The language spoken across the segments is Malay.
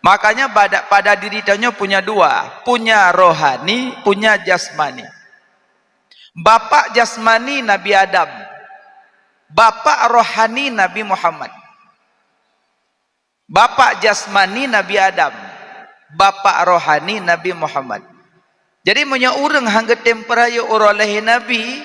Makanya pada diri tanya punya dua, punya rohani, punya jasmani. Bapak jasmani Nabi Adam, bapak rohani Nabi Muhammad. Bapak jasmani Nabi Adam, bapak rohani Nabi Muhammad. Jadi punya orang hangga temperayo oroleh Nabi,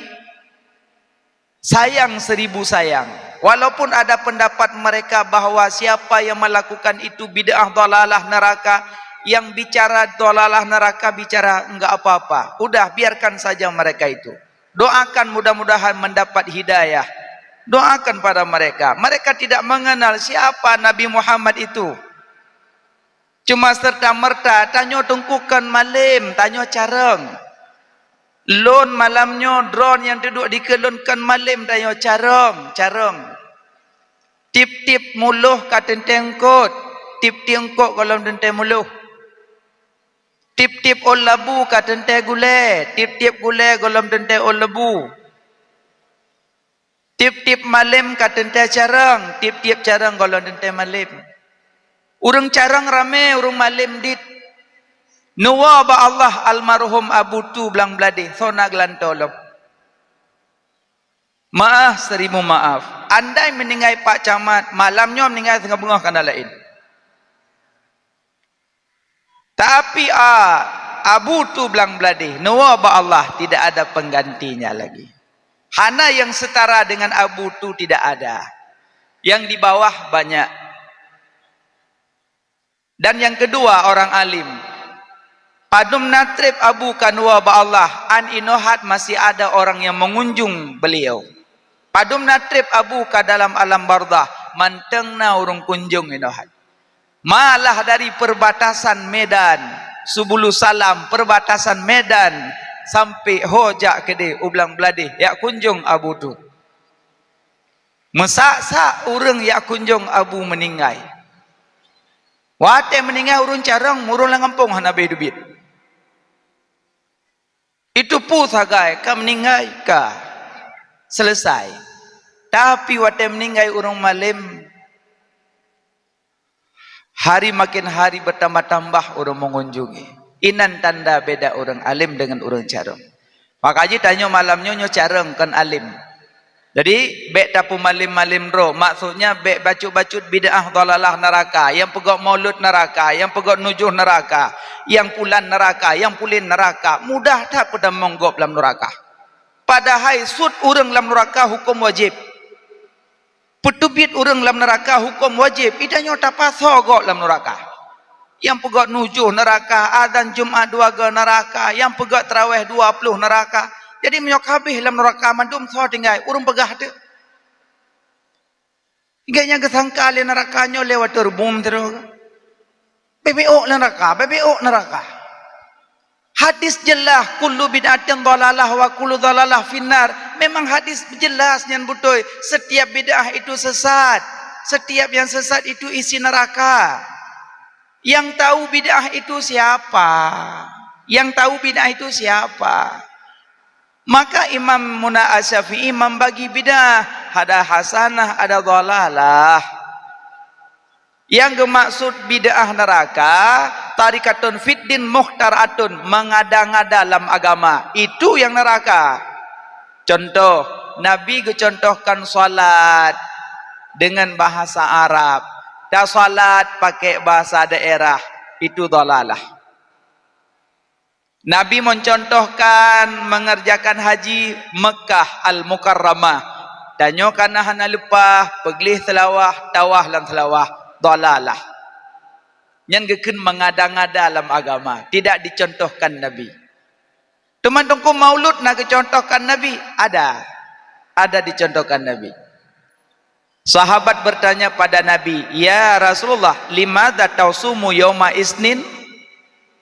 sayang 1000 sayang. Walaupun ada pendapat mereka bahawa siapa yang melakukan itu bid'ah dalalah neraka, yang bicara dalalah neraka bicara enggak apa-apa. Udah biarkan saja mereka itu. Doakan mudah-mudahan mendapat hidayah. Doakan pada mereka. Mereka tidak mengenal siapa Nabi Muhammad itu. Cuma serta-merta tanya tungkukan malam, tanya careng. Lon malamnya drone yang duduk dikelonkan malam tanya careng. Tip-tip muluh ka tentengkot, tip-tengkot kalau tenteng muluh. Tip-tip ol labu ka tenteng gule, tip-tip gule kalau tenteng ol labu. Tip-tip malam ka tenteng careng, tip-tip careng kalau tenteng malam. Urang careng rame, urang malam dit. Nuwa ba Allah almarhum Abu Tu belang beladi, sona gelantolong. Maaf, 1000 maaf. Andai meningai Pak Camat, malamnya meningai tengah bengah kana lain. Tapi Abu Tu belang beladi, nuwa ba Allah tidak ada penggantinya lagi. Hana yang setara dengan Abu Tu tidak ada. Yang di bawah banyak. Dan yang kedua orang alim. Padum natrib Abu Kanwa ba Allah, an inohat masih ada orang yang mengunjung beliau. Padum natrib Abu ka dalam alam bardah, mantengna urung kunjung inohat. Malah dari perbatasan Medan, Subulu Salam, perbatasan Medan sampai Hojak kede ublang beladi, ya kunjung Abu tu. Mesak-sak urang ya kunjung Abu meninggai. Wate meninggai urun carang, urun langampung hana bedubit. Itu pun sagai ka meninggai ka selesai. Tapi wate meninggai urang malam, hari makin hari bertambah-tambah orang mengunjungi. Inan tanda beda orang alim dengan orang careng. Makanya tanya malamnya nyo careng kan alim. Jadi bek tapu malim-malim ro, maksudnya bek bacut-bacut bid'ah dalalah neraka, yang pegok maulud neraka, yang pegok nujuh neraka, yang pulan neraka, yang pulin neraka. Mudah tak pada monggop dalam neraka. Padahal sud orang dalam neraka hukum wajib. Petubit orang dalam neraka hukum wajib. Idanya tak pasogok dalam neraka. Yang pegak nujuh neraka, adzan Jumat 2 ke neraka, yang pegak tarawih 20 neraka. Jadi menyok habis dalam neraka mandum so tinggal urung pegah tu. Hingga kesangka le nerakanya lewat terbum terus. BBO neraka. Hadis jelas kullu bid'atin dhalalah wa kullu dhalalah finnar. Memang hadis jelas yang betul, setiap bid'ah itu sesat. Setiap yang sesat itu isi neraka. Yang tahu bid'ah itu siapa? Yang tahu bid'ah itu siapa? Maka Imam Muna Asy-Syafi'i membagi bid'ah, ada hasanah, ada dhalalah. Yang maksud bid'ah neraka, tarikatun fiddin muhtaratun, mengada-ngada dalam agama. Itu yang neraka. Contoh, Nabi contohkan salat dengan bahasa Arab. Dah salat pakai bahasa daerah, itu dhalalah. Nabi mencontohkan mengerjakan haji Mekah Al-Mukarramah. Tanya kana hana lupa peglih selawah, tawah lan selawah, dhalalah. Yang geken mengada-ngada dalam agama, tidak dicontohkan Nabi. Teman tungku maulud nak contohkan Nabi, ada dicontohkan Nabi. Sahabat bertanya pada Nabi, "Ya Rasulullah, limadza tausumu yauma isnin?"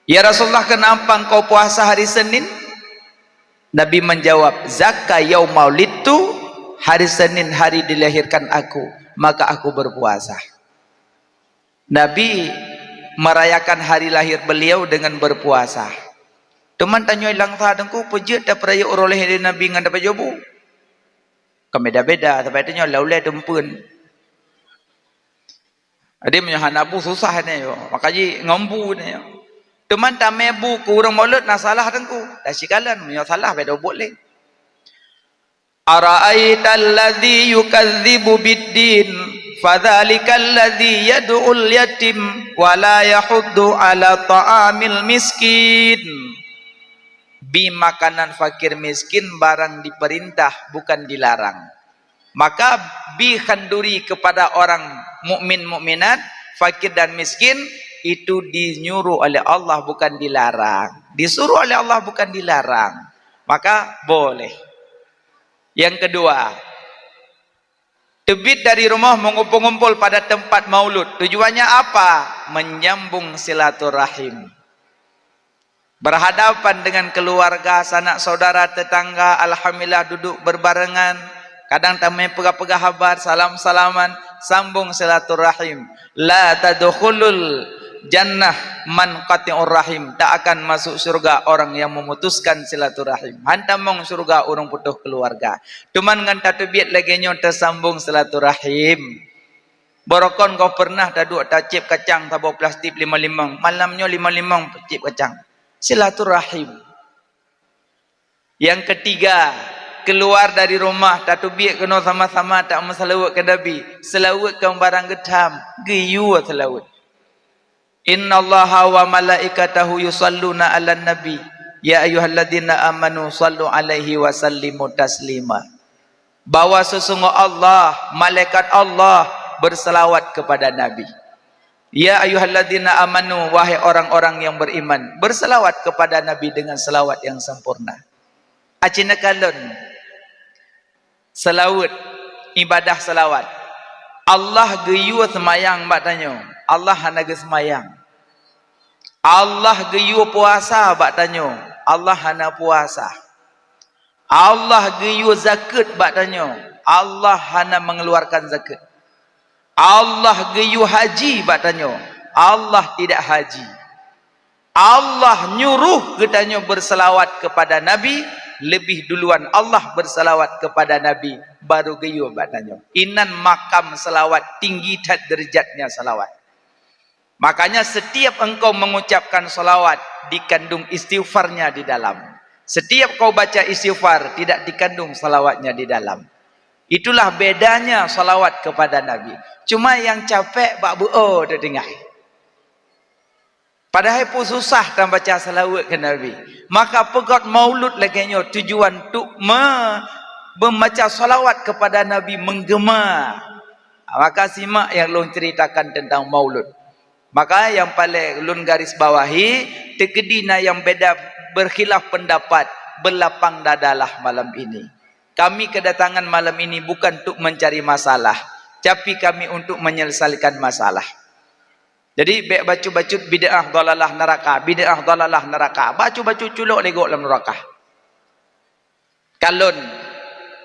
Ya Rasulullah, kenapa engkau puasa hari Senin? Nabi menjawab, "Zakka yaum maulidtu," hari Senin hari dilahirkan aku, maka aku berpuasa. Nabi merayakan hari lahir beliau dengan berpuasa. Teman tanya ilang sadengku pejut dah peraya oroleh dari Nabi ngan dapat jobu. Kami beda-beda, tapi tanya laulai tempun. Ada menyahan abu susah ni yo. Makanya ngambu ni yo. Teman tamai bu kurang maulud nak salah tengku. Dah sikalan menyo salah pada boleh. Ara'aital ladzi yukadzibu biddin fadzalikal ladzi yad'ul yatim wa la yahuddu ala ta'amil miskin. Bi makanan fakir miskin barang diperintah bukan dilarang. Maka bi khanduri kepada orang mukmin mukminat fakir dan miskin itu dinyuruh oleh Allah bukan dilarang. Disuruh oleh Allah bukan dilarang. Maka boleh. Yang kedua, terbit dari rumah mengumpul-ngumpul pada tempat maulud. Tujuannya apa? Menyambung silaturahim. Berhadapan dengan keluarga, sanak saudara, tetangga, alhamdulillah duduk berbarengan. Kadang tamai pegah-pegah habar, salam-salaman, sambung silaturahim. La tadkhulul jannah man qati'ur rahim. Tak akan masuk surga orang yang memutuskan silaturahim. Hantamong surga orang putus keluarga. Cuman ngan tatubit lagi nyo tersambung silaturahim. Borokon kau pernah taduk tacip kacang tabau plastik 5 malamnya 5 cip kacang. Silaturahim. Yang ketiga, keluar dari rumah tatubit kena sama-sama tak meselawat ke Nabi. Selawat ke barang gedam, geyu selawat. Innallaha wa malaikatahu yusalluna 'alan nabi ya ayyuhalladzina amanu sallu 'alaihi wa sallimu taslima. Bahwa sesungguhnya Allah, malaikat Allah berselawat kepada Nabi. Ya ayyuhalladzina amanu, wahai orang-orang yang beriman, berselawat kepada Nabi dengan selawat yang sempurna. Acina kalon selawat, ibadah selawat. Allah geyu semayang bak tanyo. Allah hana ge semayang. Allah geyu puasa bak tanyo. Allah hana puasa. Allah geyu zakat bak tanyo. Allah hana mengeluarkan zakat. Allah geyu haji bak tanyo. Allah tidak haji. Allah nyuruh getanyo berselawat kepada Nabi. Lebih duluan Allah berselawat kepada Nabi baru geyu bak tanyo. Inan makam selawat tinggi dan derajatnya selawat. Makanya setiap engkau mengucapkan selawat dikandung istighfarnya di dalam. Setiap kau baca istighfar tidak dikandung selawatnya di dalam. Itulah bedanya selawat kepada Nabi. Cuma yang capek bak buo dah dengar. Padahal pun susah tak baca selawat ke Nabi. Maka pegot maulud lagi nyo tujuan untuk membaca selawat kepada Nabi menggema. Maka simak yang long ceritakan tentang maulud. Maka yang paling lun garis bawahi, tegedina yang beda berkhilaf pendapat, berlapang dadalah malam ini. Kami kedatangan malam ini bukan untuk mencari masalah, tapi kami untuk menyelesaikan masalah. Jadi baik bacu-bacut bid'ah dalalah neraka, bid'ah dalalah neraka. Bacu-bacu culuk legok dalam neraka. Kalon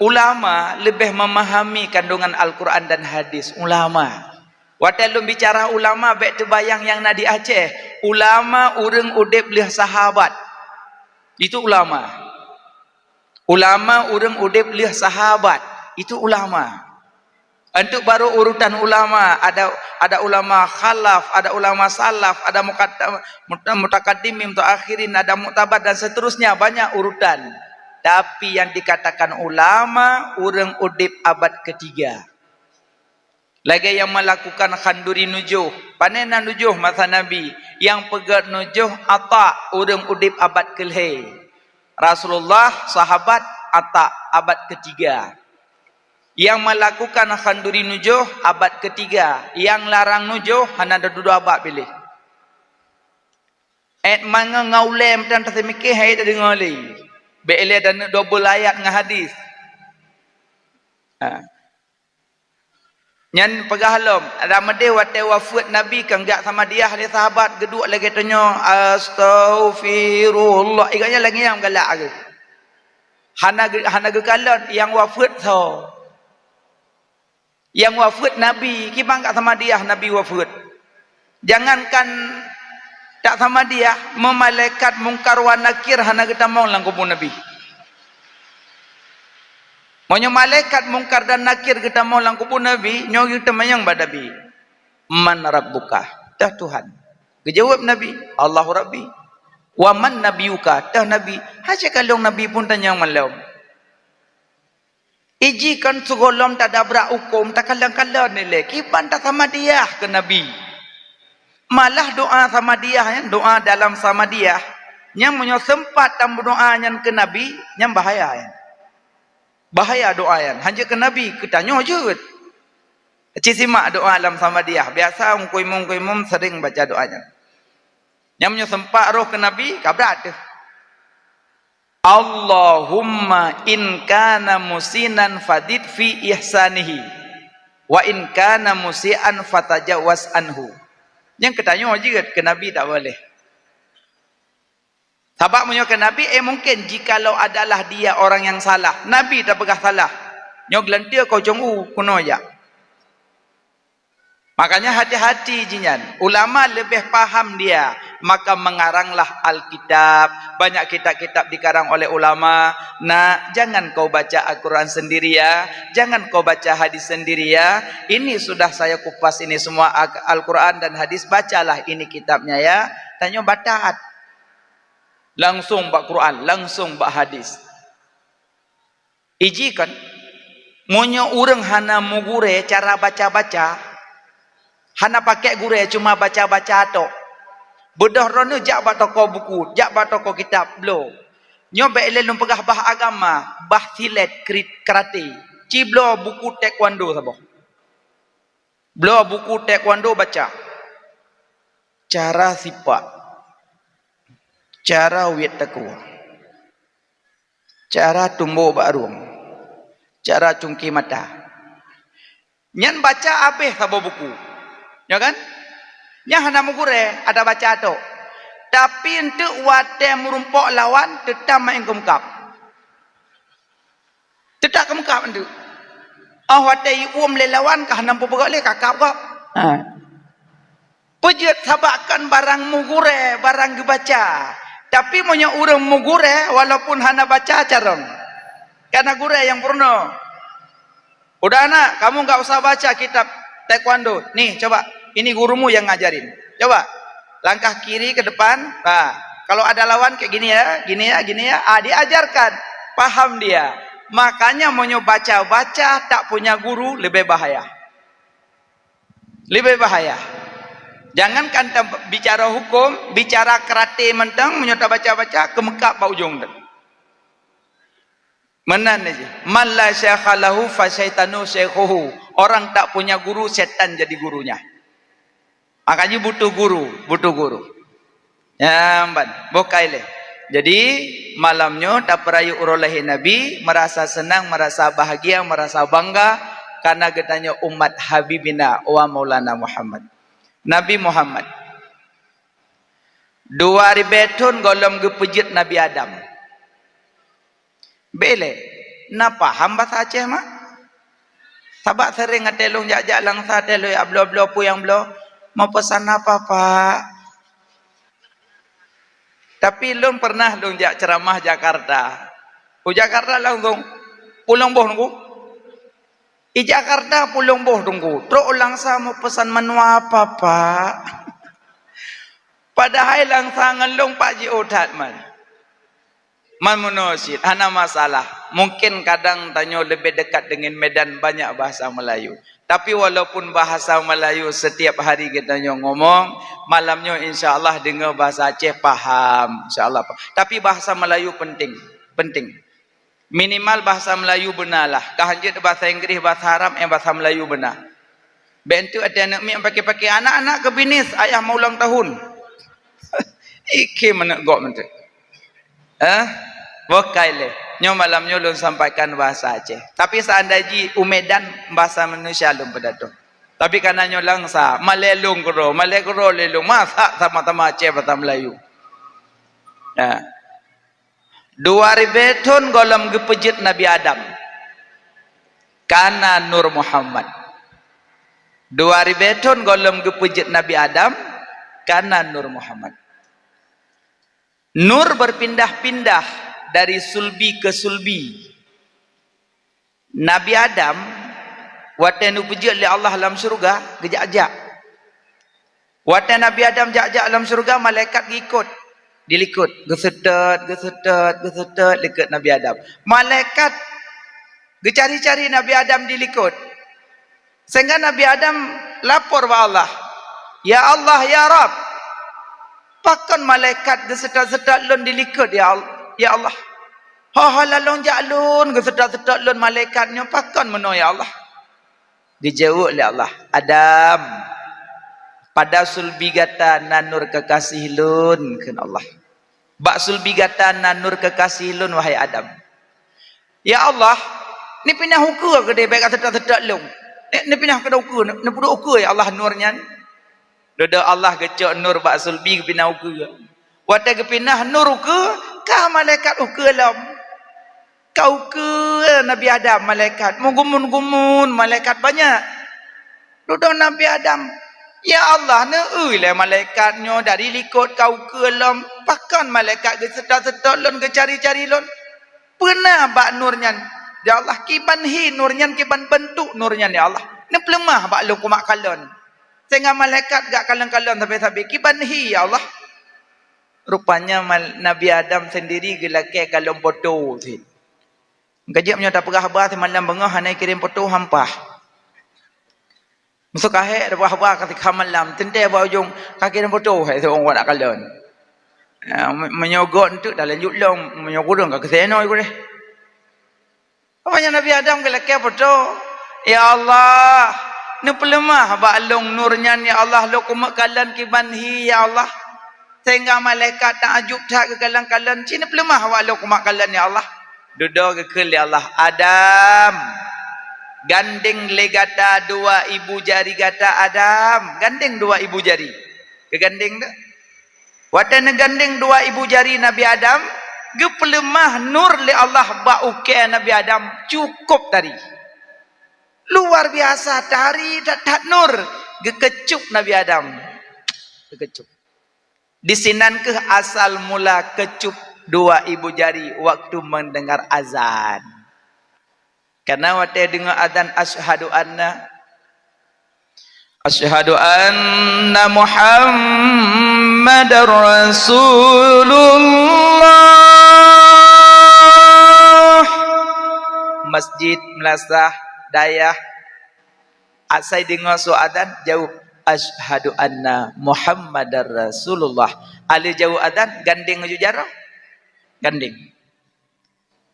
ulama lebih memahami kandungan Al-Quran dan hadis. Ulama. Waktu lu bicara ulama baik terbayang yang nadi Aceh. Ulama urang udip lih sahabat. Itu ulama. Ulama urang udip lih sahabat. Itu ulama. Untuk baru urutan ulama, ada ulama khalaf, ada ulama salaf, ada mutakaddimin, mutaakhirin, ada muktabar dan seterusnya, banyak urutan. Tapi yang dikatakan ulama urang udip abad ketiga. Lagi yang melakukan khanduri nujuh, panena nujuh masa Nabi, yang pegat nujuh Atta urang udip abad kelhe. Rasulullah sahabat Atta abad ketiga. Yang melakukan khanduri nujuh abad ketiga, yang larang nujuh hana ada dua abad pilih. Manga ngaulem dan tersemikir hai dah dengar li. Beile dan double ayat dengan hadis. Nyan pegahlom ada mede wate wafat Nabi kang gak sama dia hari sahabat geduk lagi tanya astaghfirullah iganya lagi yang galak ke. Hana gekalon yang wafat so. Yang wafat Nabi, kibang tak sama dia Nabi wafat. Jangankan tak sama dia, memalaikat mungkar wa nakir hana kita mau lang kubur Nabi. Maunya malaikat mungkar dan nakir kita mau lang kubur Nabi, nyogi kita mayang bad Nabi. Man rabbuka? Dah Tuhan. Kejawab Nabi, Allahu Rabbi. Wa man nabiyuka? Dah Nabi. Haja kalau Nabi pun tanya malam. Iji kan sugolom tak ada berak hukum, tak kalang-kalang nilai. Kiban tak sama dia ke Nabi. Malah doa sama dia, doa dalam sama dia. Yang punya sempat dan berdoa yang ke Nabi, yang bahaya. Bahaya doa yang. Hanya ke Nabi, ketanya je. Simak doa dalam sama dia. Biasa mungkuim sering baca doanya. Yang punya sempat roh ke Nabi, kabrat tu. Allahumma in kana musinan fadid fi ihsanihi wa in kana musian fatajawaz anhu. Yang ketanya je ke Nabi tak boleh. Sebab punya ke Nabi, mungkin jikalau adalah dia orang yang salah, Nabi tak pegah salah. Nyok gelentir kau jong'u kuno ya. Makanya hati-hati jinyan. Ulama lebih paham dia. Maka mengaranglah Alkitab. Banyak kitab-kitab dikarang oleh ulama. Nah, jangan kau baca Al-Quran sendiri ya. Jangan kau baca hadis sendiri ya. Ini sudah saya kupas ini semua Al-Quran dan hadis. Bacalah ini kitabnya ya. Tanya batat. Langsung bak Quran. Langsung bak hadis. Iji kan. Munyo urang hana mugure cara baca-baca. Hana pakai gure cuma baca-baca tok. Bedah rono jak ba toko buku, jak ba toko kitab blo. Nyobe elelum pegah bah agama, bah silet karate. Ciblo buku taekwondo sabo. Blo buku taekwondo baca. Cara sifat. Cara wit takwa. Cara tumbuh baruang. Cara cungki mata. Nyan baca habis sabo buku. Ya kan? Yang hana mugure ada baca tu. Tapi untuk wate merumpok lawan tetap main kemkap. Tetap kemkap itu. Wate le lawan kah nampu pegak le kakap kok. Pejut sabakan barang mugure, barang dibaca. Tapi punya urang mugure walaupun hana baca carong. Karena gure yang purno. Udah anak, kamu enggak usah baca kitab taekwondo. Nih coba, ini gurumu yang ngajarin. Coba, langkah kiri ke depan. Nah, kalau ada lawan kayak gini ya, gini ya, gini ya. Diajarkan, paham dia. Makanya mau baca-baca tak punya guru lebih bahaya. Lebih bahaya. Jangankan bicara hukum, bicara karate mentang, menyota baca-baca kemekap bau ujung. Menan aja. Man la syekha lahu fa syaitanu syekhuhu. Orang tak punya guru, setan jadi gurunya. Makanya butuh guru, butuh guru. Ya, ban, bokaile. Jadi malamnya tak perayu urolahi Nabi, merasa senang, merasa bahagia, merasa bangga karena getanya umat Habibina wa Maulana Muhammad. Nabi Muhammad. 2000 tahun golom gepejit Nabi Adam. Bele, napa hamba saja mak? Sabak sering ngatelung jak-jak langsa telo ya blo-blo puyang blo. Mau pesan apa pak? Tapi lung pernah lung jak ceramah Jakarta. Jakarta langsung pulang boh nunggu. Di Jakarta pulang boh nunggu. Terus langsa mau pesan menu apa pak? Padahal langsa ngelung Pak Ji Udat man. Man munosid, hana masalah. Mungkin kadang tanya lebih dekat dengan Medan banyak bahasa Melayu. Tapi walaupun bahasa Melayu setiap hari kita ngomong, malamnya insya-Allah dengar bahasa Aceh paham, insya-Allah. Tapi bahasa Melayu penting, penting. Minimal bahasa Melayu benarlah. Kahanjit bahasa Inggris, bahasa Arab, bahasa Melayu benar. Bentuk ada anak mi pakai-pakai anak-anak ke binis ayah mau ulang tahun. Iki menegok mentek. Bokaile. Nyo malamnya lun sampaikan bahasa Aceh. Tapi seandainya umedan bahasa manusia lun pedato. Tapi karena nyo langsa, malelung kero, malekro lelung, masa sama-sama Aceh bahasa Melayu. Nah. 2000 tahun golom gepejit Nabi Adam. Kana Nur Muhammad. 2000 tahun golom gepejit Nabi Adam. Kana Nur Muhammad. Nur berpindah-pindah dari sulbi ke sulbi. Nabi Adam waktu nu pejit oleh Allah dalam surga, gejak-gejak. Waktu Nabi Adam jak-jak dalam surga, malaikat ngikut. Dilikut. Gesetet likut Nabi Adam. Malaikat cari-cari Nabi Adam dilikut. Sehingga Nabi Adam lapor kepada Allah. Ya Allah, ya Rab. Pakon malaikat gesetet lun dilikut ya Allah. Lalong jak lun gesetet lun malaikatnya pakon meno ya Allah. Dijawab oleh Allah. Adam. Pada sulbi gata nanur kekasih lun kan Allah. Bak sulbi gata nanur kekasih lun wahai Adam. Ya Allah, ni pindah hukum ke dia baik kata lung. Ni pindah ke hukum, ni pudu hukum ya Allah nurnya. Dodo Allah gecok nur bak sulbi pindah hukum. Wata ke pindah nur hukum, kah malaikat hukum lam. Kau ke Nabi Adam malaikat, gumun malaikat banyak. Dodo Nabi Adam. Ya Allah, neuilah malaikatnya dari likut kau ke lom. Pakan malaikat ke sedar-sedar lon ke cari-cari lon. Pernah bak nurnya. Ya Allah, kiban hi nurnya, kiban bentuk nurnya ya Allah. Ni pelemah bak lu kumak kalon. Sehingga malaikat gak kalon-kalon sampai-sampai. Kiban hi ya Allah. Rupanya Nabi Adam sendiri gelake kalon foto. Kajik punya tak perah-perah malam bengah, hanai kirim foto hampah. Masuk kahek dah buah ketika malam tentai buah ujung kaki dan foto hai seorang nak kalon. Menyogok untuk dalam jutlong menyogok ke keseno iku deh. Apanya Nabi Adam ke laki foto? Ya Allah, ni pelemah balong nurnya ya Allah lo kumak kalan kibanhi ya Allah. Sehingga malaikat takjub tak ke kalan-kalan cina pelemah lo kumak kalan ya Allah. Duduk ke ya Allah Adam. Gandeng legata dua ibu jari gata Adam. Gandeng dua ibu jari. Kegandeng tak? Wadana gandeng dua ibu jari Nabi Adam. Gepelemah nur le Allah ba'uke Nabi Adam. Cukup tadi. Luar biasa. Tari tak nur. Gekecup Nabi Adam. Gekecup. Disinan ke asal mula kecup dua ibu jari. Waktu mendengar azan. Karena waktu dengar adzan asyhadu anna Muhammadar Rasulullah. Masjid melasah dayah. Asai dengar suara adzan jawab asyhadu anna Muhammadar Rasulullah. Ali jawab adzan gandeng aju jarah. Gandeng.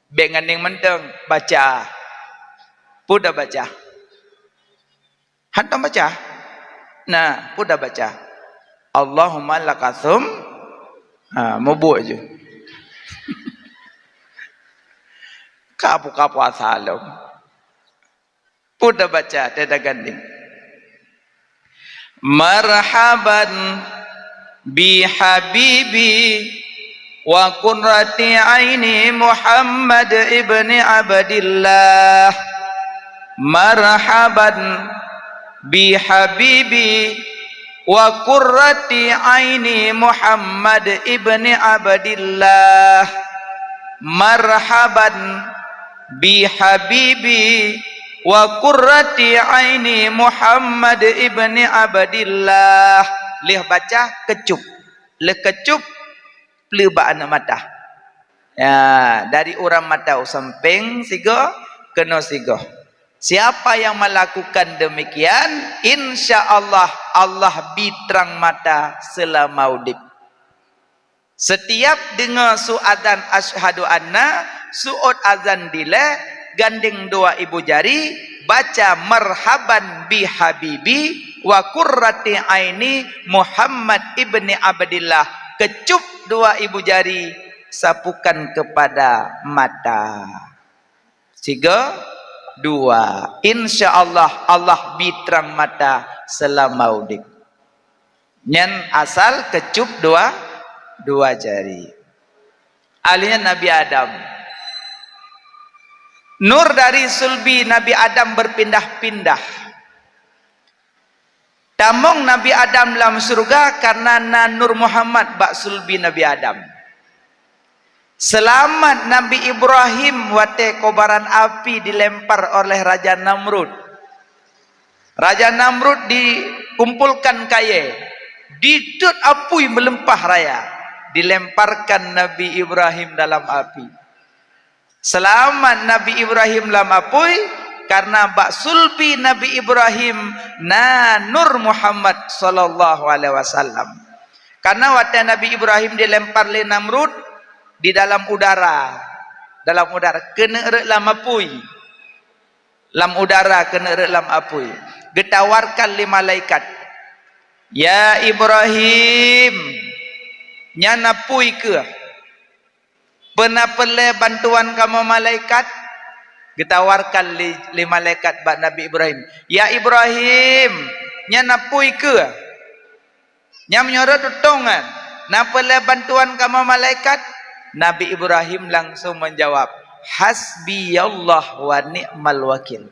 Bek gandeng menteng baca. Pudah baca. Hantam baca. Nah, pudah baca. Allahumma lakasum. Mabuk je. Kapu-kapu asalum. Pudah baca. Tidak ganding. Marhaban bi habibi wa qurrati aini Muhammad ibni Abdillah. Marhaban bi habibi wa qurrati aini Muhammad ibni Abdillah. Marhaban bi habibi wa qurrati aini Muhammad ibni Abdillah. Lih baca kecup. Lih kecup pelibak anak mata. Ya, dari orang mata samping sigo kena sigo. Siapa yang melakukan demikian, insya-Allah Allah biterang mata selama hidup. Setiap dengar suadzan asyhadu anna, suud azan dile, gandeng dua ibu jari, baca marhaban bi habibi wa qurrati aini Muhammad ibni Abdillah. Kecup dua ibu jari, sapukan kepada mata. Tiga. Dua, insya Allah Allah biterang mata selama hidup. Nyen asal kecup dua jari. Alihnya Nabi Adam. Nur dari sulbi Nabi Adam berpindah-pindah. Tamong Nabi Adam dalam surga karena Nur Muhammad bak sulbi Nabi Adam. Selamat Nabi Ibrahim wate kobaran api dilempar oleh Raja Namrud. Raja Namrud dikumpulkan kaya, Didut apui melempah raya. Dilemparkan Nabi Ibrahim dalam api. Selamat Nabi Ibrahim dalam apui karena bak sulbi Nabi Ibrahim na Nur Muhammad sallallahu alaihi wasallam. Karena waktu Nabi Ibrahim dilempar oleh Namrud di dalam udara. Dalam udara kena erek lam apui. Lam udara kena erek lam apui. Ditawarkan li malaikat. Ya Ibrahim, nyana pui ke? Pernah perlu bantuan kamu malaikat? Ditawarkan li malaikat bak Nabi Ibrahim. Ya Ibrahim, nyana pui ke? Nya menyorot tutongan. Napa le bantuan kamu malaikat? Nabi Ibrahim langsung menjawab, hasbi Allah wa ni'mal wakil.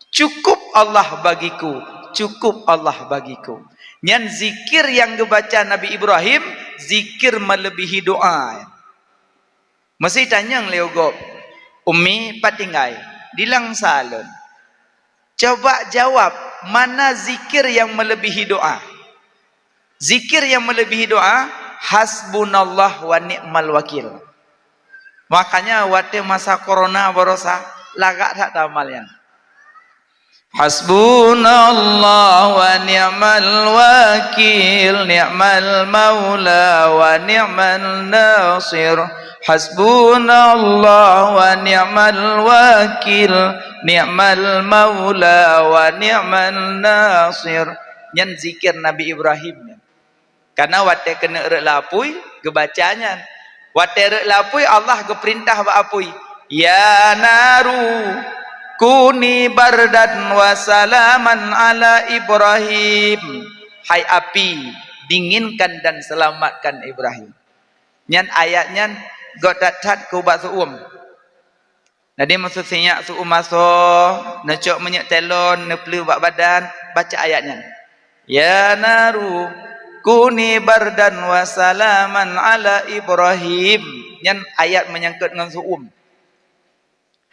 Cukup Allah bagiku, cukup Allah bagiku. Nyan zikir yang dibaca Nabi Ibrahim, zikir melebihi doa. Mesti tanya leogop, Umi patinggai, dilang salon. Coba jawab, mana zikir yang melebihi doa? Zikir yang melebihi doa, hasbunallah wa ni'mal wakil. Makanya waktu masa corona barosa lagak tak tamalnya. Hasbunallah wa ni'mal wakil, ni'mal maula wa ni'mal nasir. Hasbunallah wa ni'mal wakil, ni'mal maula wa ni'mal nasir. Nyan zikir Nabi Ibrahim. Karena waktu kena erek lapui, gebacanya. Waktu erek lapui, Allah keperintah buat apui. Ya naru, kuni bardan wa salaman ala Ibrahim. Hai api, dinginkan dan selamatkan Ibrahim. Nyan ayatnya, godatat kubat su'um. Jadi maksud sinyak su'um masuk, necok minyak telon, nepelu bak badan, baca ayatnya. Ya naru, kuni bardan wa salaman ala Ibrahim. Yang ayat menyangkut dengan su'um.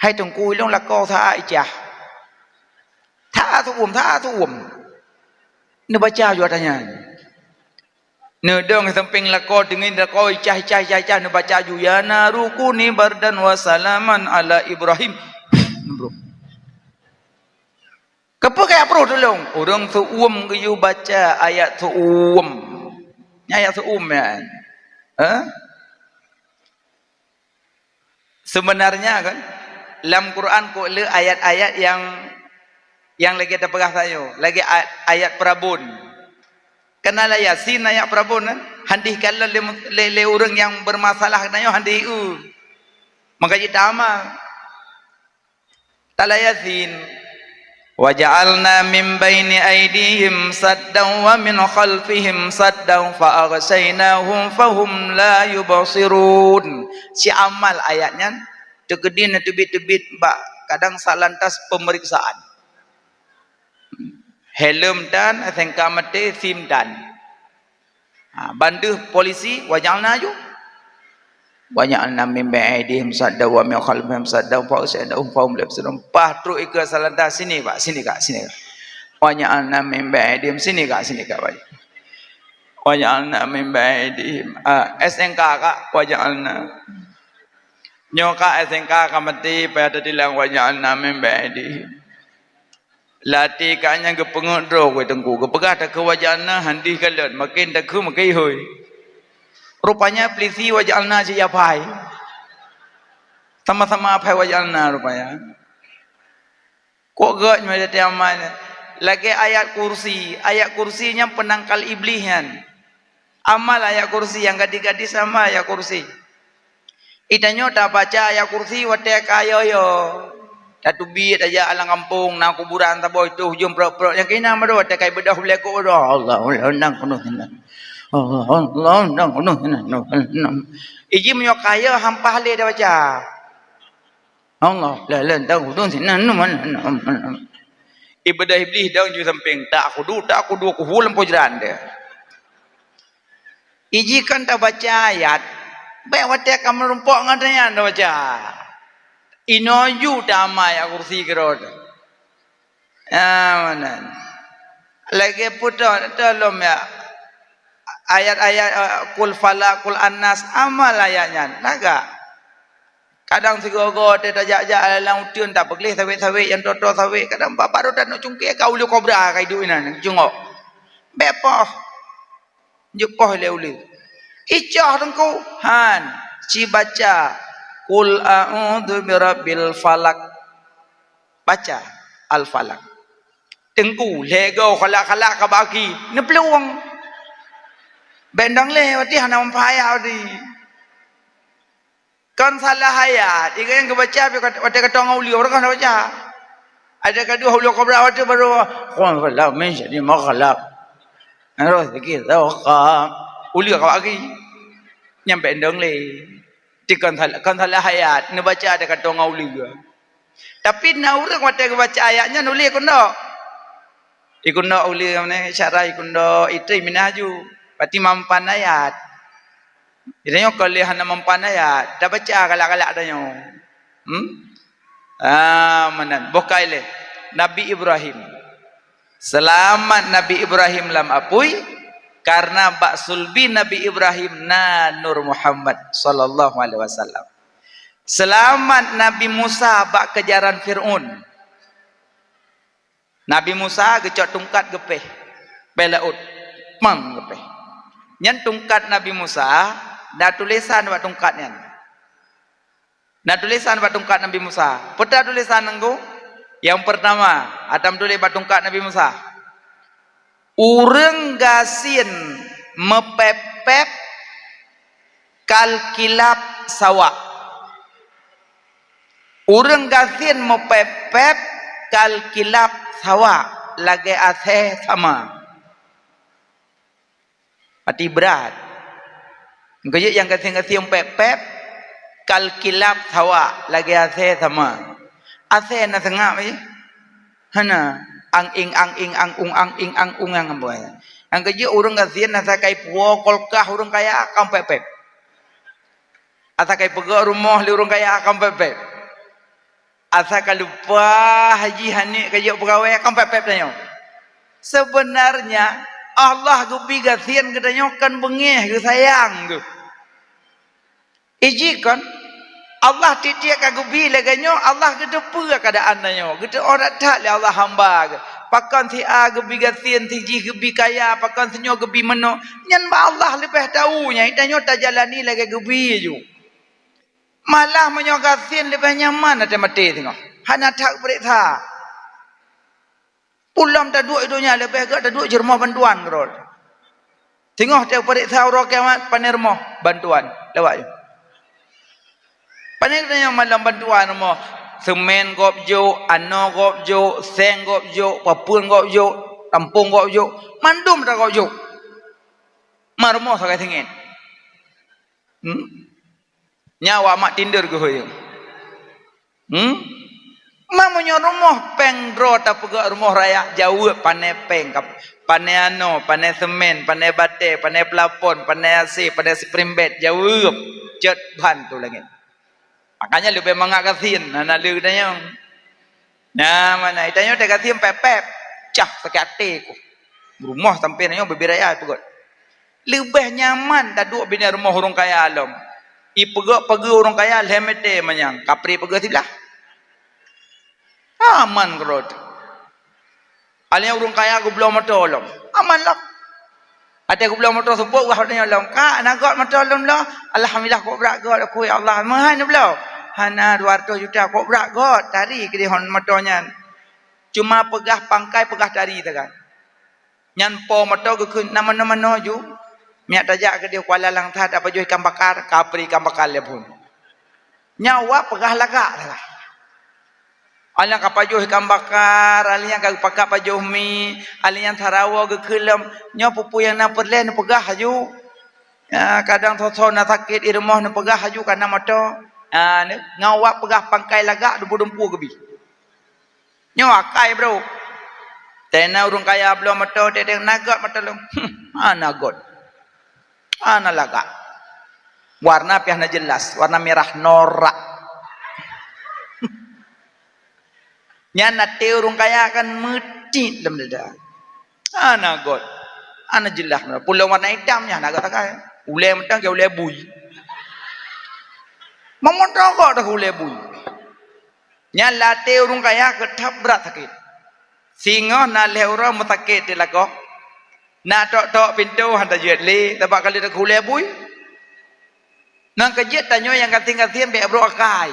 Hai tungku ilong lakau tha ijah. Tha su'um. Ini baca juga tanya. Ini dong samping lakau dengan lakau ijah. Ini baca juga. Ya naru kuni bardan wa salaman ala Ibrahim. Bro. Kenapa kaya pro tolong? Orang su'um kayu baca ayat su'um. Ayat su'um ya. Sebenarnya kan dalam Quran kok le ayat-ayat yang lagi kita pegah sayo, lagi ayat Prabun. Kenal Yasin ayat Prabun kan? Handih kalau le orang yang bermasalah nayo handih maka kita amal. Tala Yasin. وَجَعَلْنَا مِنْ بَيْنِ أَيْدِيهِمْ سَدًّا وَمِنْ خَلْفِهِمْ سَدًّا فَأَغْشَيْنَاهُمْ فَهُمْ لَا يُبْصِرُونَ. Si amal ayatnya tegedin tebit-tebit bak kadang salantas pemeriksaan. Helm dan sengka mate sim dan. Bandu polisi wajalna ju. Waja'alna min ba'idihim sadda wa min khalfihim sadda fa usaidahum fa hum la yubsirun. Pah terus ikut salantas sini Pak, sini Kak, sini Kak. Waja'alna min ba'idihim sini Kak, sini Kak. Waja'alna min ba'idihim SNK Kak, waja'alna. Nyoka SNK kamati pada dilang waja'alna min ba'idihim. Lati kanya gepengudro kowe tengku, gepegah tak ke waja'alna handi kalut, makin tak ke makin hoi. Rupanya pelisi waj'alna siyapai. Sama-sama apai waj'alna rupanya. Kok gak nyata tiaman. Lagi ayat kursi. Ayat kursinya penangkal iblisnya. Amal ayat kursi yang gadis-gadis sama ayat kursi. Itanyo tak baca ayat kursi watek ayo yo. Datu biit aja alang kampung na kuburan tabo itu hujung pro-pro yang kena mado watek kai bedah beleko do Allah nang penuh tenan. Allah no. Iji menyok kaya hampah le dah baca. Allah la tahu tu sinan ibadah iblis dah ju samping tak aku du aku hulam pojran dia. Iji kan tak baca ayat. Baik watek kamu rumpok ngadanya dah baca. Inoju damai aku kursi kerod. Mana. Lagi putar tolong ya. ayat-ayat kul falak kul annas amal ayatnya naga kadang sigogo te tajak-jak dalam utiun tak peglih sawit-sawit yang toto sawit kadang baru dan nak cungkir kau lu kobra kai duinan jungok bepoh jepoh le uli icah tengku han ci baca kul a'udzu birabbil falak baca al falak tengku lego khalak-khalak ka bagi ne peluang bendang le wati hana mampaya di kan salah ayat ikan yang kebaca wati katong uli orang kan baca ada kedua uli kobra wati baru qul falak min syarri ma khalaq harus dikit uli ka bagi nyampe endong le kan salah ayat ne baca ada katong uli juga tapi na urang wati baca ayatnya nulis kuno ikundo uli mana cara ikundo itu minaju pati mampan ayat idanyo kalau hana mampan ayat dah baca kalak-kalak adanyo manan bokaile Nabi Ibrahim selamat Nabi Ibrahim lam apui karena bak sulbi Nabi Ibrahim na Nur Muhammad sallallahu alaihi wasallam selamat Nabi Musa bak kejaran Fir'aun Nabi Musa gecok tungkat gepeh belaut mang gepeh nyan tungkat Nabi Musa dah tulisan buat tungkatnya dah tulisan buat tungkat Nabi Musa peta tulisan nengku yang pertama atam tulis buat tungkat Nabi Musa urang gasin mepepep kal kilap sawak urang gasin mepepep kal kilap sawa lagi aseh sama mati berat engkau yang kasih pep kal kilap sawa lagi aseh sama aseh na sengap je hana ang ing ang ung ang boy engkau urang kasih na sakai puo kolkah urang kaya akam pep asa kai pegak rumah li urang kaya akam pep asa kalupa haji hanik kaya pegawai akan pepep danyo sebenarnya Allah gubi gasian katanya kan bengih ke sayang tu iji kan Allah titik ka gubi laganyo Allah gedepu keadaan danyo gede orang tak le Allah hamba pakan si a gubi gasian si ji gubi kaya pakan senyo gubi meno nyan ba Allah lebih tahu nya danyo tak jalani lagi gubi ju malah menyogasin lebih nyaman ada mati tengok hana tak berita pulang tak duduk hidupnya lebih agak tak duduk jermah bantuan kerol tengok tak berita orang kiamat panermoh bantuan lewat je panernya malam bantuan mo semen gopjo ano gopjo seng gopjo papun gopjo tampung gopjo mandum tak gopjo marmoh sakai tingin nyawa mak tindir ke hoyo mamunyo rumah peng dro ta pegak rumah raya jauh pane peng pane ano pane semen pane bate pane pelapon pane AC pane sprimbet jauh cet ban tu langit makanya lebih mangakasin ana lu tanya nah mana itanya te kasim pepep cah sakate ku rumah sampai nyo bebiraya pegak lebih nyaman tak duduk bina rumah orang kaya alam ipegak pegi orang kaya lemete manyang kapri pegak sebelah aman kerod alnya orang kaya aku belum matolong aman lah ada aku belum matolong sebut wah dia long ka nak got matolong lah alhamdulillah kok berak got aku ya Allah mahan belum hana 200 juta kok berak got tari ke dia hon matolnya cuma pegah pangkai pegah tari tekan nyan po matol ke nama-nama noju miak tajak ke dia kuala lang tat apa jo ikan bakar kapri ikan bakar le pun nyawa pegah lagak lah alnya kapajo ikan bakar alnya ka pakak pajo mi alnya tharawo ke kelam nya pupu yang na perlen pegah haju ya kadang thotho na sakit irmoh na pegah haju kana mato ngawa pegah pangkai lagak dumpu-dumpu gebi nyawa kai bro tena urung kaya belum mato teteng nagot matalong nagot ana laga warna piahna jelas warna merah norak nyana teurung kaya akan meti dalam dada ana god Ana jelas pulau warna hitamnya nak katakan ulai mentang ke ulai bui. Memotong kok dah ulai bui. Nya late urung kaya ketap berat sakit. Singo na le orang mutakit di lago. Na tok pintu hantar jet le sebab kali dah ulai bui. Nang kejet tanyo yang kating-kating be bro akai.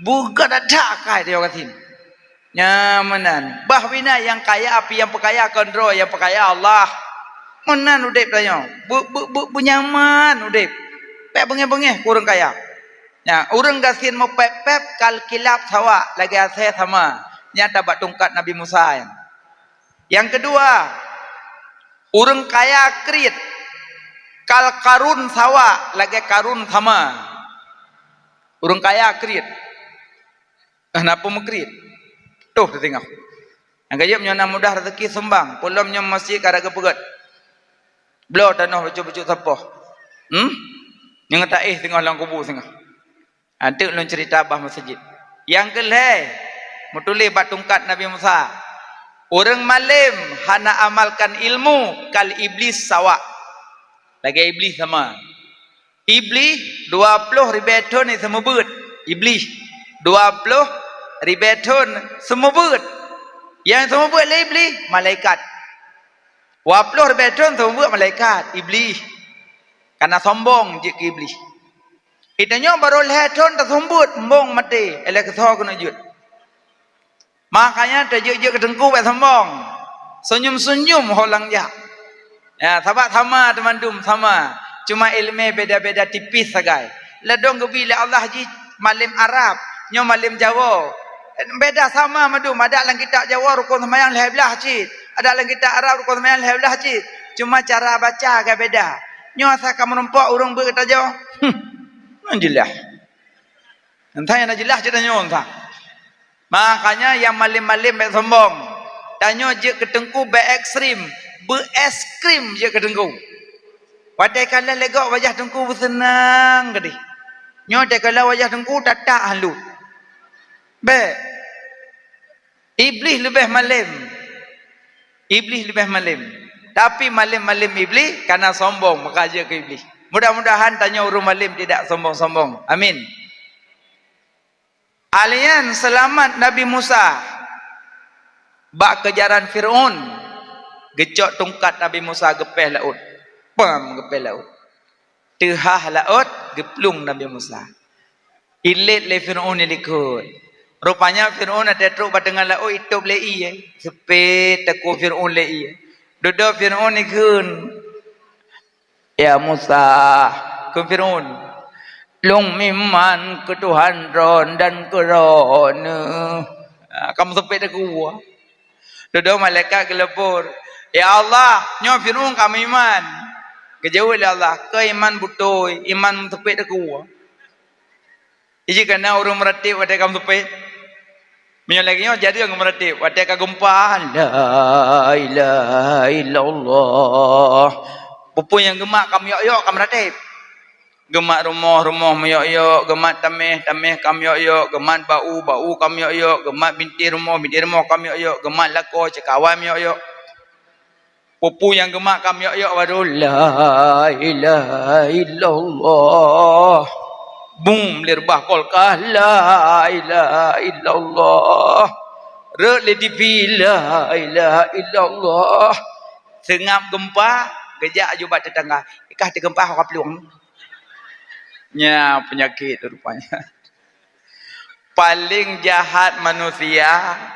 Bukan ada akai dia kating. Nyamanan. Bahwina yang kaya api yang perkaya kontrol yang perkaya Allah. Menan udip tanya. Bu nyaman udip. Pek bengeh-bengeh kurang kaya. Ya, urang gasin mau pep-pep kal kilap sawa lagi asih sama. Nya dapat tungkat Nabi Musa. Yang kedua, urang kaya krit kal karun sawa lagi karun sama. Urang kaya krit. Kenapa mekrit? Tuh tengok. Yang gajib nyana mudah rezeki sembang. Pulamnya masjid kada kepegat. Belau tanah baju-baju sapoh. Yang taih tengok lang kubu tengok. Ada ulun cerita abah masjid. Yang kelih mutuli batungkat Nabi Musa. Orang malim hana amalkan ilmu kal iblis sawa. Lagi iblis sama. Iblis 20 ribeton ni semua beut. Iblis 20 ribeton semua buat. Yang semua buat iblis malaikat. 20 ribeton semua buat malaikat iblis. Karena sombong je ke iblis. Itanya baru leheton tak sombut mbong mati. Elak kesah kena jut. Makanya terjuk kedengku buat sombong. Senyum-senyum holang ya. Ya, sahabat sama teman dum sama. Cuma ilmu beda-beda tipis sagai. Ledong gebila Allah ji malim Arab, nyo malim Jawa. Beda sama madu ada dalam kitab Jawa rukun sembahyang leh belah cit, ada dalam kitab Arab rukun sembahyang leh belah cit, cuma cara baca agak beda. Nyo asa kamu nampak urang berkata Jawa jelas entah yang jelas cerita nyo entah. Makanya yang malim-malim baik sombong dan nyo je ketengku baik ekstrim beres krim je ketengku wadai kala legok wajah tengku bersenang gede nyo dai kala wajah tengku tatak halu. Baik. Iblis lebih malim. Iblis lebih malim. Tapi malim-malim iblis karena sombong maka aja ke iblis. Mudah-mudahan tanya urung malim tidak sombong-sombong. Amin. Alian selamat Nabi Musa. Bak kejaran Fir'aun. Gecok tungkat Nabi Musa gepeh laut. Pam gepeh laut. Tehah laut geplung Nabi Musa. Ilit le Fir'aun ikut. Rupanya Fir'aun ada truk badengan laut itu lei sepet taku Fir'aun lei. Duduk Fir'aun ikun. Ya Musa ke Fir'aun. Long miman ke Tuhan ron dan kerana. Kamu sepet taku. Duduk malaikat gelepur. Ya Allah, nyo Fir'aun kami iman. Kejauh oleh Allah, ke iman butuh, iman sepet taku. Iji kena urung meratip pada kamu sepet. Menyalaginya jadi yang meratip. Wadah kagumpa. La ilaha illallah. Pupu yang gemak kamu yok-yok kamu meratip. Gemak rumah-rumah yok-yok. Gemak tameh kamu yok-yok. Gemak bau kamu yok-yok. Gemak binti rumah kamu yok-yok. Gemak lako cekawan yok-yok. Pupu yang gemak kamu yok-yok baru la ilaha illallah. Boom lirbah kolkah la ilaha illallah. Re le TV la ilaha illallah. Sengap gempa gejak jubat tetangga. Ikah tergempa hak peluang. Nya penyakit rupanya. Paling jahat manusia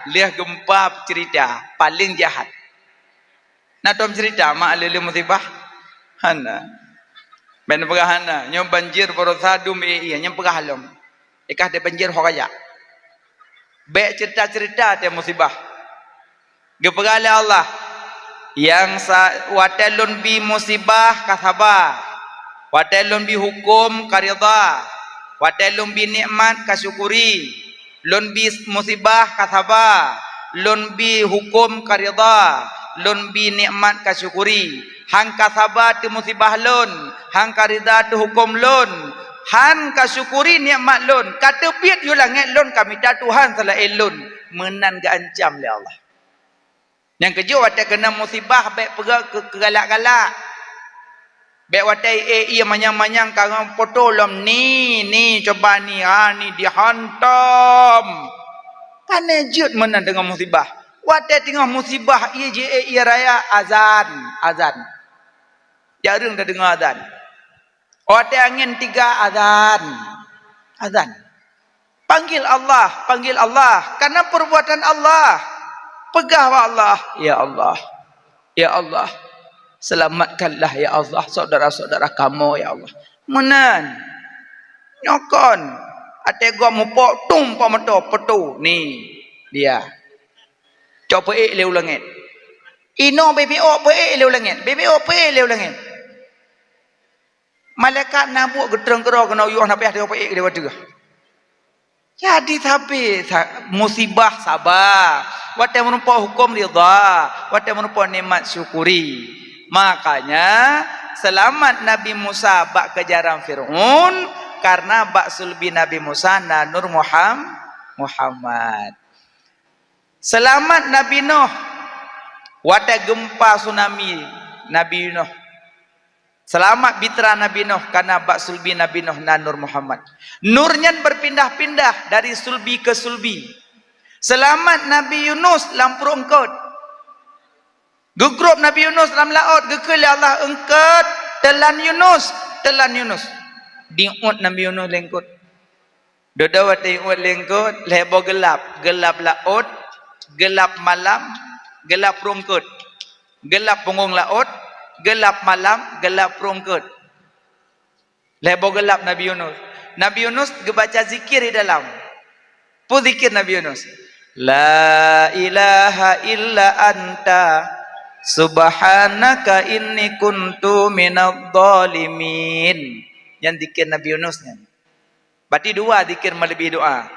lihat gempa cerita paling jahat. Nah tom cerita mak lele musibah. Hana. Ben pegahana nyo banjir porosadu me iya nyo pegahalom. Ikah de banjir hokaya. Be cerita-cerita te musibah. Gepegale Allah yang watelun bi musibah kasaba. Watelun bi hukum karida. Watelun bi nikmat kasyukuri. Lun bi musibah kasaba. Lun bi hukum karida. Lun bi nikmat kasyukuri. Hang kasaba tu musibah lun, hang karida tu hukum lun, han kasyukuri nikmat lun. Kata piat you langit lun kami dah Tuhan salah elun menan ga ancam le Allah. Yang kejo watai kena musibah baik pergi ke galak-galak. Baik watai ia manyang-manyang kang foto lom ni coba ni ni dihantam. Panejut mana dengan musibah. Watai tengah musibah ia raya azan. Jarang dah dengar azan. Watai angin 3 azan. Panggil Allah karena perbuatan Allah. Pegah wa Allah. Ya Allah. Selamatkanlah ya Allah saudara-saudara kamu ya Allah. Menan. Nyokon. Ate gua mupok tung pameto petu ni dia. Coba leu langit. Ino BBO leu langit. BBO leu langit. Malaikat nabuk getreng-gerong kena uyuh nabi ada dia wadu. Jadi tapi musibah sabar. Watai merupa hukum ridha, watai merupa nikmat syukuri. Makanya selamat Nabi Musa bak kejaran Fir'aun karena bak sulbi Nabi Musa na Nur Muhammad. Selamat Nabi Nuh watai gempa tsunami Nabi Nuh. Selamat bitra Nabi Nuh karena bak sulbi Nabi Nuh na Nur Muhammad. Nurnya berpindah-pindah dari sulbi ke sulbi. Selamat Nabi Yunus lampu engkot. Gegrup Nabi Yunus dalam laut. Gekil Allah engkot. Telan Yunus. Diut Nabi Yunus lengkot. Dodawat diut lengkot. Lebo gelap. Gelap laut. Gelap malam. Gelap rungkut. Gelap punggung laut. Gelap malam. Gelap rungkut. Lebo gelap Nabi Yunus. Nabi Yunus gebaca zikir di dalam. Pu zikir Nabi Yunus. La ilaha illa anta subhanaka inni kuntu minadh dhalimin. Yang zikir Nabi Yunus ni. Berarti 2 zikir melebihi doa.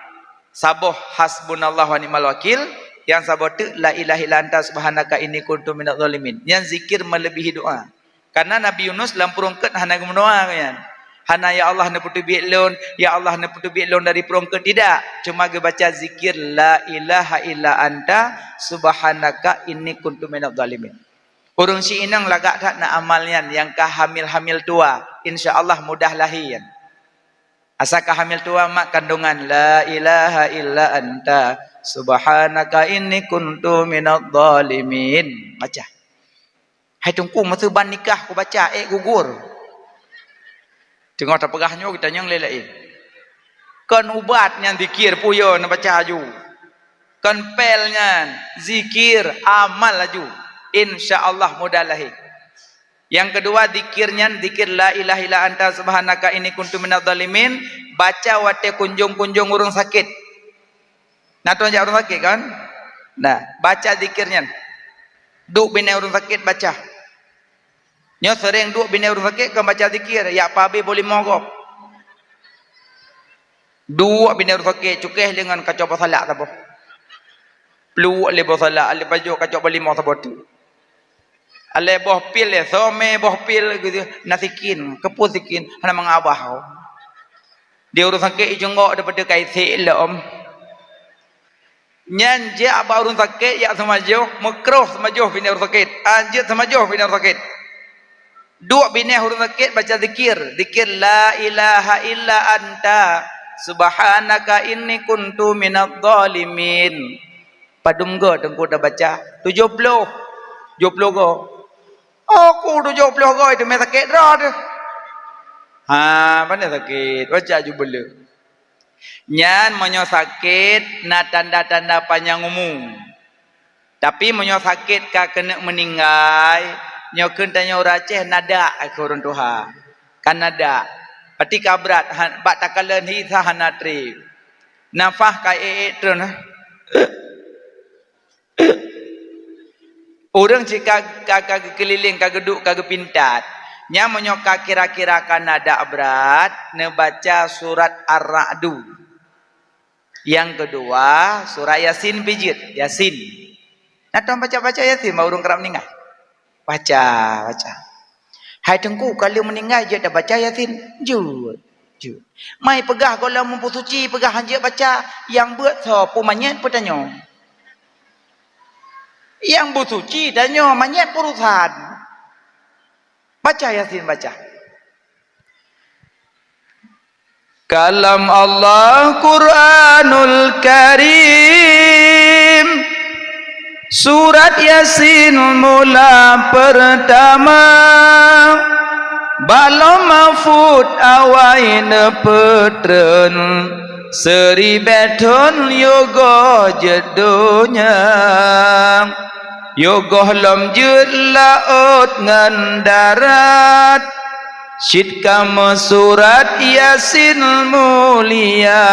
Sabuh hasbunallahu wa ni'mal wakil, yang sabuh tu la ilaha illa anta subhanaka inni kuntu minadh dhalimin. Yang zikir melebihi doa. Karena Nabi Yunus dalam perungket hana mendoa kan. Hana ya Allah na putu biik lon, ya Allah na putu biik lon dari perungket tidak. Cuma dia baca zikir la ilaha illa anta subhanaka inni kuntu minadh dhalimin. Urung si inang lagak tak nak amalnya yang kah hamil tua, insyaallah mudah lahir. Asakah hamil tua mak kandungan la ilaha illa anta subhanaka inni kuntu minadh dhalimin. Baca. Hai tungku masa ban nikah aku baca gugur. Tengok tak pegahnya kita yang lelai. Kan ubatnya zikir puyo nak baca aju. Kan pelnya zikir amal aju. InsyaAllah mudah lahir. Yang kedua zikirnya zikir la ilaha illa anta subhanaka inni kuntu minadh dhalimin. Baca wate kunjung-kunjung urung sakit. Nah tuan jak urung sakit kan? Nah baca zikirnya. Duk bina urung sakit baca. Nyo sering duk bina urung sakit kan baca zikir. Ya pabe boleh mogok. Duk bina urung sakit cukeh dengan kacau pasalak tabo. Pelu le pasalak le baju kacau bali mo tabo tu. Ale boh pil le some boh pil gitu nasikin kepusikin hana mangabah. Dia urung sakit jengok daripada kaisi le om. Nyan je aba urung sakit ya samajo makruh samajo bina urung sakit. Anjit samajo bina urung sakit. Dua bina huruf sakit baca zikir. Zikir la ilaha illa anta subhanaka inni kuntu minadh dhalimin. Padum go tengku dah baca 70 go. Aku 70 go itu me sakit dah tu. Mana sakit? Baca ju bela. Nyan monyo sakit na tanda-tanda panjang umum. Tapi monyo sakit ka kena meninggal. Nyokun tanya uraceh nada aku orang Tuhan. Kan nada. Pati kabrat bak takalan hi sahanatri. Nafah ka trun. Orang jika kagak keliling kagak duduk kagak pintat. Nya menyoka kira-kira kan nada berat ne baca surat Ar-Ra'du. Yang kedua surah Yasin pijit, Yasin. Nah tuan baca-baca Yasin mau urung kerap meninggal. Baca. Hai tengku kalau meninggal je dah baca Yasin. Jut. Mai pegah kalau mampu suci pegah hanja baca yang buat so pumanya petanya. Yang bersuci dan nyo manyet urusan. Baca Yasin, baca. Kalam Allah Quranul Karim, surat Yasin mula pertama, balom mafud awai nepetren, seri beton yoga jedonya, yoga lam jut laut ngan darat, syid kama surat Yasin mulia,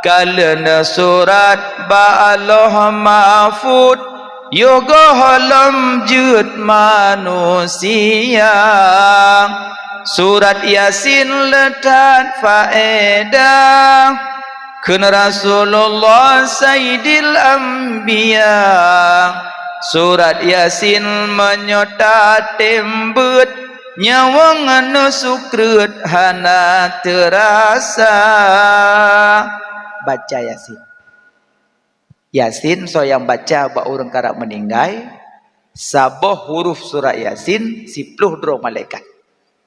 kalena surat ba'aloh mafud yoga halam jut manusia. Surat Yasin letak faedah kena Rasulullah Sayyidil Anbiya. Surat Yasin menyota tembut nyawang anu sukrut hana terasa. Baca Yasin. Yasin so yang baca ba orang karap meninggai, saboh huruf surah Yasin 10 dro malaikat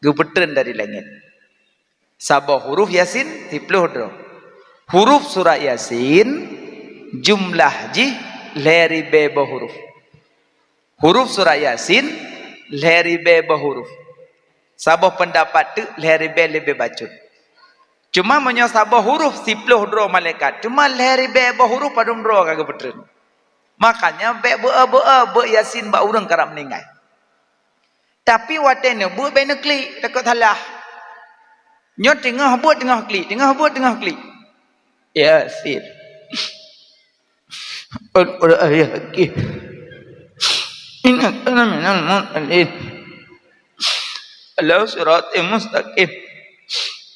gepetren dari langit. Saboh huruf Yasin 10 dro. Huruf surah Yasin jumlah ji leri beba huruf. Huruf surah Yasin leri beba huruf. Saboh pendapat tu leri be lebih bacut. Cuma menyo saboh huruf 10 dro malaikat. Cuma leri beba huruf padum dro kagak betren. Makanya be Yasin ba urang karap meninggal. Tapi watene bu be nekli takut halah. Nyo tengah buat tengah klik, tengah buat tengah klik. Yasin. Ayat ki. Inna kana minal mu'minin. Ala siratal mustaqim.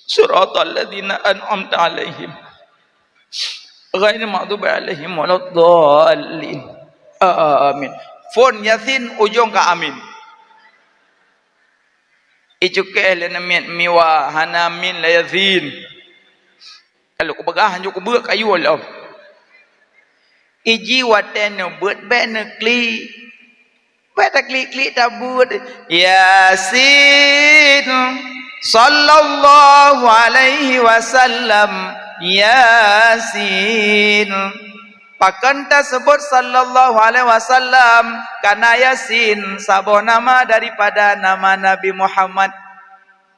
Siratal ladzina an'amta 'alaihim. Ghairil maghdubi 'alaihim waladdallin. Amin. Fon Yasin ujung ka amin. Ijuke lena miwa hana min la Yasin. Kalau ku bagahan jo ku beuk ayu Allah. Iji watene beut be nekli. Pada klik-klik tabut Yasin sallallahu alaihi wasallam. Yasin pakan tersebut sallallahu alaihi wasallam karena Yasin sabuh nama daripada nama Nabi Muhammad,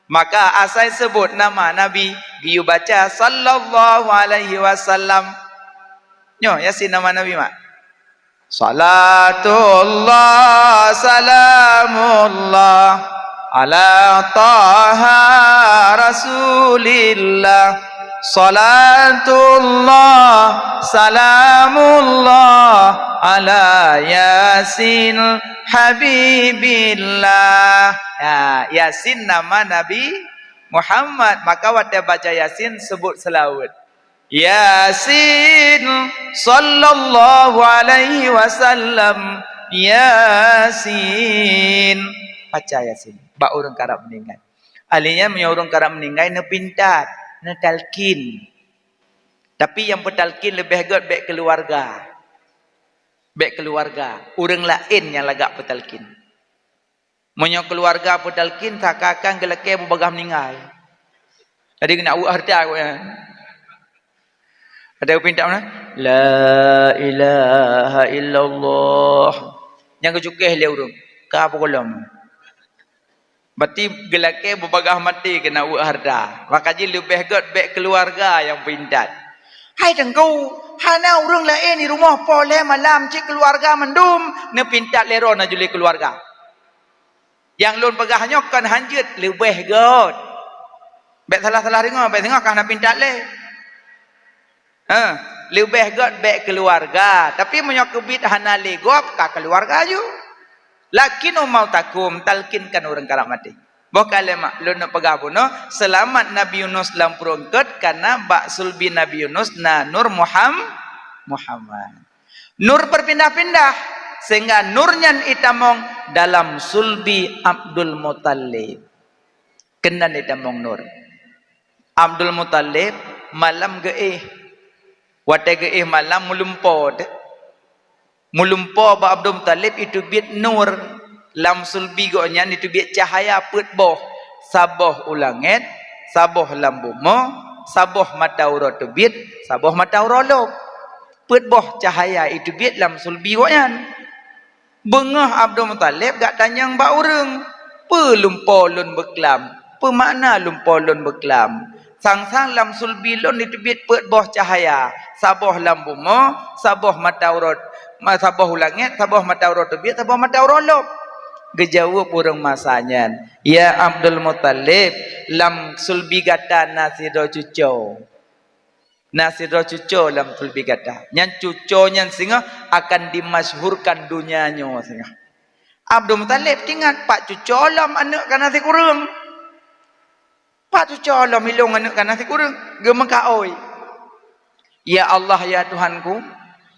maka asal sebut nama Nabi biu baca sallallahu alaihi wasallam. Nyo Yasin nama Nabi mak. Salatullah salamullah ala taha rasulillah. Salatullah salamullah ala Yasin habibillah. Ya, Yasin nama Nabi Muhammad, maka waktu baca Yasin sebut selawat. Yasin sallallahu alaihi wasallam. Yasin baca Yasin ba urang karap meninggal. Alinya punya urang karap meninggal ne pintat, ne talkin. Tapi yang petalkin lebih god baik keluarga. Baik keluarga, urang lain yang lagak petalkin. Munyo keluarga petalkin sakakan gelake babagah meninggal. Tadi kena harta aku ya. Ada pinta mana? La ilaha illallah. Yang kecukeh dia urung. Ka apa kolam? Berarti gelake babagah mati kena harta. Maka ji lebih god baik keluarga yang pintat. Hai tengkau, hana urang lain di rumah pole malam cik keluarga mendum, ne pintat lero na juli keluarga. Yang lun pegah nyokan hanjut lebih god. Baik salah-salah dengar, baik tengok kana pintat le. Lebih god baik keluarga, tapi menyokubit hana legop ka keluarga ju. Lakin mau takum talkinkan orang karap mati. Bokale mak lu nak pegabuno selamat Nabi Yunus dalam perungkut karena bak sulbi Nabi Yunus na nur Muhammad. Nur berpindah-pindah sehingga nurnya itamong dalam sulbi Abdul Muttalib. Kena itamong nur. Abdul Muttalib malam geih. Wate geih malam melumpot. Mulumpo ba Abdul Muttalib itu bit nur lam sulbi gonya itu bit cahaya put boh saboh ulangit saboh lam bumi saboh mata urut bit saboh mata urolop put boh cahaya itu bit lam sulbi gonya bengah Abdul Muttalib gak tanyang ba urang pe lumpo lun beklam pe makna lumpo lun beklam sang-sang lam sulbi lun itu bit put boh cahaya saboh lam bumi saboh mata urut saboh ulangit saboh mata urut bit saboh mata urolop gejawab urang masanya ya Abdul Muttalib lam sulbi gata nasido cuco lam sulbi gata nyan cuco nyan singa akan dimasyhurkan dunianya singa Abdul Muttalib tingat pak cuco lam anak kan nasi kurang pak cuco lam hilung anak kan nasi kurang gemeka oi ya Allah ya Tuhanku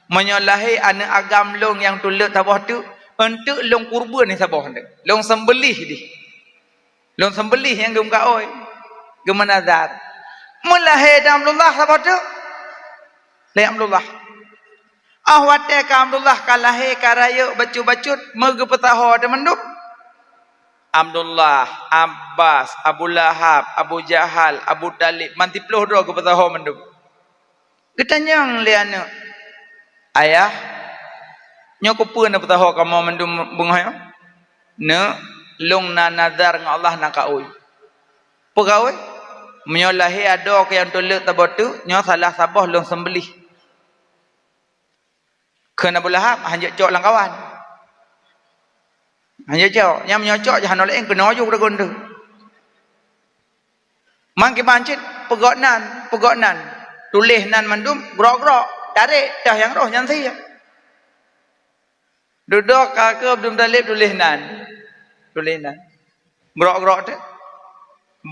menyalahi anak agam long yang tulak tabah tu untuk long kurban ni sabah ni long sembelih di long sembelih yang gem ka oi gem nazar mulahi Abdullah sabah tu le Abdullah ahwate ka Abdullah kalahi karaya bacut-bacut mege petaho de menduk Abdullah Abbas Abu Lahab Abu Jahal Abu Talib manti puluh do ke petaho menduk ketanyang le anak ayah nyok pun apa tahu kamu mendum bunga ne long na nazar dengan Allah nak oi pegawai menyolahi ada ke yang tolak tabatu nyo salah sabah long sembelih kena Lahab hanya cok lang kawan hanya cok yang menyocok jangan oleh kena ojuk dah gonde mang ke bancit pegoknan tulis nan mandum grok-grok tarik dah yang roh yang saya duduk kakak Abdul Muttalib tulis nan gerok-gerok tu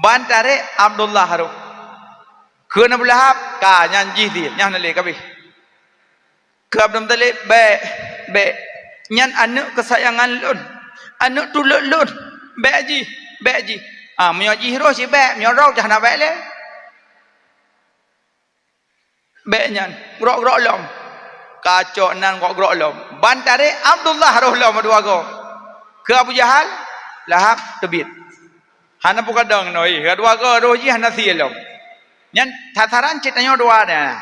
ban tarik Abdullah haruh ke Abu Lahab ka nyanji dia nyah nale kabeh ke Abdul Muttalib be nyan anak kesayangan lun anak tuluk lun be haji menyoji roh si be menyorok dah nak be le be nyan gerok-gerok lom kacok nan kok grok lom ban tarik Abdullah roh lom dua go ke Abu Jahal Lahab tebit hana pun kadang noi dua go roh ji hana sia lom nyan tataran cetanyo dua dah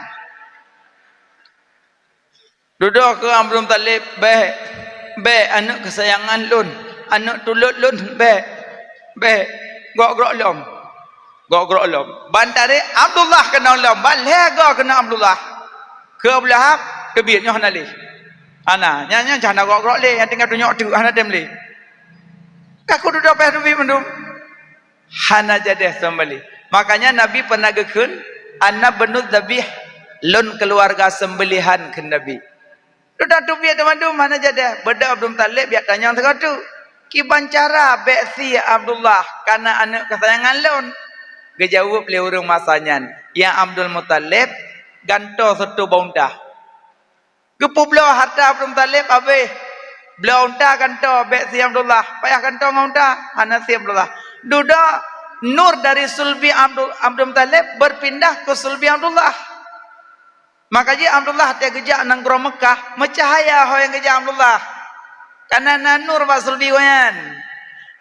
duduk ke Abdul Muttalib be anak kesayangan lun anak tulut lun be grok lom ban tarik Abdullah kena lom ban lega kena Abdullah ke Abu Lahab kebir nyoh nali ana nya jana gok le yang tinggal dunyok tu ana dem le aku duduk pas dubi mendum hana jadah sembeli makanya Nabi pernah gekeun anna banud zabih lun keluarga sembelihan ke Nabi duduk dubi teman-teman mana jadah beda Abdul Muttalib biar tanya tengah tu kiban cara beksi Abdullah karena anak kesayangan lun gejawab le urang masanya yang Abdul Muttalib ganto satu baunta gepu belah harta Abdul Muttalib habis belah unta ganto bek si Abdullah payah ganto unta hana si Abdullah duduk nur dari sulbi Abdul Muttalib berpindah ke sulbi Abdullah makanya Abdullah dia gejak nang gro Mekah mencahaya ho yang gejak Abdullah karena nur wa sulbi wayan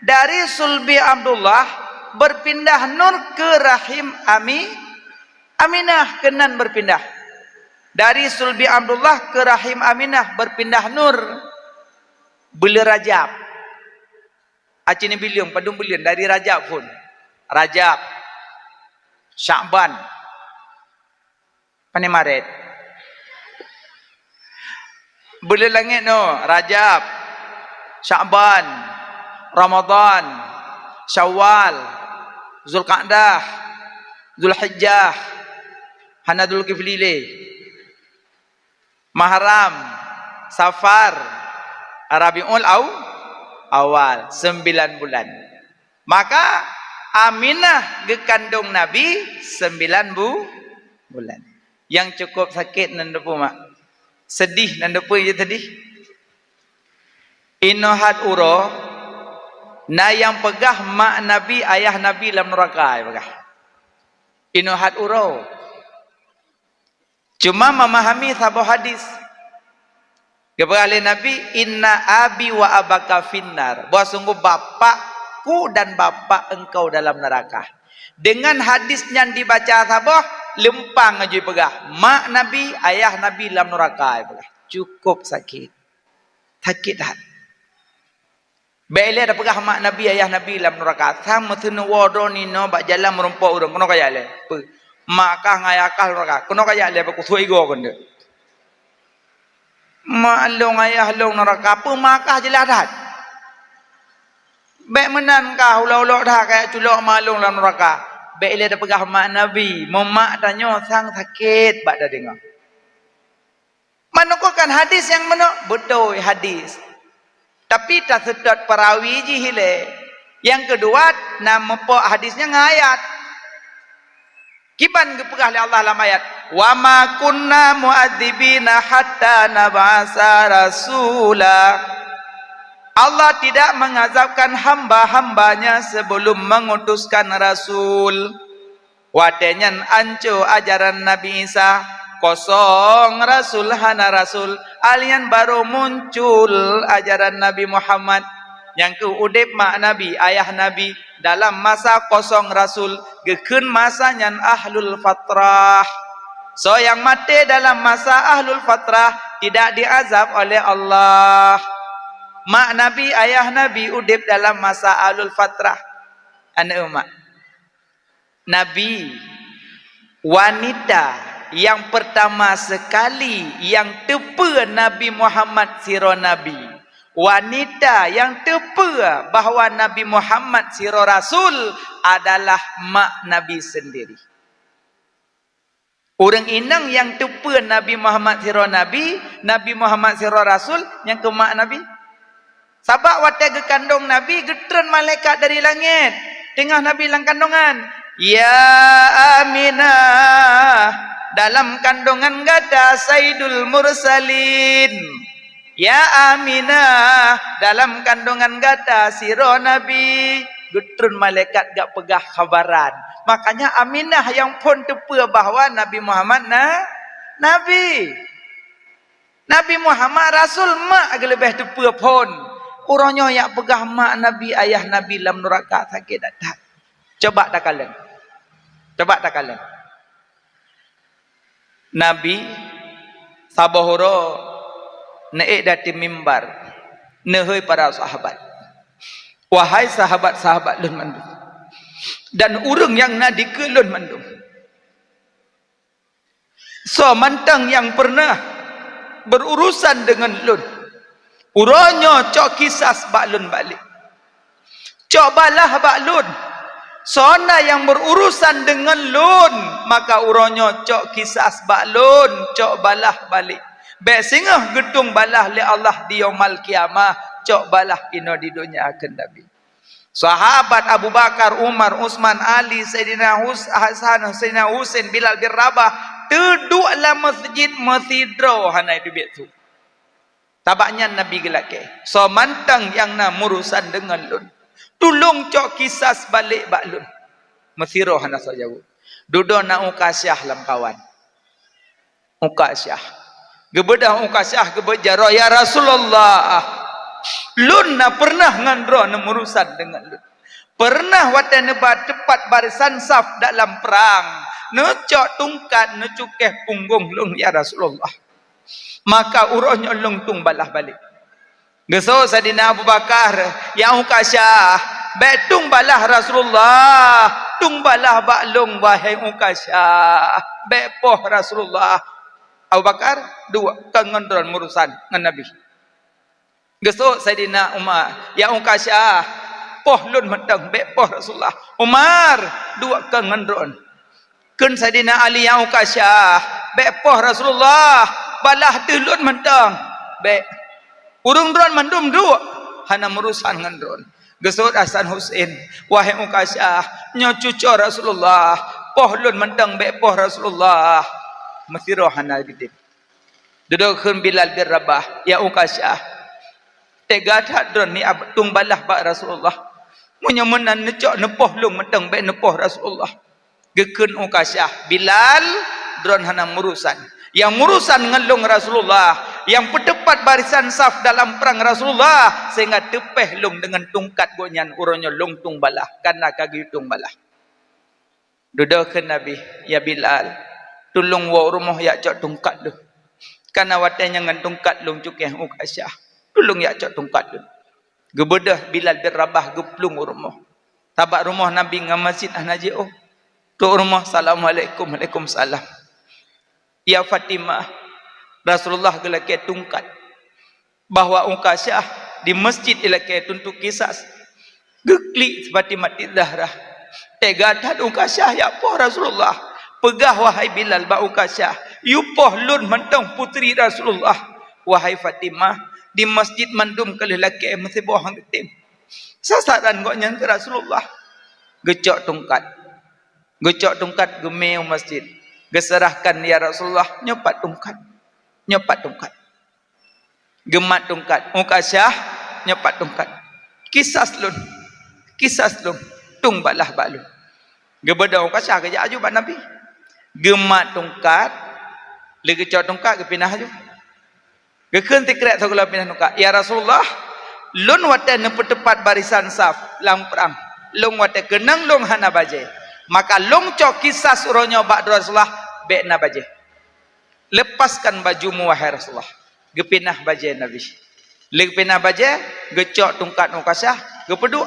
dari sulbi Abdullah berpindah nur ke rahim Aminah kenan berpindah dari sulbi Abdullah ke rahim Aminah berpindah nur bela Rajab acini bilion padung bilion dari Rajab pun Rajab Sya'ban pane Maret bela langit no Rajab Sya'ban Ramadan Syawal Zulqa'dah Zulhijjah Hanadul Kiflile Mahram, Safar, Rabiul Awal, 9 bulan. Maka Aminah gekandung Nabi 9 bulan. Yang cukup sakit nandepu mak. Sedih nandepu je tadi. Inohat uro na yang pegah mak Nabi ayah Nabi dalam neraka pegah. Inohat uro cuma memahami sabah hadis Kepada Nabi, inna abi wa abaka finnar. Bahawa sungguh bapakku dan bapak engkau dalam neraka. Dengan hadis yang dibaca sabah, lempang aja pegah. Mak Nabi, ayah Nabi dalam neraka. Cukup sakit. Sakit dah. Bila ada pegah mak Nabi, ayah Nabi dalam neraka. Sama tu wado ni no bak jalan merompak orang. Kena kaya le. Mak kah ngayakah neraka. Kena kaya le baku suai go kan dia. Mak long ayah long neraka. Apa mak kah jelas dah. Baik menan kah ulau-ulau dah kayak culok malung dalam neraka. Bila ada pegah mak Nabi, mak tanya sang sakit bak dah dengar. Manukah kan hadis yang mana? Betul hadis. Tapi tak sedot perawi je hile. Yang kedua, nama pok hadisnya ngayat. Kiban kepegah oleh Allah dalam ayat. Wa ma kunna mu'adzibina hatta nab'asa rasula. Allah tidak mengazabkan hamba-hambanya sebelum mengutuskan Rasul. Watenyan ancu ajaran Nabi Isa. Kosong Rasul hana Rasul. Alian baru muncul ajaran Nabi Muhammad. Yang ke udip mak Nabi, ayah Nabi. Dalam masa kosong Rasul. Gekun masanya ahlul fatrah. So yang mati dalam masa ahlul fatrah. Tidak diazab oleh Allah. Mak Nabi, ayah Nabi udip dalam masa ahlul fatrah. Anak umat. Nabi. Wanita. Yang pertama sekali yang tepa Nabi Muhammad siro Nabi. Wanita yang tepa bahawa Nabi Muhammad siro Rasul adalah mak Nabi sendiri. Orang inang yang tepa Nabi Muhammad siro Nabi, Nabi Muhammad siro Rasul, yang ke mak Nabi. Sebab waktu ke kandung Nabi, getran malaikat dari langit. Tengah Nabi dalam kandungan. Ya Aminah. Dalam kandungan gada Sayyidul Mursalin. Ya Aminah. Dalam kandungan gada siro Nabi. Getrun malaikat gak pegah khabaran. Makanya Aminah yang pun tepa bahawa Nabi Muhammad Nabi. Nabi Muhammad Rasul mak lebih tepa pun. Orangnya yang pegah mak Nabi, ayah Nabi dalam neraka sakit tak. Coba tak kalian. Coba tak kalian. Nabi sabahoro naik dari mimbar nehoi para sahabat. Wahai sahabat-sahabat lun mandum. Dan urang yang nadike lun mandum. So mantang yang pernah berurusan dengan lun. Uronyo cok kisas bak lun balik. Cok balah bak lun. Sona yang berurusan dengan lun, maka uronyo cok kisas bak lun, cok balah balik. Bek singah gedung balah li Allah di yaumul kiamah, cok balah ino di dunia akan Nabi. Sahabat Abu Bakar, Umar, Utsman, Ali, Sayyidina Hasan, Sayyidina Husain, Bilal bin Rabah, teduklah masjid Masjidro hanai di betu. Tabaknya Nabi gelake. So mantang yang nak urusan dengan lun. Tolong cok kisas balik baklun. Mesiroh anak saya jauh. Duduk nak ukasyah lam kawan. Ukasyah. Gebedah ukasyah gebejaro ya Rasulullah. Lun na pernah ngandro urusan dengan lun. Pernah wata nebat tepat barisan saf dalam perang. Necok tungkat necukeh punggung lun ya Rasulullah. Maka urohnya lung tung balah balik. Geso Sayyidina Abu Bakar yang ukasyah betung balah Rasulullah tung balah baklung wahai ukasyah bepoh Rasulullah. Abu Bakar dua kengendron urusan dengan Nabi. Geso Sayyidina Umar yang ukasyah poh lun mentang bepoh Rasulullah. Umar dua kengendron. Kun Sayyidina Ali yang ukasyah bepoh Rasulullah balah tulun mentang be urung dron mandum dua hana merusan dengan dron. Gesut Hasan Husain wahai ukasyah nyo cucu Rasulullah pohlun mentang be poh Rasulullah mesti rohana gede. Duduk khun Bilal bin Rabah ya ukasyah tega tak dron ni tung balah ba Rasulullah munyo menan necok nepoh lung mentang be nepoh Rasulullah. Gekun ukasyah Bilal dron hana merusan. Yang urusan dengan lung Rasulullah yang berdepan barisan saf dalam perang Rasulullah sehingga tepeh long dengan tungkat gonyan uronyo long tung balah karena kagi tung balah. Duduk ke Nabi, ya Bilal, tolong wa rumah ya cok tungkat tu. Karena watanya ngan tungkat long cukeh Ukasyah. Tolong ya cok tungkat tu. Gebedah Bilal bin Rabah geplung rumah. Tabak rumah Nabi ngam masjid Naji oh. Tu rumah assalamualaikum waalaikumsalam. Ya Fatimah, Rasulullah gelake tungkat bahwa Ukasyah di masjid ilake tuntuk kisah. Geklik Fatimah Zahra. Tegatan Ukasyah ya poh Rasulullah. Pegah wahai Bilal ba Ukasyah. Yupoh lun mentang putri Rasulullah. Wahai Fatimah, di masjid mandum ke lelaki mesti bohong tim. Sasaran goknya ke Rasulullah. Gecok tungkat. Gecok tungkat gemeu masjid. Geserahkan ya Rasulullah, nyopat tungkat. Nyopat tungkat. Gemat tungkat. Ukasyah nyopat tungkat. Kisas lun. Kisas lun. Tung balah balu. Gebeda Ukasyah kerja aju pak Nabi. Gemat tungkat. Lagi gecok tungkat ke pinah aju. Gekun tikrek tu kalau pindah tungkat. Ya Rasulullah, lun wate nepetepat barisan saf lam perang. Lung wate kenang lung hana baje. Maka lung cok kisah suruhnya ba'du Rasulullah be'na baje. Lepaskan bajumu wahai Rasulullah. Gepinah baje Nabi. Lagi pinah baje, gecok tungkat Ukasyah, gepeduk.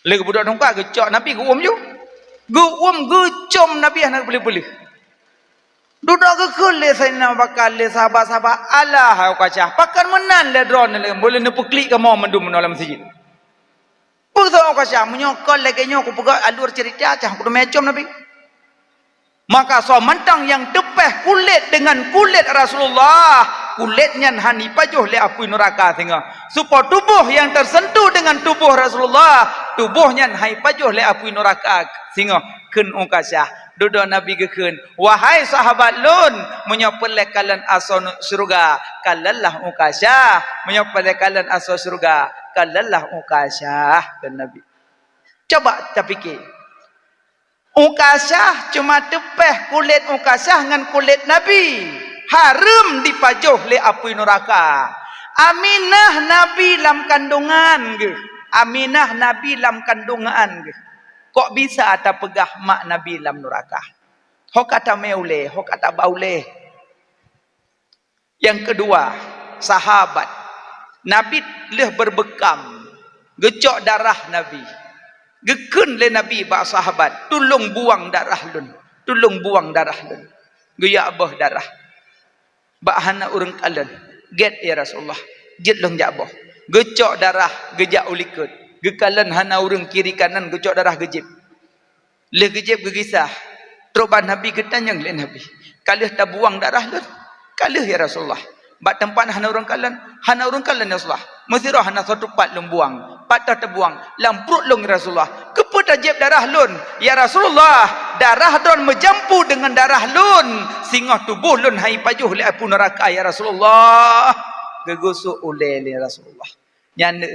Lagi budak tungkat gecok Nabi guum ju. Guum gecom Nabi anak boleh-boleh. Duduk ke kele saya bakal le sahabat-sahabat Allah Ukasyah. Pakan menan le drone le boleh ne peklik ke mau mendum dalam masjid. Betul Ukasyah menyokol lagi nyok pegak alur cerita cah kudu mecom Nabi. Maka so mentang yang tepeh kulit dengan kulit Rasulullah, kulitnya hani pajuh le api neraka sehingga supaya tubuh yang tersentuh dengan tubuh Rasulullah, tubuhnya hai pajuh le api neraka sehingga ken Ukasyah. Duduk Nabi gekun, wahai sahabat lun, menyopelek kalian asal surga, kalallah Ukasyah, menyopelek kalian asal surga, kalallah Ukasyah dan Nabi. Coba kita fikir. Ukasyah cuma tepeh kulit Ukasyah dengan kulit Nabi. Haram dipajuh le api neraka. Aminah Nabi dalam kandungan ke? Aminah Nabi dalam kandungan ke? Kok bisa ada pegah mak Nabi dalam neraka? Hok kata meule, hok kata baule. Yang kedua, sahabat. Nabi leh berbekam. Gecok darah Nabi. Gekun le Nabi ba sahabat. Tolong buang darah lun. Tolong buang darah lun. Geyak boh darah. Ba hana urang kalen. Get ya Rasulullah. Get long jak boh. Gecok darah, gejak ulikut. Gekalan hana urang kiri kanan gecok darah gejib. Le gejib gegisah. Teroban Nabi getanyang le Nabi. Kalih ta buang darah lun. Kalih ya Rasulullah. Bak tempat hana urang kalan ya Rasulullah. Mesti roh hana satu pat lung buang. Patah terbuang. Lam perut lung ya Rasulullah. Keput ajib darah lun. Ya Rasulullah. Darah don menjampu dengan darah lun. Sehingga tubuh lun hai pajuh le api neraka ya Rasulullah. Gegusuk ulil ya Rasulullah. Nyana.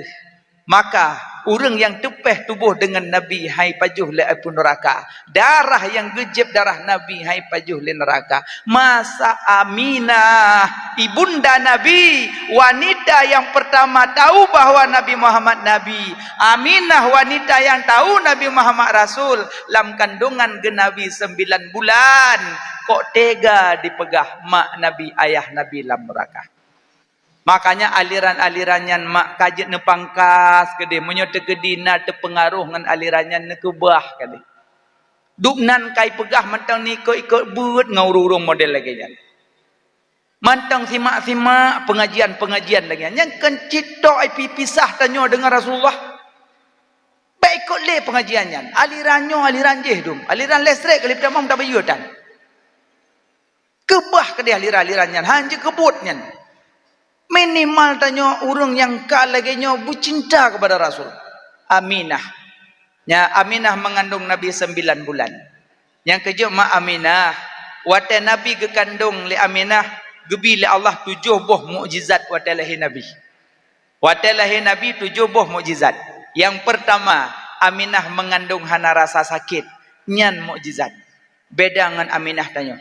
Maka orang yang tepeh tubuh dengan Nabi hai pajuh le api neraka. Darah yang gejib darah Nabi hai pajuh le neraka. Masa Aminah ibunda Nabi, wanita yang pertama tahu bahwa Nabi Muhammad Nabi. Aminah wanita yang tahu Nabi Muhammad Rasul. Dalam kandungan genabi 9 bulan. Kok tega dipegah mak Nabi, ayah Nabi dalam neraka. Makanya aliran-alirannya mak kajet ne pangkas kede menyo tegedina terpengaruh dengan alirannya ne kebah kede. Duknan kai pegah mentang ni ikut buat ngaurung model lagi jan. Mantang simak-simak pengajian-pengajian lagi. Yang kencito ai pisah tanyo dengan Rasulullah. Baik ikut le pengajiannya. Alirannya aliran jeh dum. Aliran listrik kali pertama tak bayutan. Kebah kede aliran-alirannya hanje kebutnya. Minimal tanya orang yang kalagenya bercinta kepada Rasul. Aminah. Ya, Aminah mengandung Nabi 9 bulan. Yang kedua mak Aminah. Wate Nabi gekandung li Aminah. Gebi li Allah 7 buah mukjizat wate lahir Nabi. Wate lahir Nabi 7 buah mukjizat. Yang pertama, Aminah mengandung hana rasa sakit. Nyan mukjizat. Beda dengan Aminah tanya.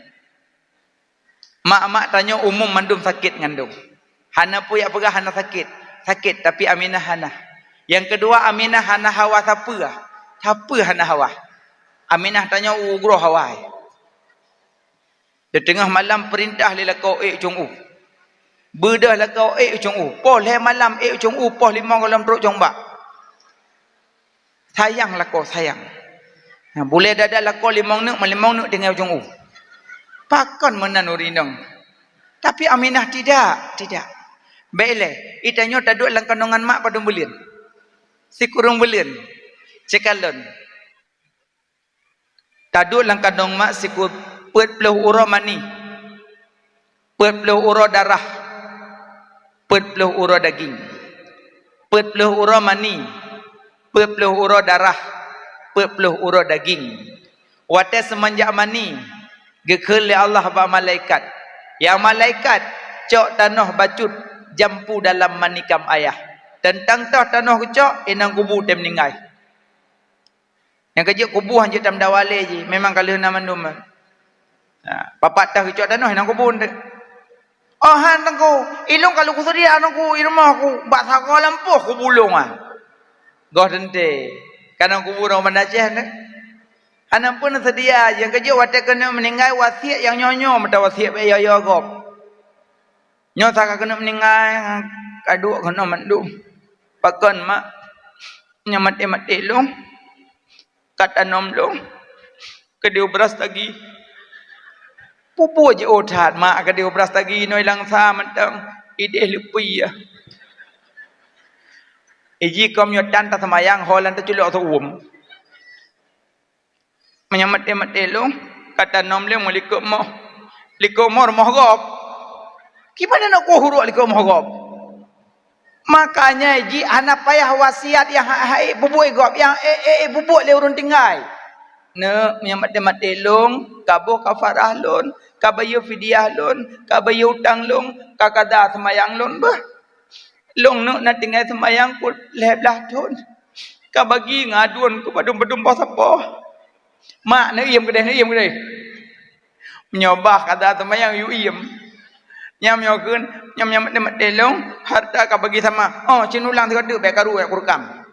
Mak-mak tanya umum mandum sakit ngandung. Hana puyak pegah hana sakit. Sakit tapi Aminah hana. Yang kedua Aminah hana hawa siapa lah. Siapa hana hawa. Aminah tanya ugroh hawa. Di tengah malam perintah lila kau cung u. Bedah lah kau cung u. Poh le malam cung u. Poh limau dalam perut cung bak. Sayang lah kau sayang. Nah, boleh dada lah kau limau nuk dengan cung u. Pakan menanurinang. Tapi Aminah tidak. Baiklah, itanya tak duduk dalam kandungan mak pada bulan. Si kurung bulan. Cekalon. Tak duduk dalam kandung mak si pet peluh ura mani. Pet peluh ura darah. Pet peluh ura daging. Pet peluh ura mani. Pet peluh ura darah. Pet peluh ura daging. Watai semenjak mani. Gekele Allah ba malaikat. Yang malaikat cok tanah bacut jampu dalam manikam ayah. Tentang tanah cok inang kubu tem meninggal. Yang kerja kubu hanya tam dawale je. Memang kalau nama mandum. Bapak tahu cok tanah inang kubu. Oh han tangku. Ilung kalau ku sedia anakku irmah aku bak saka lampuh ku bulung ah. Goh dente. Kanang kubu no mandaceh ne. Anak pun sedia yang kerja watak kena meninggal wasiat yang nyonyo mata wasiat ya gop. Nyo tak kena meninggal kaduk kena mandum. Pakon mak nyamati long kata nom long kedeu beras lagi. Pupu je otat mak kedeu beras lagi noi langsa mentang ide lepi ya. Iji kom nyotan ta semayang holan ta culuk suum. Menyamat elong kata nom le muliko mo liko mor mohgop gimana nak ko huruk liko mohgop makanya ji anak payah wasiat yang hai bubuk gop yang bubuk le urun tinggal ne menyamat elong kabuh kafarah lon kabayu fidyah lon kabayu utang lon kakada semayang lon bah long no na tinggal semayang ku leblah ton kabagi ngadun ku badum-badum pasapa. Mak nak iam kedai menyobah kata temayang yu iam nyam nyokun nyam mat delong harta ka bagi sama oh cinulang tiga baik karu ya kurkam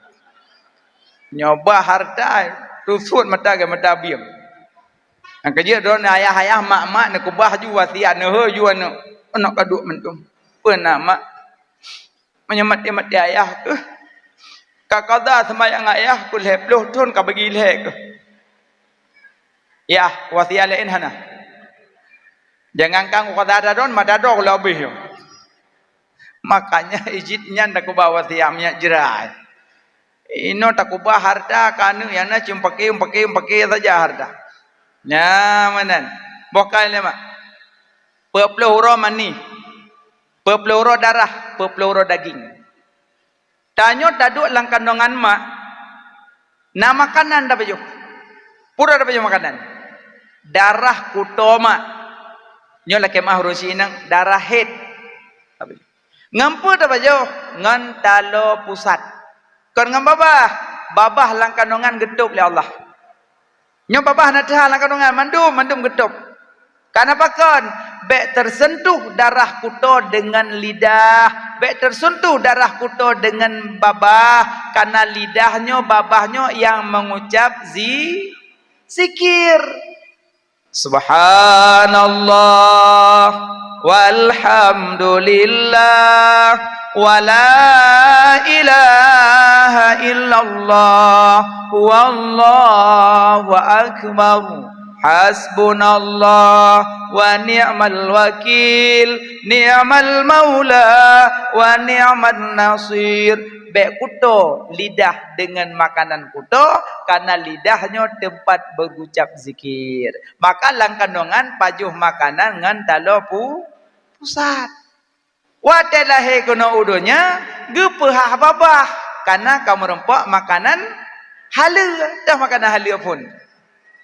nyobah harta rusut mata ke mata biam ang kerja don ayah mak nak kubah ju wasiat ne he ju anak kaduk mentum pernah mak menyamat ayah tu kakada semayang ayah ku leploh ton ka bagi lek ya, wasiat lain hana. Jangan kang kata don madadok lebih. Makanya ijitnya tak kubah wasiatnya jerai. Ino tak kubah harta kanu yang na cium pakai saja harta. Ya manan. Bukan lema. Pepeluro mani. Pepeluro darah, pepeluro daging. Tanyo taduk lang kandungan mak. Na makanan dah baju. Pura dah baju makanan. Darah kutoma nyo la kemah rusinang darah head ngampu ta bajo ngan talo pusat kon ngam babah lang kanongan getup le Allah nyo babah na tah lang kanongan mandum getup kenapa kon bek tersentuh darah kuto dengan lidah bek tersentuh darah kuto dengan babah karena lidahnya babahnya yang mengucap zikir. Subhanallah walhamdulillah wala ilaha illallah wallahu akbar hasbunallah wa ni'mal wakil ni'mal maula wa ni'man nasir. Bek kuto lidah dengan makanan kuto karena lidahnya tempat berucap zikir. Maka lang kandungan pajuh makanan ngan talo pusat. Watelahe kono udonya gepehah babah karena kamu rempok makanan halal dah makanan halal pun.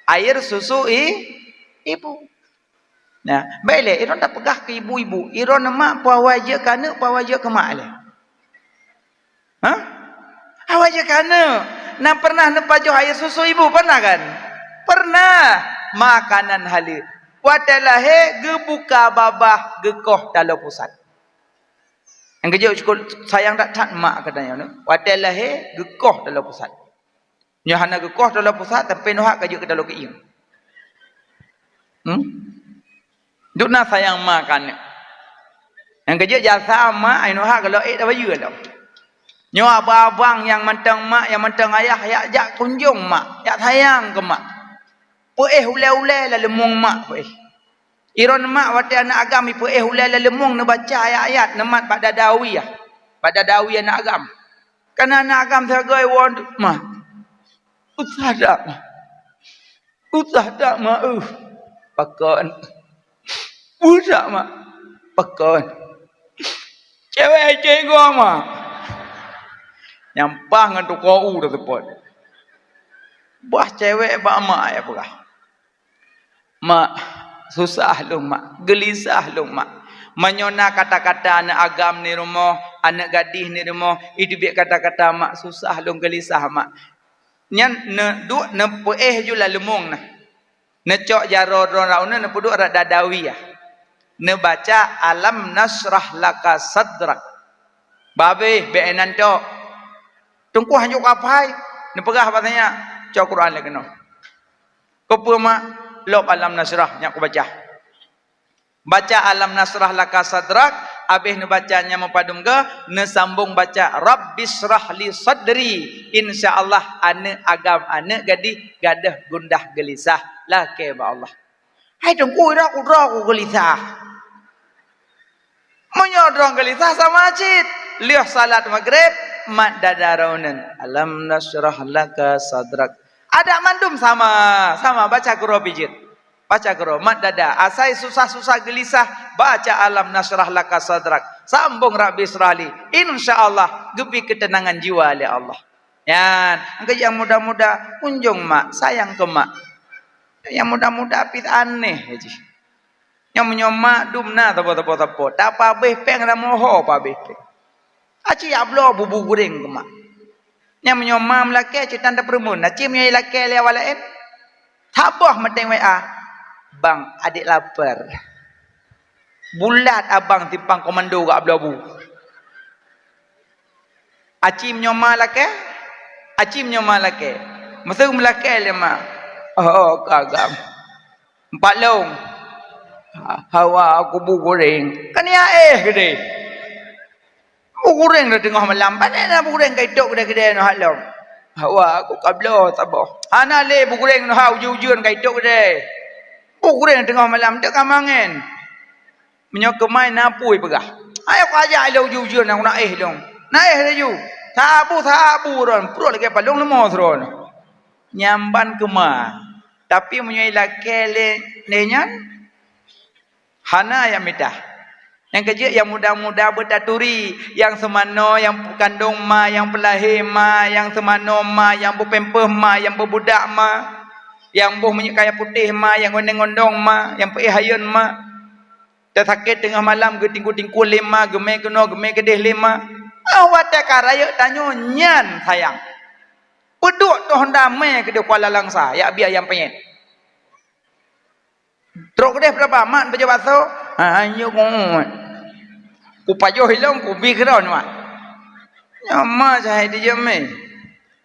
Air susu ibu. Nah, baiklah iron tak pegah ke ibu-ibu. Iron mak pawaje kana pawaje ke mak le. Awak je kana nak pernah nepajuh air susu ibu pernah kan? Pernah. Makanan halal. Watalahe gebuka babah gekoh dalam pusat. Yang kerja cukup sayang tak mak katanya ni. Watalahe gekoh dalam pusat. Nyahana gekoh dalam pusat tapi nuhak kerja ke dalam keing. Duk na sayang mak kan. Yang kerja jasa mak ai nuhak kalau dah bayu dah. Nyo abang yang mentang mak, yang mentang ayah, jak kunjung mak, jak sayang ke mak. Ulai-ulai lah lemung mak Iron mak wati anak agam ulai lah lemung na baca ayat-ayat nemat pada dawiyah. Pada dawiyah anak agam. Karena anak agam sebagai word mak. Usah tak mak. Usah tak mak. Pakon. Usah mak. Pakon. Cewek gua mak. Nyampah dengan tu kau dah tepot. Bah cewek bah mak ya pula. Mak susah lu mak, gelisah lu mak. Menyona kata-kata anak agam ni rumah, anak gadis ni rumah, itu biar kata-kata mak susah lu gelisah mak. Nyan ne duk ne pueh jula lemung nah. Ne cok jaro rauna ne puduk rak dadawi ya. Ne baca alam nasrah laka sadrak. Babe beenan cok. Tungku hanjuk apai? Ne pegah katanya, cok Quran lagi no. Kopo mak lop alam nasrah nya aku baca. Baca alam nasrah laka sadrak, habis ne bacanya mempadum ke, ne sambung baca rabbisrah li sadri. Insyaallah ane agam ane gadi gadah gundah gelisah lah ke ba Allah. Hai tungku dak aku gelisah. Menyodong gelisah sama masjid. Lihat salat maghrib mat dadaraunan alam nasrah laka sadrak. Ada mandum sama baca qura pijit. Baca qura mat dada. Asai susah-susah gelisah baca alam nasrah laka sadrak. Sambung rabbi israli. Insyaallah gebi ketenangan jiwa oleh Allah. Ya, angka yang muda-muda kunjung mak, sayang ke mak. Yang muda-muda apit aneh haji. Yang menyomak dumna tapo. Tak apa beh peng dah moho apa beh. Aci ablo bubu goreng ke mak. Yang menyomam laki cerita anda perempuan. Aci menyai laki lewat lain. Tabah meteng WA. Bang, adik lapar. Bulat abang timpang komando ke ablo-abu. Aci menyomam laki. Aci menyomam laki. Masa melaki le mak. Oh, kagam. 4 long. Hawa aku bu goreng. Kan ya gede. Goreng dah tengah malam. Pandai dah goreng kaitok gede-gede no halau. Hawa aku kablo tabah. Ana le goreng no hau ujun kaitok gede. Goreng tengah malam tak kamangen. Menyok kemai napui pegah. Ayo aku ajak le ujun aku nak dong. Naih dah ju. Tabu ron. Pro lagi palung lemo ron. Nyamban kemah. Tapi menyai laki le nenyan. Hana yang mitah. Yang kerja yang muda-muda bertaturi, yang semano, yang kandung ma, yang pelahir ma, yang semano ma, yang berpempeh ma, yang berbudak ma, yang buh minyak kaya putih ma, yang gondeng-gondong ma, yang perih hayun ma. Dah sakit tengah malam ke tingku-tingku lima, gemeh kena, gemeh kedih lima. Awak tak raya tanya nyan sayang. Peduk tu honda me ke Kuala Langsa, ya biar yang penyet. Truk kedih berapa mak baca baso? Ayo kong. Ku pajoh hilang ku bi keron mak. Nyama saya di jeme.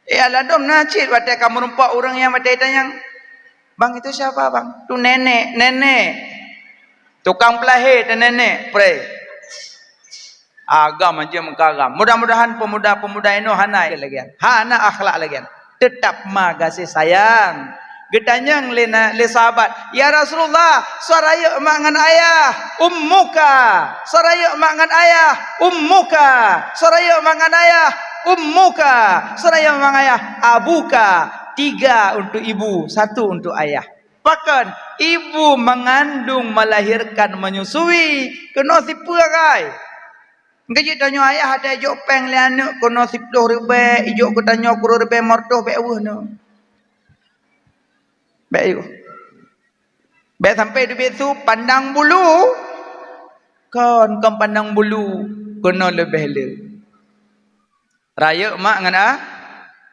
Ala dom nacit watai kamu rumpak orang yang watai tanya. Bang itu siapa bang? Tu nenek. Tukang pelahir dan nenek. Pray. Agam aja mengagam. Mudah-mudahan pemuda-pemuda ini hana lagi. Hana akhlak lagi. Tetap magasih sayang. Gedanyang le sahabat, ya Rasulullah, saraya mak ngan ayah, ummuka. Saraya mak ngan ayah, ummuka. Saraya mak ngan ayah, ummuka. Saraya mak ayah, abuka. 3 untuk ibu, 1 untuk ayah. Bahkan ibu mengandung, melahirkan, menyusui, kena siapa kai? Ngajak tanya ayah ada jopeng le anak kena 10 ribu, ijo ko tanya 10 ribu mortoh be aweh no. Baik. Baik sampai di betu pandang bulu. Kon pandang bulu kena lebih le. Raya mak ngana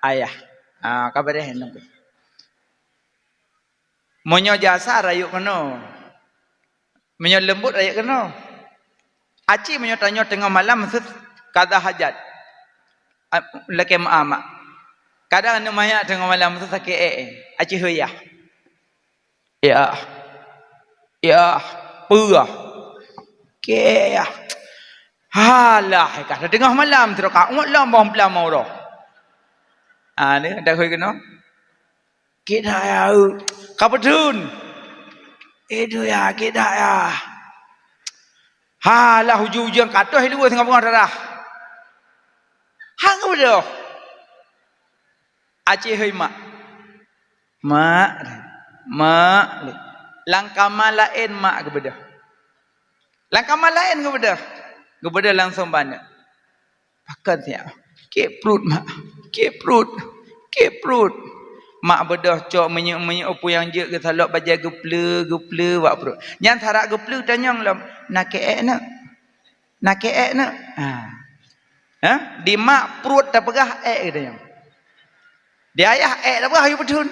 ayah. Kabar hendak. Monyo jasa raya kena. Menyo lembut ayat kena. Aci menyo tanya tengah malam maksud kada hajat. Laki mak. Kadang anu maya tengah malam maksud sakit Aci hoyah. Ya. Ya, purah. Ke ya. Halah, kata tengah malam terus kau malam bom pelam mau dah. Ni ada hoy kena. Kita ya. Kapetun. Itu ya kita ya. Halah hujung-hujung kata hai dua tengah bunga darah. Hang bedo. Aceh hoy mak. Mak. Langkah malain mak kebedah. Langkah malain kebedah. Kebedah langsung banyak. Pakat ya. Ke perut mak. Ke perut. Mak bedah cok menyuk apa yang je ke salok baja geple wak perut. Yang tarak geple tanyang lam nak keek nak. Di mak perut dah pegah katanya. Di ayah dah pegah ayu betul.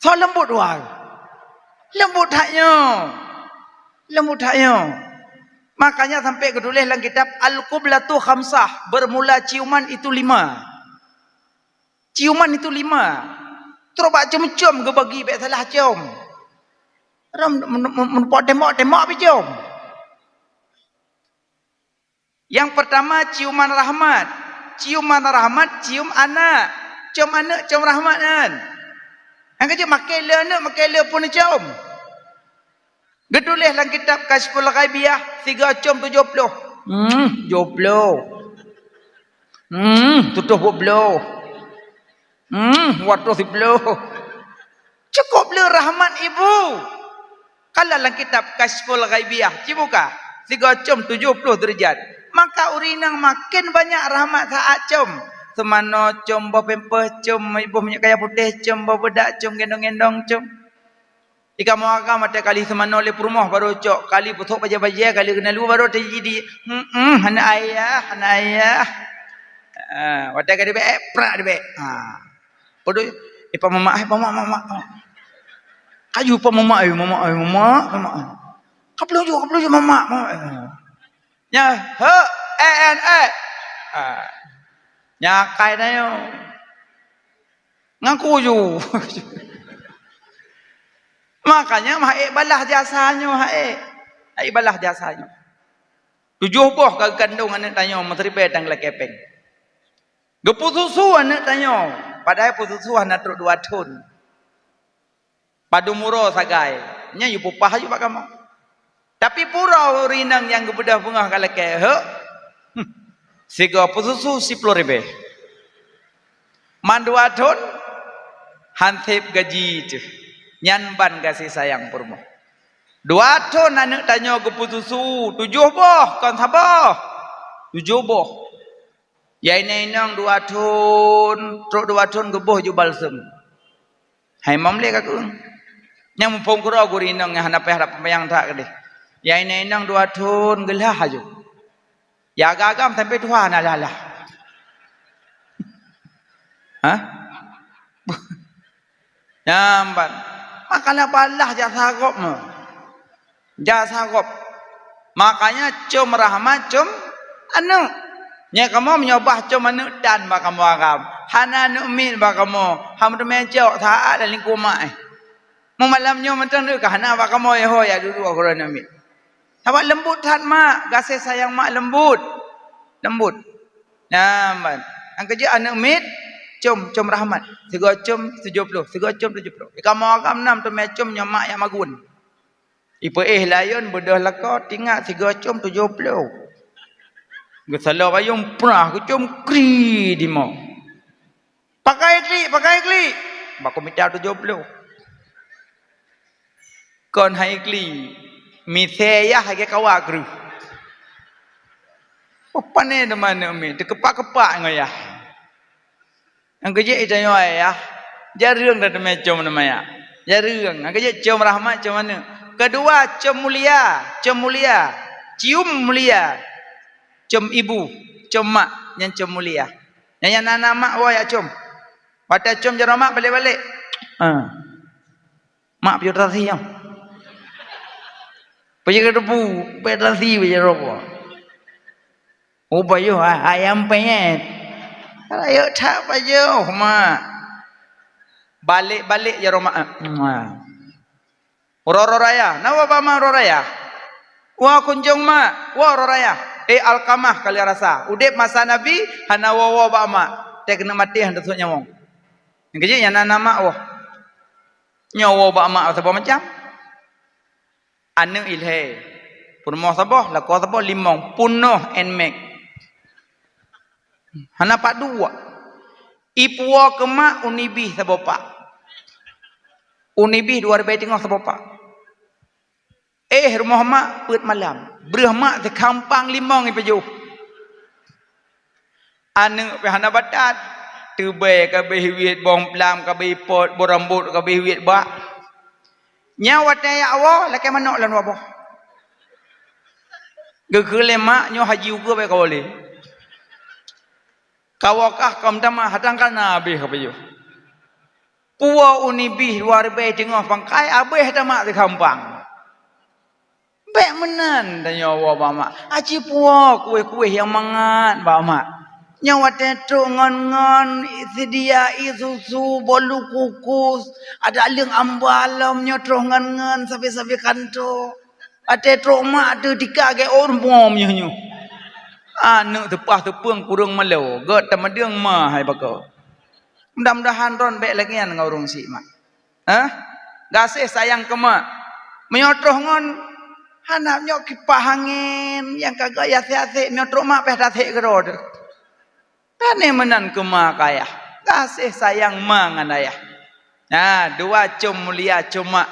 So lembut wah. Lembut haknya. Makanya sampai ketulis dalam kitab Al-Qublatu Khamsah, bermula ciuman itu 5. Ciuman itu 5. Terus bak cium-cium ke bagi baik salah cium. Ram menepok tembak pi cium. Yang pertama ciuman rahmat. Cium anak. Cium rahmat kan. Yang kecil makai le pun cium. Getulis dalam kitab Kashful Ghaibiyah 3 cium 70. 70. Tutup belo. Waktu si belo. Cukup le rahmat ibu. Kalau dalam kitab Kashful Ghaibiyah, cibuka 3 cium 70 derajat. Maka urinang makin banyak rahmat saat cium. Semano cium bawa pempes, cium ibu minyak kaya putih, cium bawa bedak, cium gendong-gendong, cium. Jika mau agam ada kali semano oleh perumah baru cok. Kali putuk baja-baja, kali kena lu baru terjadi. Anak ayah. Wadah kali baik, prak dia baik. Bodoh, ipa mama. Kayu pa mama. Kapluju mama. Ya, nyakai na yo. Ngaku ju. Makanya balah jasanya. Balah jasanya. 7 buah kagandung anak tanya menteri petang la kepeng. Gepususu anak tanya, padahal pususu anak truk 2 ton. Padu muro sagai. Nya yu pupah yu pak kamu. Tapi pura rinang yang kebedah bunga kalau ke siga pususu 10 ribu. Man 2 ton hansip gaji tu. Nyanban kasih sayang purmo. 2 ton anak tanya ke pususu 7 boh kan sabah. 7 boh. Ya ini nang 2 ton, truk 2 ton ke boh ju balsem. Hai mamle ka ku. Nya mumpung kura gurinang yang harap yang tak ke deh. Ya ini nang 2 ton gelah aja. Ya agam sampai tua nalalah. Nyamban. Makanya balah jasa gop mu. Jasa gop. Makanya cium rahmat cium anu. Nya kamu menyobah cium anu dan ba kamu agam. Hana anu min ba kamu. Ham tu mencok taat dan lingkumai. Mu malamnya mentang tu hana ba kamu ya dulu aku rana min. Awak lembut hat mak, kasih sayang mak lembut. Nyaman. Ang kerja anak mit, cium rahmat. 3 cium 70. Kamu agam 6 tu cium mak yang magun. Ipa layon bedah laka tinggal 3 cium 70. Gesalah bayung pernah aku cium kri di mau. Pakai kli. Baku minta 70. Kon hai kli. Misaya hake kawak ru. Apa ni mana mi? Kepak ngaya. Ang kerja itu ya. Jarang dah macam namanya. Jarang. Ang kerja cium rahmat cium mana? Kedua cium mulia. Cium mulia. Cium ibu, cium mak yang cium mulia. Yang anak mak ya cium. Pada cium jero mak balik-balik. Mak piu tadi yang. Paja debu, pedasi paja ropo. Oh paja ayam penyet. Ayo tak paja, mak. Balik ya Roma. Roro raya, nawa bama roraya. Wah kunjung mak, wah roraya. Alkamah kali rasa. Udep masa Nabi, hana wawa bama. Tek kena mati hendak tu nyawong. Yang kecil yang nama wah. Nyawa bama apa macam? Anu ilhe. Purmo sabah, lako sabah limong, punuh and make. Hana pak dua. Ipuwa kemak unibih sabah pak. Unibih 2 tengah sabah pak. Rumah mak put malam. Berah mak te kampang limong ni pejuh. Anu pe hana batat. Tebe kabeh wit bong plam kabeh pot borambut kabeh wit bak. Nyawa te ya Allah laki manok lan wabah. Gegele mak nyo haji uga be kawale. Kawakah kam tama hadangkan nabi kabeh. Puwa unibih 2 tengah pangkai abeh tamak te kampang. Baik menan tanya wa bama. Aci puak kue-kue yang mangat bama. Nyawa tetruk ngon-ngon sedia susu bolu kukus. Ada aling ambalam nyotroh ngon-ngon sampai-sampai kanto. Ada tetruk mak tu dikage orang bom nyu. Anu tepah-tepung kurung melau. Gat tamadeng mah hai bako. Mudah-mudahan ron baik lagi yang ngurung si mak. Gasih sayang ke mak. Menyotroh ngon anak nyok kipah angin yang kagak yasih-yasih nyotrok mak peh datih gerod. Tane menan ke mak ayah. Kasih sayang mak ngan ayah. Nah, 2 cum mulia cuma.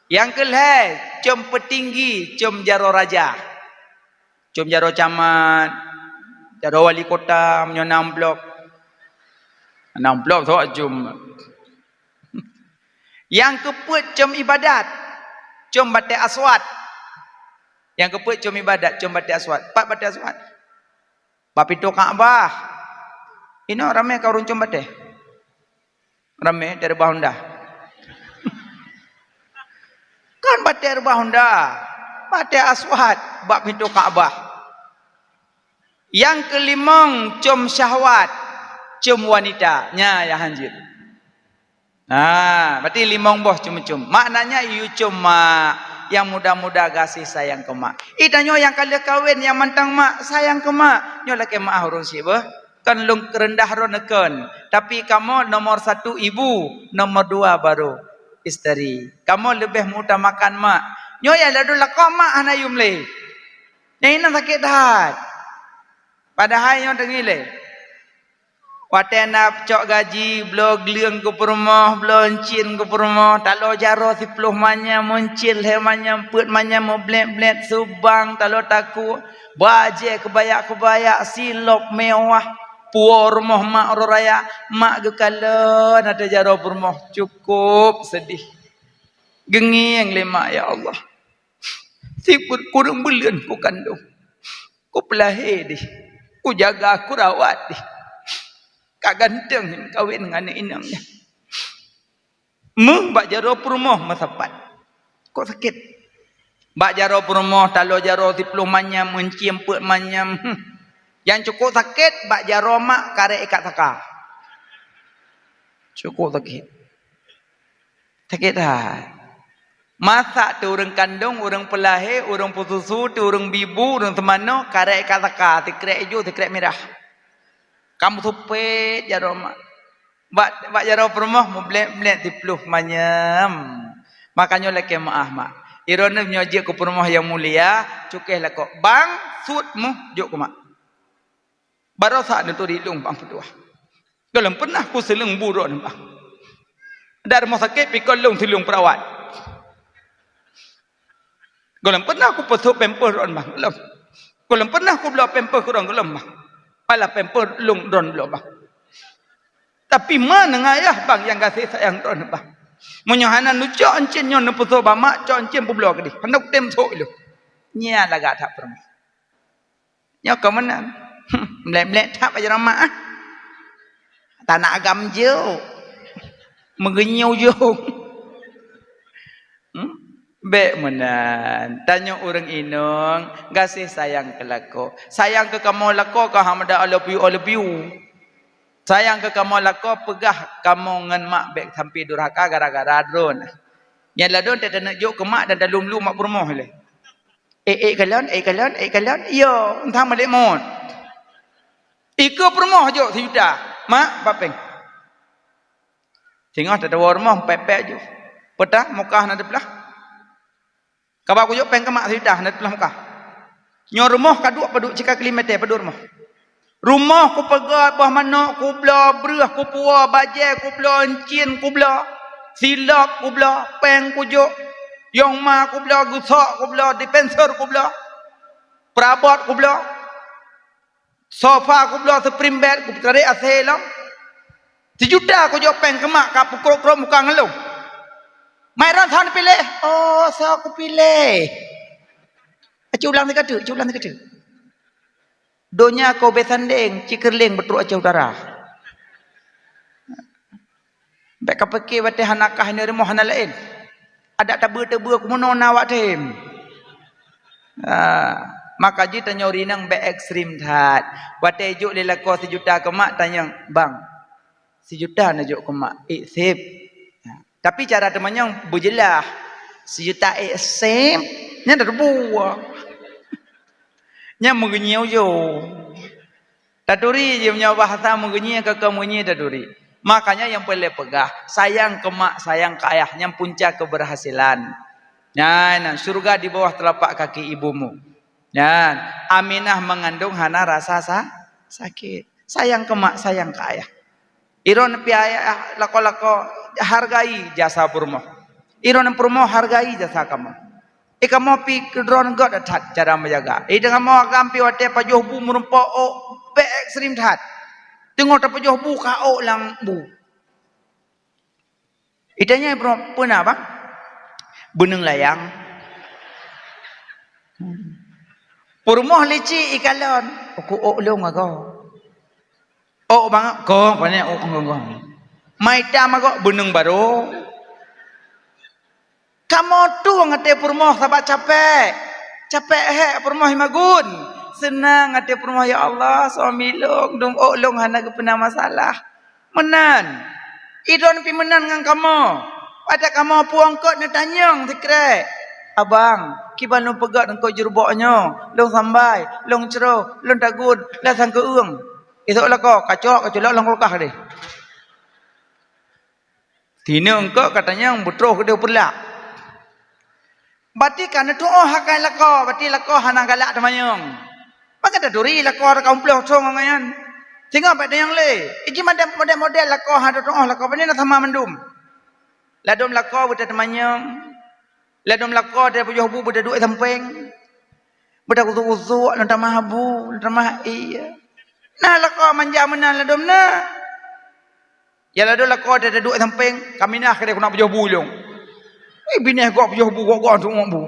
Yang kelih cum petinggi, cum jaro raja. Cum jaro camat, jaro wali kota, menyo 6 blok. 6 blok tu cum. Yang keput cum ibadat. Cum batik aswad. Yang keput cum ibadat, cum batik aswad. 4 batik aswad. Bapitu Ka'bah. Ini ramai kau runcung batik. Ramai dari Bahunda. Kan batik dari Bahunda. Batik aswad, bapitu Ka'bah. Yang kelimang cum syahwat, cum wanita. Nya ya hanjir. Nah, berarti 5 boh cum-cum. Maknanya you cuma yang muda-muda kasih sayang ke mak. Itanyo yang kali kawin yang mentang mak sayang ke mak. Nyo laki mak hurung siapa? Kan lung rendah roneken. Tapi kamu nomor 1 ibu, nomor 2 baru isteri. Kamu lebih mudah makan mak. Nyo ya lalu lakau mak hana yumle. Yang ini sakit dah. Padahal nyo dengile. Watena cok gaji blog liang ke perumah bloncin ke perumah talo jaro 10 manya muncil he manya put manya mo blek subang talo taku baje kebaya silop mewah puo rumah mak raya mak gekalon ada jaro perumah cukup sedih genging lima ya Allah siput kurang bulan ku kandung ku pelahir di ku jaga ku rawat di kak ganteng kawin dengan inangnya. Bak jaro perumah masapat. Kok sakit? Bak jaro perumah talo jaro 10 manyam mencium put manyam. Yang cukup sakit bak jaro mak karek ikat taka. Cukup sakit. Sakit dah. Masak tu orang kandung, orang pelahir, orang pususu, tu orang bibu, orang temano karek ikat taka, tikrek hijau, tikrek merah. Kamu supet jaro mak. Bak jaro perumah mu blek 10 manyam. Makanya laki maaf mak. Irone nyojek ke perumah yang mulia, cukeh lah kok. Bang sudmu juk ke mak. Baru saat itu dilung bang kedua. Kalau pernah ku seleng buruk bang. Dari rumah sakit pikul lung silung perawat. Kalau pernah ku pesup pemper bang. Kalau pernah ku belah pemper kurang bang. Pala pemper lung don lo bang. Tapi mana ngayah bang yang kasih sayang don bang. Menyohana nu cok encin nyon puso bama cok encin publo kedi. Hendak tem sok lu. Nya laga tak pernah. Nya ke mana? Mlek-mlek tak aja ramah. Tak nak agam je. Mengenyau je. Bek menan. Tanya orang inong, kasih sayang ke lako. Sayang ke kamu lako, kau hamada I love you. Sayang ke kamu lako, pegah kamu ngan mak bek sampai durhaka gara-gara drone. Yang ladon tak nak juk ke mak dan dalam lu mak bermoh le. Kalian. Yo, entah malik mon. Iko bermoh juk sudah. Mak papeng. Tengok tak ada warmah pepek juk. Petah mukah nak belah. Kabak aku juk peng ke mak sudah nak belah mukah. Nyor rumah kaduk paduk cika kilometer paduk rumah. Rumah ku pegat bah manok ku bela berah ku puah bajai ku bela encin ku bela silap ku bela peng ku juk yang ma ku bela gusak ku bela dispenser ku bela perabot ku bela sofa ku bela spring bed ku tarik aselam 1 juta ku juk peng ke mak ka pukul krom muka ngeluh mai ran than pilih oh saya aku pilih ulang kata donya kau besanding cikerling betul aja udara. Baik kau pakai wate hanakah ni rumah hana lain. Ada tabu-tabu aku mono nawak tem. Maka ji tanya rinang be ekstrim that. Wate juk le lako 1 juta ke mak tanya, "Bang, 1 juta nak juk ke mak." Sip. Tapi cara temannya bujelah. 1 juta sip. Nya dah buah. Nya mengenyau jo. Taduri je punya bahasa mengenyau ke kemunyi taduri. Makanya yang boleh pegah sayang ke mak, sayang ke ayah yang puncak keberhasilan. Nah, surga di bawah telapak kaki ibumu. Aminah mengandung hana rasa sakit. Sayang ke mak, sayang ke ayah. Iron pi ayah lako-lako hargai jasa purmo. Iron purmo hargai jasa kamu. Kamu pi kedron god that cara menjaga. Dengan mau kampi wate pajuh bu merumpa be ekstrim that. Tengok tak pajuh bu kau lang bu. Itanya pernah apa? Beneng layang. Purmoh lici ikalon. Aku long aku. Bang ko pane ko. Maita mago beneng baru. Kamu tu ngate purmoh sabat capek purmoh magun senang ngate purmoh ya Allah suami long dong long hana ke pernah masalah menan idon pi menan ngan kamu pada kamu puang kot ni tanyang sekre abang kiban long pegat engkau jerboknya long sambai long cero long tagun la sang ke uang esok lah kau kacok long kulkah deh tina engkau katanya betroh ke dia pulak. Bati kan tu hakai lako, bati lako hana galak temayong. Maka dah duri lako kaum pelih cong ngayan. Tengok pada yang le. Iki model lako hada tu lako bani nak sama mendum. Ladom lako buta temayong. Ladom lako dia pujuh bu buta duit samping. Buta uzuk lontar mahabu, lontar mah iya. Nah lako manja menan ladom na. Ya ladom lako dia duit samping, kami nak dia kena pujuh bulung. Bini gua pujuh bu gua tu bu.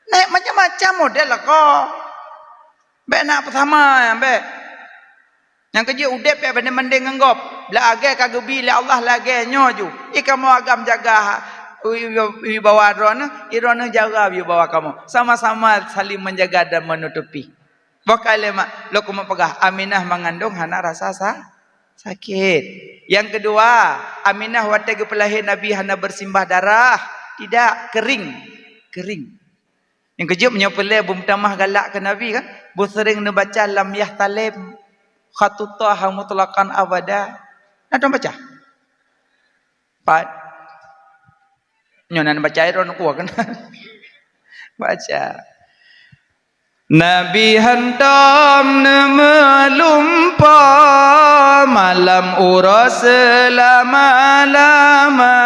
Naik macam-macam model lah kau. Be nak pertama be. Yang kerja udep ya benda mending nganggap. La agai kagebi la Allah lagi nyoju. Kamu agam jaga wibawa irona jaga wibawa kamu. Sama-sama saling menjaga dan menutupi. Bakal mak lo kumu pegah Aminah mengandung hana rasa sakit. Yang kedua, Aminah waktu kepelahir Nabi hana bersimbah darah, tidak kering. Yang kejut menyopelai bumtamah galak ke Nabi kan, bu sering membaca lam yahtalim khatutah mutlaqan abada. Nak baca? Pat. Nyonan baca iron kuat kan? Baca. Nabi hantam melumpa malam uras selama-lama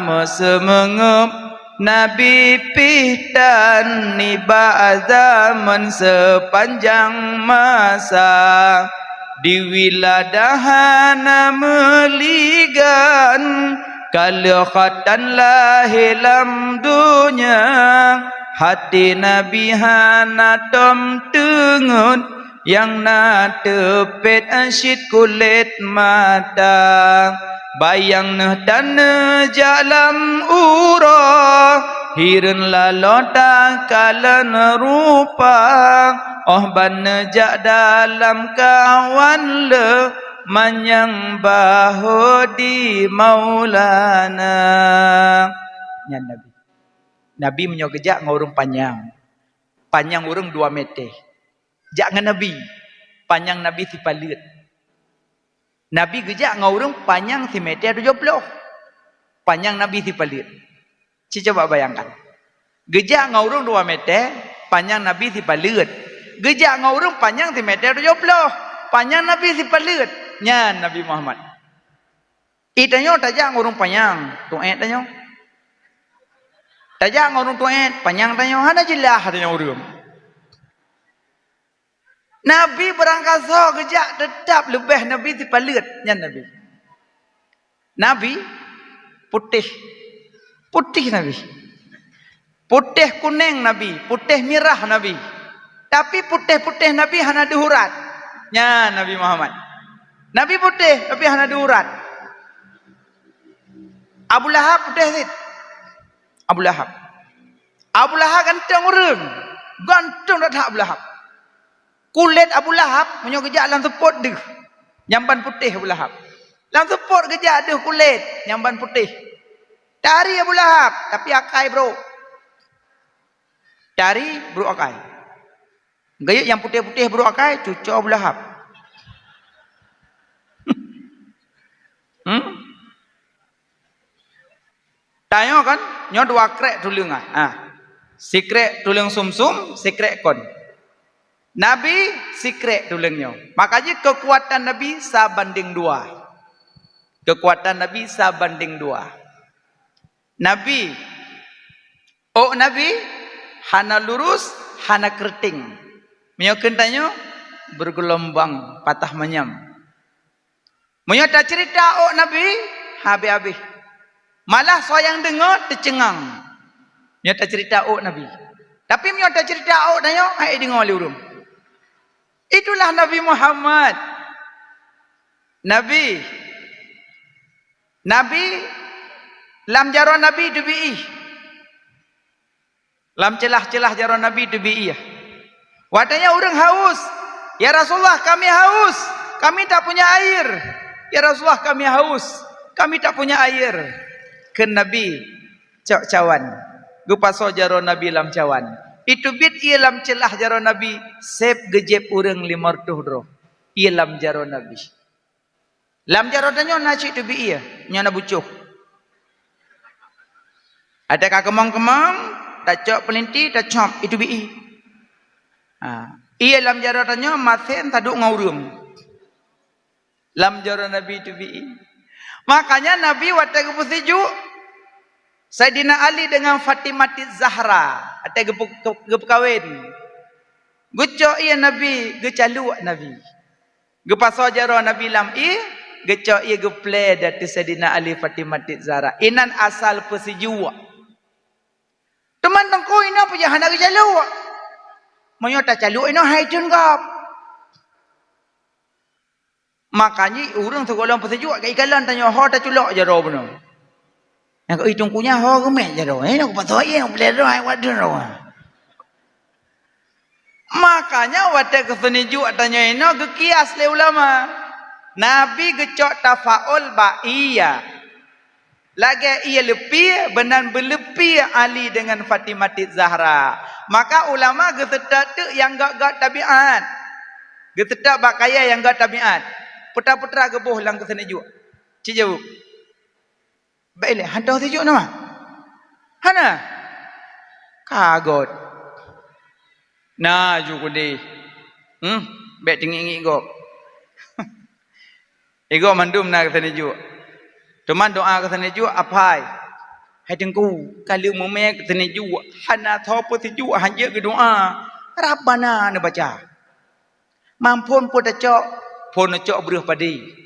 mesemengep Nabi pihtan niba zaman sepanjang masa di wiladahan meligan kalau khatan lahilam dunia hati Nabi hana tom tengut yang na tepet asyid kulit mata bayang nah dan jalam ura hiren lalota kalan rupa oh ban jak dalam kawan le manyang bahodi maulana nya Nabi menyogejak ngurung panjang urung 2 meter jak ngan Nabi panjang Nabi si palit Nabi gejak ngurung panjang si meter 70 panjang Nabi si palit coba bayangkan gejak ngurung 2 meter panjang Nabi si palit gejak ngurung panjang si meter 70 panjang Nabi si palit nya Nabi Muhammad itanyo tajak ngurung panjang tuet tanyo tajak ngurung tuet panjang tanyo hana jelah tanyo urung Nabi berangkat so gejak tetap lebih Nabi si palit nya Nabi putih Nabi putih kuning Nabi putih merah Nabi tapi putih Nabi hana dihurat nya Nabi Muhammad Nabi putih tapi hana dihurat Abu Lahab putih sit Abu Lahab ganteng urang ganteng dak Abu Lahab kulit Abu Lahab menyogejak dalam sepot deh nyamban putih Abu Lahab dalam sepot gejak deh kulit nyamban putih dari Abu Lahab tapi akai bro akai gaya yang putih-putih bro akai cucu Abu Lahab tayo kan nyo 2 krek tulung sikrek tulung sumsum sikrek kon Nabi sikrek tulungnya makanya kekuatan Nabi sabanding 2 Nabi hana lurus hana keriting menyokeun tanyo bergelombang patah menyam menyata cerita Nabi habis malah soyang dengar tercengang menyata cerita Nabi tapi menyata cerita tanyo ai dengar urung itulah Nabi Muhammad Nabi lam jaron Nabi dubi lam celah-celah jaron Nabi dubi wadanya orang haus ya Rasulullah kami haus kami tak punya air ya Rasulullah kami haus kami tak punya air ke Nabi cok cawan gupaso jaron Nabi lam cawan itu bit ia lam celah jaron Nabi sep gejep urang 500 dro ia lam jaron Nabi lam jaron tanyo naci tu bi ia nyana bucuh ada ka kemang-kemang tak cok pelinti tak cop itu bi ia lam jaron tanyo masen taduk ngaurung lam jaron Nabi tu bi makanya Nabi waktu kepuseju Sayyidina Ali dengan Fatimah Zahra ada gep kawin gucok ia Nabi gecalu Nabi gepaso jaro Nabi lam gecok ia geple dati Sayyidina Ali Fatimah Zahra inan asal persijua teman tengko ina punya hana gecalu menyota calu ina haijun gap makanya urang segolong persijua ke ikalan tanya ho ta culok jaro beno yang kau hitung punya ho gemek jaro aku patoi yang boleh ro ai wadun ro makanya wate keseniju tanya ino gekias le ulama Nabi gecok tafaul iya lagi ia lepi benan berlepi Ali dengan Fatimah Zahra maka ulama getetak yang gak tabiat getetak bakaya yang gak tabiat putra-putra gebuh lang keseniju cijau baiklah hantar sejuk nama hana kagot nah juga deh baik tinggi go ego mandum na keseniju teman doa keseniju apai hai tengku kali memek keseniju hana thopo sejuk hanya ke doa rabbana ne baca mampun pun cok pun cok beruh padi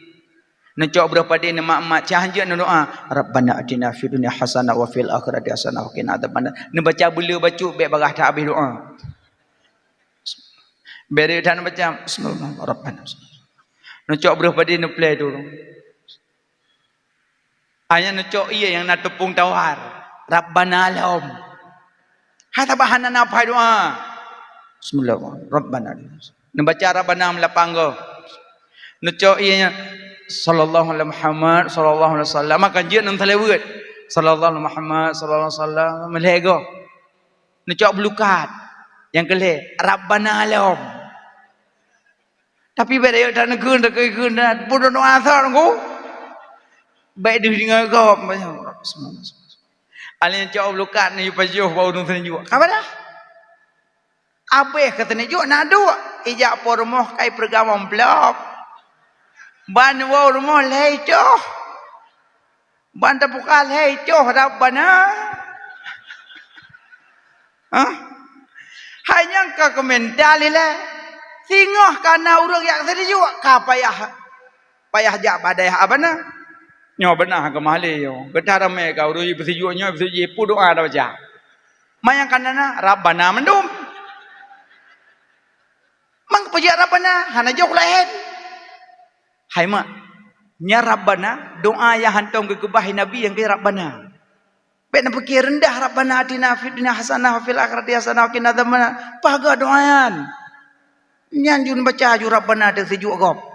Necok berapa dia mak-mak cahaya doa Rabbana atina fid dunya hasanah wa fil akhirati hasanah wa qina adzabannar. Ni baca bela baca baik barah tak habis doa. Beri dan baca bismillahirrahmanirrahim. Necok berapa dia play dulu. Hanya nucok iya yang nak tepung tawar. Rabbana lahum. Hata bahana na apa doa. Bismillahirrahmanirrahim. Rabbana. Membaca Rabbana melapang go. Nucok iya sallallahu alaihi Muhammad sallallahu alaihi wasallam makan je nang talewet. Sallallahu alaihi Muhammad sallallahu alaihi wasallam melego. Nucok belukat. Yang kelih Rabbana lahum. Tapi beda tak nak guna bodoh no asal ko. Baik dia dengar kau alin cakap belukat ni pajuh bau nung tenjuk. Apa dah? Abeh kata tenjuk nak duk. Ijak por rumah kai pergamam blok. Ban wau rumah lei coh. Ban tapukal hei coh Rabbana. Hanya ka komentar lile. Singoh kana urang yak tenjuk ka payah jak badai abana. Nyo benar ke mahli yo. Getah ramai kau rui bersijuknya bersijuk pu doa dah baca. Mayang kanana Rabbana mendum. Mang pejak Rabbana hana jauh lain. Hai mak. Nya Rabbana doa yang hantam ke kebahi Nabi yang ke Rabbana. Baik nak fikir rendah Rabbana atina fid dunya hasanah wa fil akhirati hasanah wa qina adzabannar. Paga doaan. Nyan jun baca ju Rabbana de sejuk gop.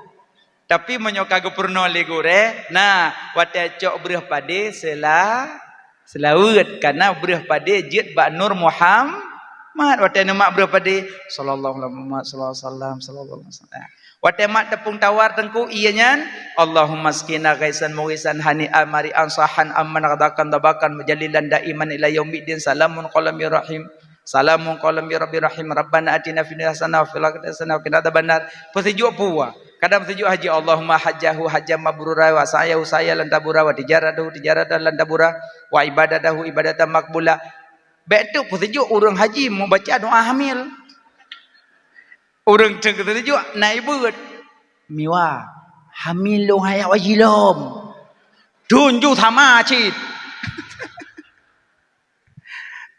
Tapi menyoka gupurno legore, nah wate cok berah pade selawat karena berah pade jid ba Nur Muhammad wate nama berah pade sallallahu alaihi wasallam sallallahu alaihi wasallam. Wate mak tepung tawar tengku ianya Allahumma skina ghaisan mugisan hani amari ansahan amman qadakan tabakan mujalilan daiman ila yaumiddin salamun qalam ya rahim. Salamun qalam ya rabbi rahim rabbana atina fid dunya hasanah wa fil akhirati hasanah wa qina adzabannar. Persejuk puwa. Kadang sejuk haji Allahumma hajjahu hajjam mabrura wa sa'yahu sa'yalan tabura wa tijaradahu tijaratan lan tabura wa ibadatahu ibadatan makbula. Betul sejuk orang haji mau baca doa hamil. Orang ceng sejuk naik beut. Miwa hamil long hayak wajilom. Tunju sama cit.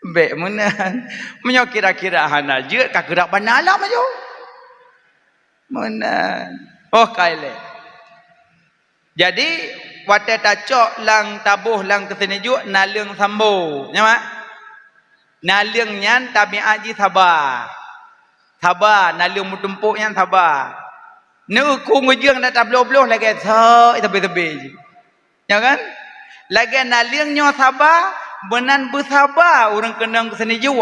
Bek menan. Menyo kira-kira hana je ka gerak banalam ajo. Menan. Oh kaile. Jadi wate tacok lang tabuh lang kesenejuk naleung sambo. Nya mak. Naleung nyan tabiat ji sabar. Sabar naleung mutumpuk nyan sabar. Ne ku ngujeung dak tabloh-bloh lagi so tebe-tebe je. Ya kan? Lagi naleung nyo sabar, benan bersabar urang kenang kesenejuk.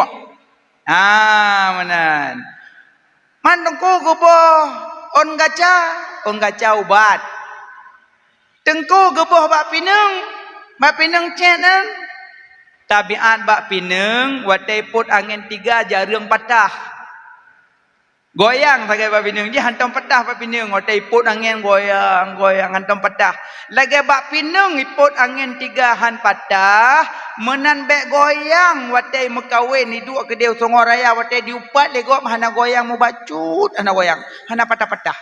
Menan. Mandengku goboh on gaca ubat. Tengku geboh bak pineng cenan. Tabiat bak pineng watai put angin 3 jaring patah. Goyang sagai bak pineng je hantam patah bak pineng watai put angin goyang hantam patah. Lagi bak pineng iput angin 3 han patah menan bek goyang watai mekawin hidup ke dia Songor Raya watai diupat legop hana goyang mu bacut hana goyang hana patah-patah.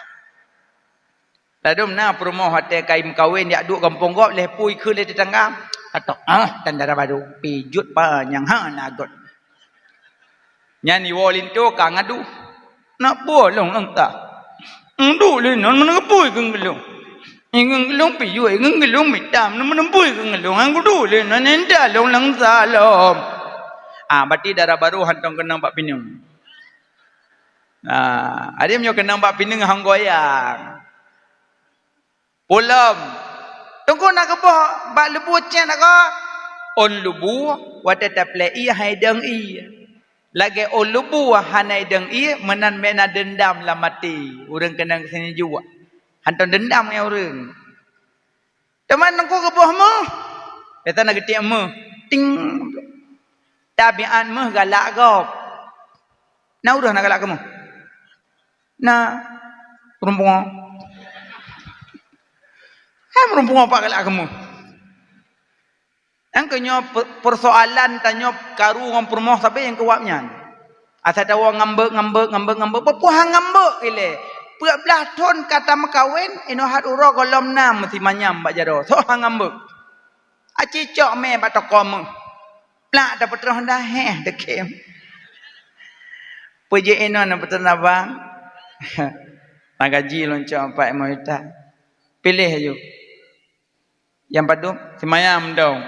Ladum na perumoh watai kai mekawin yak duk kampung gop leh pui ke le tetangga atok tandara baru pijut panjang hana got. Nyani wolin tu ka ngadu nak bolong langta. Ndu le non menepui ke ngelung. Ngelung piyu ngelung mitam menempui ke ngelung angku dulu nenda long lang salam. Berarti darah baru hantong kenang bak pinung. Ada yang kenang bak pinung hang goyang. Pulam. Tunggu nak keboh bak lebu cen nak ko. On lebu wate taple i haidang i. Lagi on lebu hanai dang i menan mena dendam la mati. Urang kenang sini juga. Hantam dendam ya orang. Teman nangku keboh mu. Kita nak getik mu. Ting. Tabiat mu galak gop. Nah udah nak galak kamu. Nah. Rumpung. Rumpung apa galak kamu. Yang kenyo persoalan tanyo karu ngom permoh sampai yang kewapnya. Asal tahu ngambek. Pepuhang ngambek ile. 12 ton kata makawin ino hat uro kolom 6 mesti manyam bak jaro so hang ngambek acicok me bak tokom plak dapat terus dah dekem puji ino na betul abang nak gaji loncok 4 juta pilih ayo Yang padu semayam dong.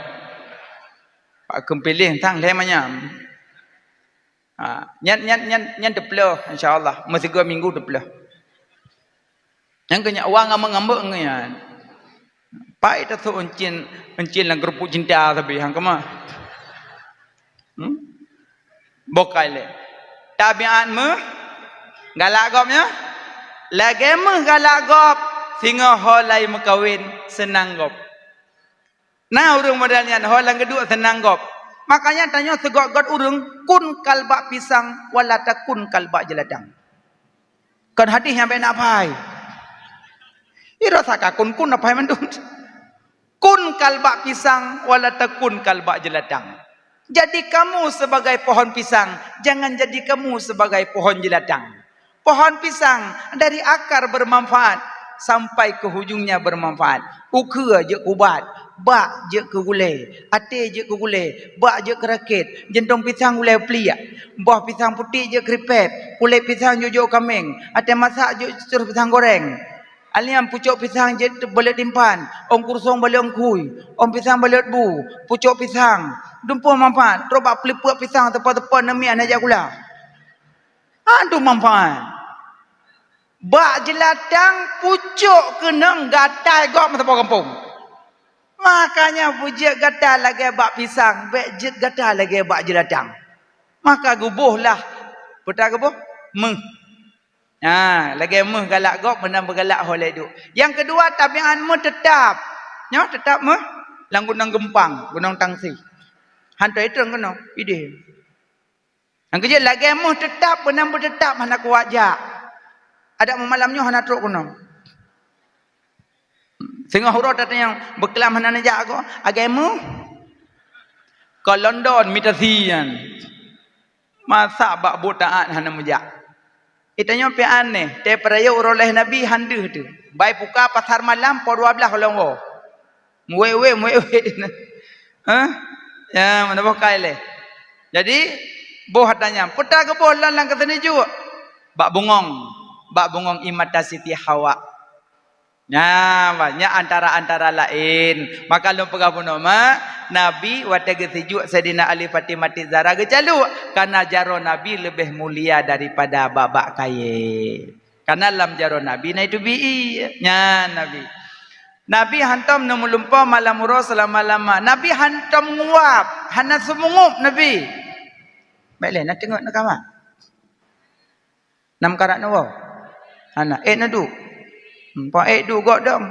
Pak kempilih tang le manyam. Nyan deploh insyaallah. Mesti 2 minggu deploh. Yang kenya wang ngambek ngan. Pak itu tu encin lang kerupuk cinta tapi hang kema. Bokai le. Tabiat me galak gopnya. Lagi me galak gop singa holai mekawin senang gop. Nah urung modalnya holang kedua senang gop. Makanya tanya segok-got urung kun kalbak pisang walata kun kalbak jeladang. Kan hadis yang benar pai. Ira saka kun apa yang mendun. Kun kalbak pisang walata kun kalbak jeladang. Jadi kamu sebagai pohon pisang, jangan jadi kamu sebagai pohon jeladang. Pohon pisang dari akar bermanfaat sampai ke hujungnya bermanfaat. Ukha je kubat, bak je ke gulai, ate je ke gulai, bak je ke rakit, jentong pisang gulai pelia, buah pisang putih je keripet, kulit pisang jojo kameng, ate masak je suruh pisang goreng. Aliam pucuk pisang je boleh timpan, om kursong boleh om kui, om pisang boleh bu, pucuk pisang, dumpuh manfaat, terobak pelipuk pisang tepat-tepat nami anak jakula. Aduh manfaat. Bak jeladang pucuk kenang gatai gok masa kampung. Makanya pucuk gatai lagi bak pisang, bak jet gatai lagi bak jeladang. Maka gubuhlah. Putar gubuh? Meh. Lagi meh galak gok menang bergalak oleh itu. Yang kedua tabiat meh tetap. Ya, tetap meh lang gunung gempang, gunung tangsi. Hantar itu kena ide. Yang kerja lagi meh tetap menang bertetap mana kuat jak. Ada malamnya hana truk kuno. Sehingga huruf datang yang berkelam hana najak aku. Agama. Ke London mitasian. Masa bak butaan hana mejak. Itanya pi aneh. Te peraya uroleh Nabi handu tu. Baik buka pasar malam po 12 kolongo. Muwe. Ya mana bokai leh. Jadi boh hatanya. Putar ke boh lang ke sini juga. Bak bungong imata Siti Hawa. Ya, banyak antara lain. Maka lu pegang nama Nabi watege sejuk Sayyidina Ali Fatimah Zahra gejalu karena jaro Nabi lebih mulia daripada babak kaye. Karena lam jaro Nabi na itu nya Nabi. Nabi hantam numulumpa malam murah selama-lama. Nabi hantam nguap, hana semungup Nabi. Baiklah nak tengok nak kamar. 6 karat nawa. Anak nadu. Pak du gok dong.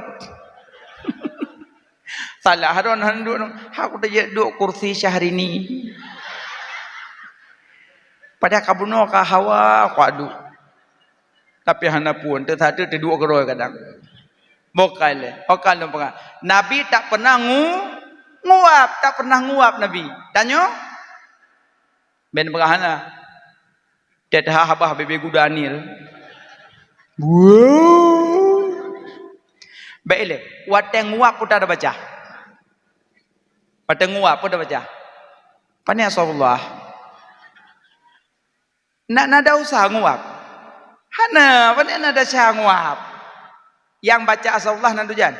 Salah haron handu. Aku dah duduk kursi Syahrini. Pada kabuno ka hawa aku adu. Tapi hana pun tertadu duduk keroi kadang. Bokai lo pengang. Nabi tak pernah nguap Nabi. Tanya? Ben berahana. Dia dah habah bebe gudanil. Wow. Baiklah, wateng nguap pun dah baca. Wateng nguap pun dah baca. Pani Rasulullah. Nak nada usah nguap. Hana, pani nada usah nguap. Yang baca Rasulullah nanti jan.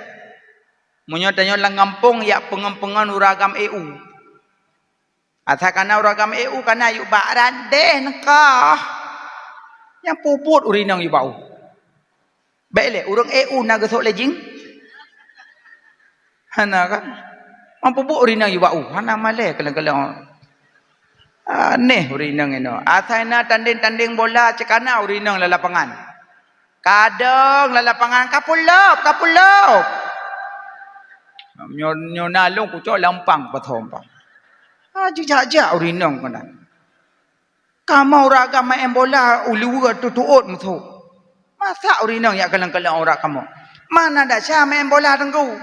Menyotanya lang ngampung ya pengempengan uragam EU. Asalkan uragam EU kana yuk baran deh nekah. Yang puput urinang yuk bau. Baiklah, orang EU nak gesok lejing. Hana kan? Mampu buat urinang ibu. Hana malai kelang-kelang. Aneh urinang ini. Asaina tanding bola cekana urinang lalapangan. Kadang lalapangan kapulop. Nyonalung kucok lampang pathom pa. Jejak urinang kena. Kamu ragam main bola ulu tutuut musuh. Masa urinang ya kelang-kelang orang kamu. Mana dasar main bola tengku.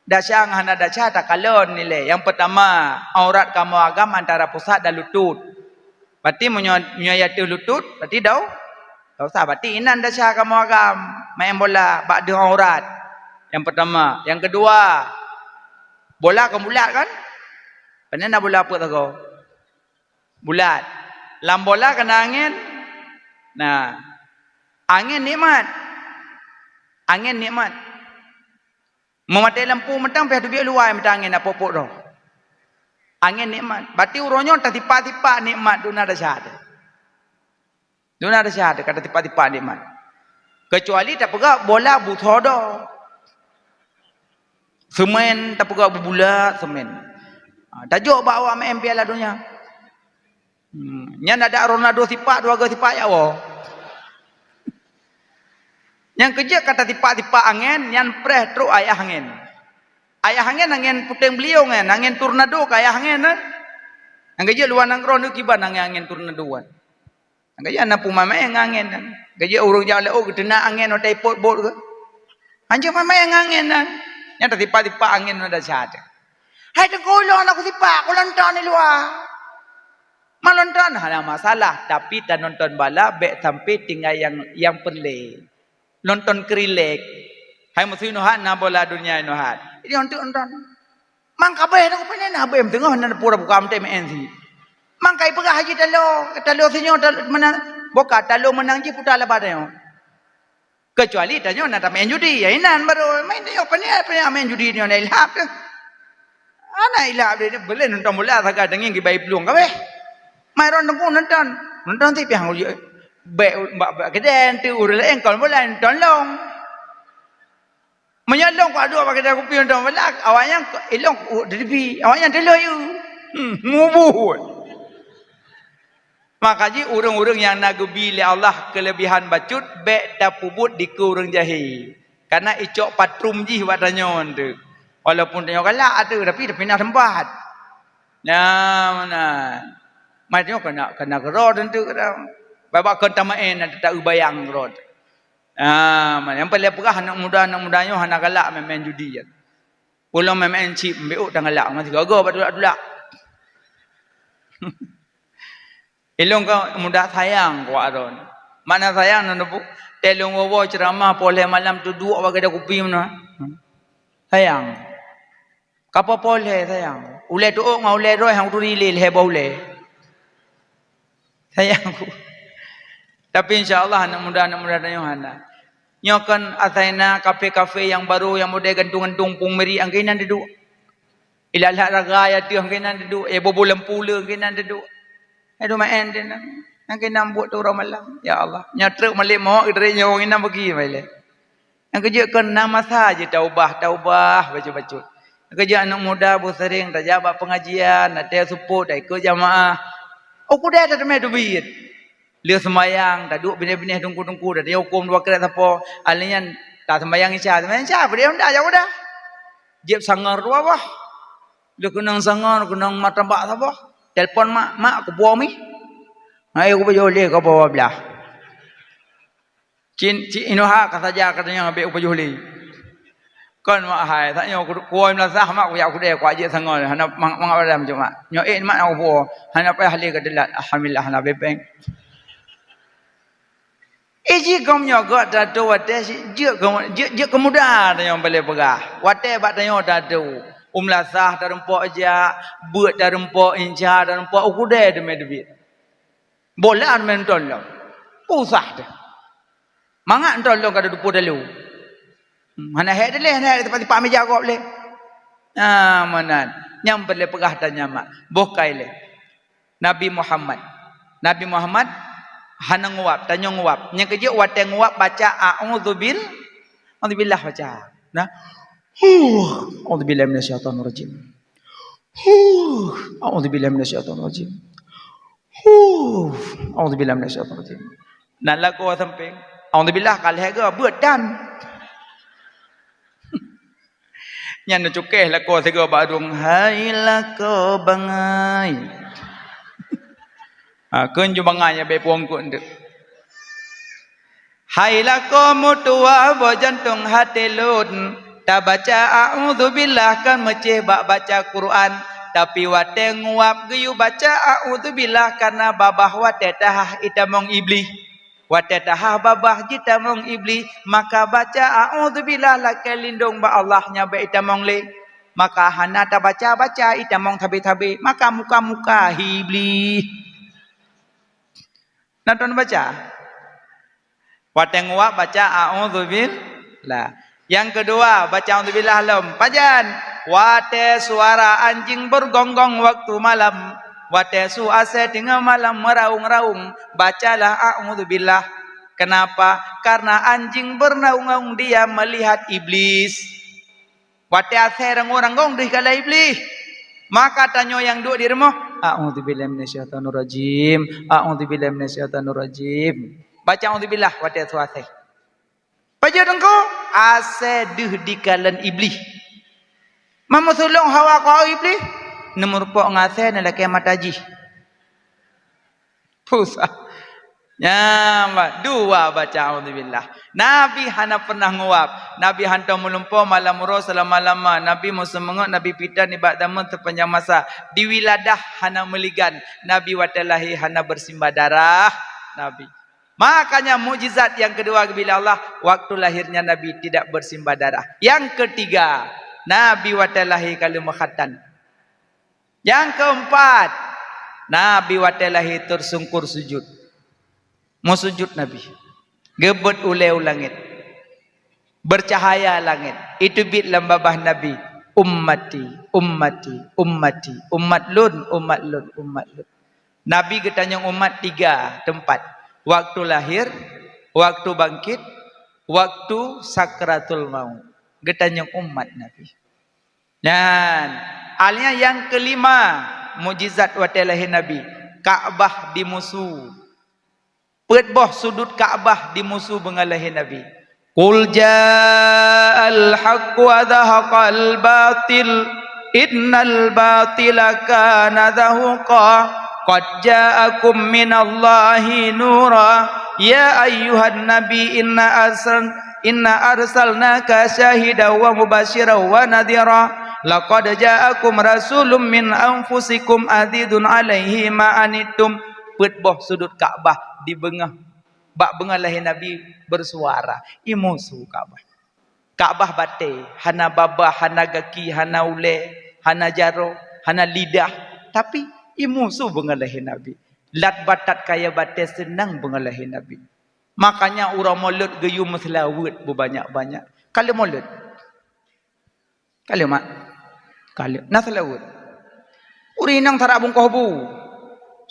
Dasar hana dasar tak kalon nilai. Yang pertama, aurat kamu agam antara pusat dan lutut. Berarti menyayati lutut, berarti dah usah. Berarti inan dasar kamu agam main bola bak de aurat. Yang pertama, yang kedua, bola kamu bulat kan? Mana bola apa tu? Bulat. Lam bola kena angin. Nah, angin nikmat. Memati lampu mentang pihak tu biar luar mentang angin apa pok dah. Angin nikmat. Berarti uronyo tak tipa-tipa nikmat dunia ada syahadat. Dunia ada syahadat kata tipa-tipa nikmat. Kecuali tak pegak bola butuh dah. Semen tak pegak berbulat semen. Tajuk bawa main Piala Dunia. Yang ada Ronaldo tipak dua gol tipak ya Allah. Yang kerja kata tipak-tipak angin, yang preh teruk ayah angin. Ayah angin puting beliau kan, angin tornado ke ayah angin kan. Yang kerja luar nangkron tu kiban angin tornado kan. Yang kerja anak pumama yang angin kan. Kerja urung jalan oh kena angin atau typhoid bot ke. Anjir mama yang angin kan. Yang tipak-tipak angin ada syahadat. Hai tengkolon aku tipak, aku lontar ni luar. Malonton ada masalah, tapi tak nonton bala baik sampai tinggal yang perle. Nonton kerilek. Hai mesti nuhat na bola dunia nuhat. Ini nonton. Mang kabeh nak penen na bem tengah na pura buka amte men si. Mang kai pegah haji talo sinyo mana boka talo menang ji putar lebar yo. Kecuali tanyo na main judi, ya inan baru main yo pani main judi ni na ilhab tu. Ana ilhab dia boleh nonton bola sagak dengin ki bai peluang kabeh. Mai ron nonton ti piang uje bak keden tu urang engkol bola nonton long. Menyalong kau dua pakai aku pion nonton bola awaknya elong TV awaknya deloi you. Ngubur. Makanya urang-urang yang nagubi li Allah kelebihan bacut bek dapubut di kurang jahil. Karena icok patrum ji buat tanyon tu. Walaupun tanyo galak ada tapi dia pindah tempat. Nah mana. Macam kena gerod tentu kadang. Babak kentamain ada tak ubayang gerod. Yang paling perah anak mudanya anak galak main judi je. Pulang main chip mbek tak galak ngan tiga-tiga badulak-dulak. Elong kau muda sayang kau aron. Mana sayang nang bu? Telung wawa ceramah boleh malam tu dua bagi dah kopi mana? Sayang. Kapo boleh sayang. Ulai tu ngau ulai roh hang tu rilil heba ulai. Sayangku. Tapi insyaAllah anak muda dan Yohana. Nyokan asaina kafe-kafe yang baru yang model gantung-gantung pung meri angkinan duduk. Ilalah raga ya tu angkinan duduk. Bobo lempula angkinan duduk. Aduh main dia nang. Angkinan buat tu orang malam. Ya Allah. Nyatruk malik mau dari orang inam bagi balik. Yang kerja kan nama saja taubah baca-baca. Kerja anak muda bersering tak jabat pengajian, ada support, tak ikut jamaah. Aku dah tak main duit. Dia sembayang, tak duduk benih-benih tungku-tungku, dah dia hukum dua kerat apa. Alihnya tak sembayang isya, apa dia dah jauh dah. Jeb sangar dua apa? Dia kenang sangar, kenang matambak apa? Telefon mak aku buang mi. Hai aku berjoleh kau bawa belah. Cin inoha kata saja katanya ambil aku berjoleh. Kan mak hai, tak nyo kuoi melasah mak aku aku dia ku ajak sangar. Hana mangap dalam cuma. Nyo mak aku buang. Hana payah ahli kedelat. Alhamdulillah hana bepeng. Iji kom nyo got datu wate je kemudah yang boleh pegah. Wate bat tanyo datu. Umlasah darempok aja, buat darempok inca darempok aku dah demi debit. Bola main tolong. Pusah dah. Mangak tolong kada dupu dalu. Mana hek dele, hek tempat meja kau boleh. Mana yang boleh pegah tanya mak. Bokai le. Nabi Muhammad hana nguap, tanya nguap. Yang kerja wate nguap baca a'udzubillah baca. Nah. A'udzubillahi minasyaitonir rajim. A'udzubillahi minasyaitonir rajim. A'udzubillahi minasyaitonir rajim. Nak lagu samping. A'udzubillah kalih ke buat dan. Yang nak cukeh lagu sega badung hai lagu bangai. Kun ju bangai be puang ku ndek. Hai lagu mutua bo jantung hati lut. Tak baca a'udzubillah kan meceh bak baca Quran. Tapi wate nguap geyu baca a'udzubillah karena babah wate tahah itamong iblis. Wate tahah babah jitamong iblis. Maka baca a'udzubillah lakai lindung ba Allahnya ba itamong le. Maka hana tak baca itamong tabi-tabi. Maka muka-muka iblis. Nak tuan baca? Wate nguap baca a'udzubillah. Yang kedua, baca auzubillah lam. Pajan, wate suara anjing bergonggong waktu malam. Wate suase tengah malam meraung-raung. Bacalah auzubillah. Kenapa? Karena anjing bernaung-naung dia melihat iblis. Wate ase orang gong di kala iblis. Maka tanya yang duduk di rumah, a'udzubillahi minasyaitonirrajim. A'udzubillahi minasyaitonirrajim. Baca auzubillah wate suase. Paja dengko ase deh di kalan iblis. Mama sulung hawa kau iblis. Nomor pok ngase nalake mataji. Pusah. Ya, dua baca auzubillah. Nabi hana pernah nguap. Nabi hantar melumpuh malam murah selama-lama. Nabi musumengot Nabi pitan ibad daman sepanjang masa. Di wiladah hana meligan. Nabi watalahi hana bersimbah darah. Nabi. Makanya mujizat yang kedua bila Allah, waktu lahirnya Nabi tidak bersimbah darah. Yang ketiga, Nabi watalahi kalau makhatan. Yang keempat, Nabi watalahi tersungkur sujud. Mau sujud Nabi. Gebet uleu langit. Bercahaya langit. Itu bit lambabah Nabi. Ummati, ummati, ummati. Ummat lun, ummat lun, ummat lun. Nabi ketanya umat 3 tempat. Waktu lahir, waktu bangkit, waktu sakratul maut. Getanya umat Nabi. Dan alnya yang kelima, mujizat watalahi Nabi. Kaabah dimusuh. Petboh sudut Kaabah dimusuh bengalahi Nabi. Qul ja'al haqq wa dhahaqal batil innal batila kana zahuqa. Qad ja'akum minallahi nura ya ayyuhan nabi inna arsalnaka syahidan wa mubasyiran wa nadhira laqad ja'akum rasulun min anfusikum azizun 'alaihi ma anittum. Petboh sudut Kaabah di bengah bak bengalahi Nabi bersuara imusu Kaabah. Kaabah bate hana baba hana gaki hana ule hana jaro hana lidah tapi imusu bengalahi Nabi. Lat batat kaya bate senang bengalahi Nabi. Makanya orang mulut geyu meselawat berbanyak-banyak. Kalau mulut. Kalau mak. Kalau nak selawat. Urinang tarak bungkoh bu.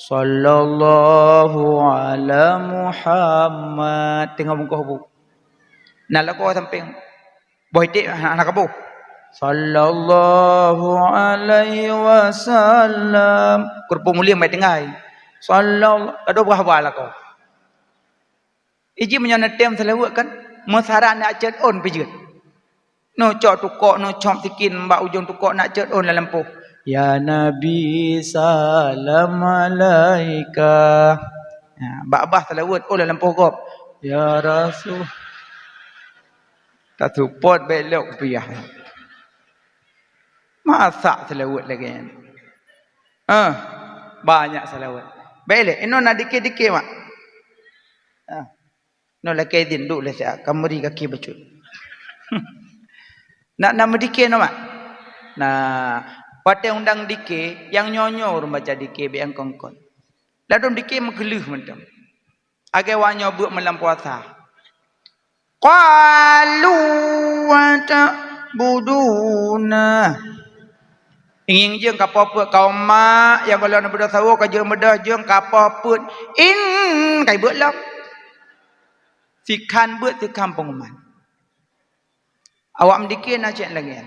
Sallallahu ala Muhammad. Tengok bungkoh bu. Nak laku samping. Boy dik anak kabu. Sallallahu alaihi wasallam. Kurpu mulia mai tengah. Sallallahu aduh berapa kau. Iji menyana tem selawat kan. Mesara nak cet on pijut. No cok tukok no com tikin mbak ujung tukok nak cet on dalam lampu. Ya Nabi salam alaika. Mbak abah selawat on dalam lampu kop. Ya Rasul. Tak support belok piyah. Masak selawat lagi. Banyak selawat. Baiklah, ini nak dikit-dikit mak. No lagi din duk le sia kamari kaki becut. Nak dikit no mak. Nah, pada undang dikit yang nyonyo orang baca dikit be yang kongkon. Lalu dikit mengeluh macam. Agai wanyo buat malam puasa. Qalu wa ta'buduna. Ingin je kapaput kaum mak yang kalau nak berdoa sawo ka je medah je kapaput in kai buat lah. Sikan buat di kampung man. Awak mendikir nak cek lagi.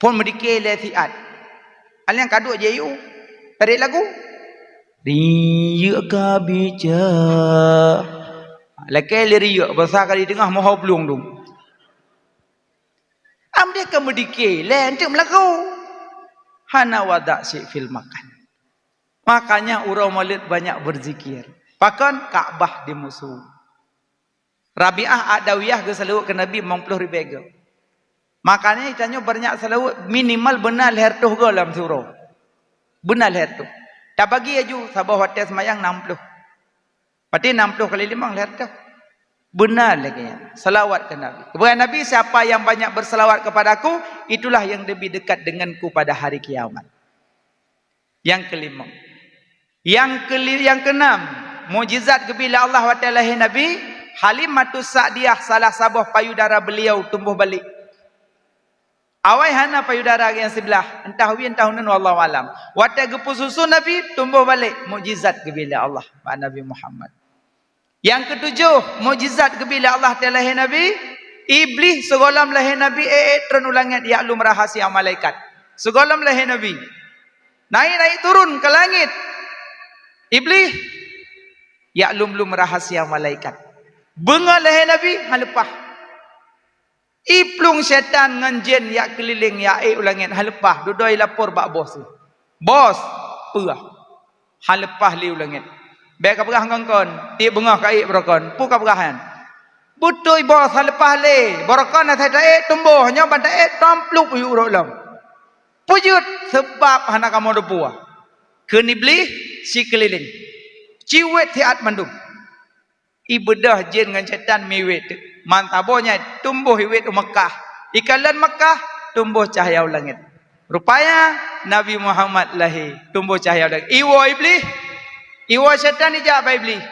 Pun mendikir le siat. Alian kaduk je you. Tarik lagu. Riya ka bija. Lagi le riya besar kali tengah mohon belung dum. Am dia ke mendikir le untuk melaku. Hana wadak si fil makan. Makanya orang maulid banyak berzikir. Pakan Kaabah di musuh. Rabi'ah Adawiyah ke salawat ke Nabi 50 ribu. Makanya itanya banyak salawat minimal benar leher tuh ke dalam surau. Benar leher tuh. Tak bagi aju sabah hotel semayang 60. Berarti 60 kali 5 leher tuh. Benar lagi. Salawat ke Nabi. Kepada Nabi, siapa yang banyak bersalawat kepadaku, itulah yang lebih dekat denganku pada hari kiamat. Yang kelima. Yang keenam. Mujizat kebila Allah wa ta'ala Nabi. Halimatus Sa'diyah salah sabuh payudara beliau tumbuh balik. Awai hana payudara yang sebelah. Entah wi entah nun wallahu alam. Wata gepu susu Nabi tumbuh balik. Mukjizat kebila Allah Pak Nabi Muhammad. Yang ketujuh, mukjizat kebila Allah di lahir Nabi. Iblis segolam lahir Nabi terulangat ya'lum rahasia malaikat. Segolam lahir Nabi. Naik turun ke langit. Iblis ya'lum rahasia malaikat. Bengal lahir Nabi halepah. Iplung syaitan ngan jin yak keliling yak ulangit halepah dudoi lapor bak bos. Bos perah. Halepah li ulangit. Baik perah ngongkon, ti bengah kai berakon, pu ka perahan. Butoi bos halepah le, berakon atai tae tumbuh nya ban tae tampluk yu ulam. Pujut sebab hana kamu depuah. Keun iblis si keliling. Ciwet tiat mandum. Ibadah jin dengan syaitan miwet. Mantabonya tumbuh iwet Mekah. Ikalan Mekah tumbuh cahaya langit. Rupanya Nabi Muhammad lahir tumbuh cahaya langit. Iwa iblis, iwa syaitan ijak apa iblis?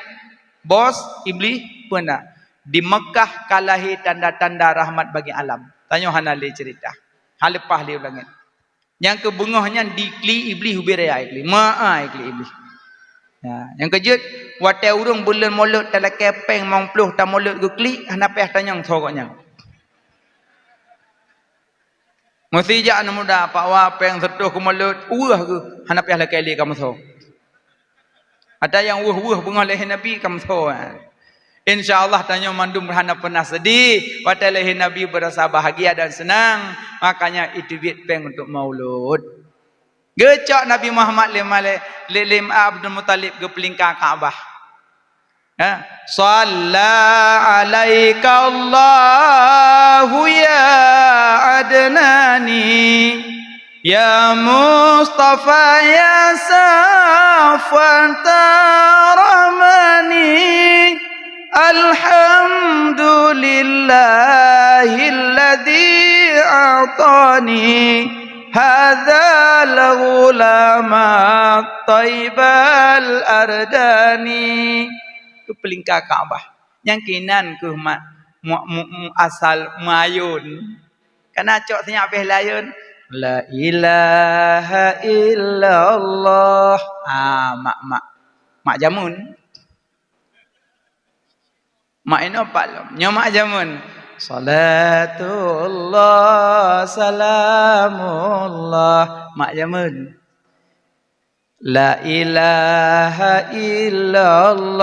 Bos iblis pernah di Mekah kalahi tanda-tanda rahmat bagi alam. Tanya hanali cerita. Halepah li langit. Yang kebungahnya dikli iblis ubiraya ikli. Ma'a ikli iblis. Ya, yang kejut watai urung bulan mulut dalam kepeng mongpluh tak mulut gukli hanapeh tanyang sogoknya. Mesti jak muda pak wapeng setuh ke mulut ke hanapeh lah kali kamu so. Ada yang bunga leher Nabi kamu so. InsyaAllah tanya mandum hanap pernah sedih watai leher Nabi berasa bahagia dan senang, makanya itu duit peng untuk maulud. Gecak Nabi Muhammad lim Abdul Muttalib ke pelingkar Kaabah. Ha? Shalla alaika Allahu ya adnani ya Mustafa ya safwan taramani alhamdulillahilladzi a'tani hadza al-ghulama taibal ardani. Ke pelingkar Kaabah. Yang kinan ke asal mayun. Karena cok senyap peh layun. La ilaha illallah. Mak jamun. Mak ini apa lho? Nyomak jamun. Salatullah salamullah mak jamun. La ilaha illallah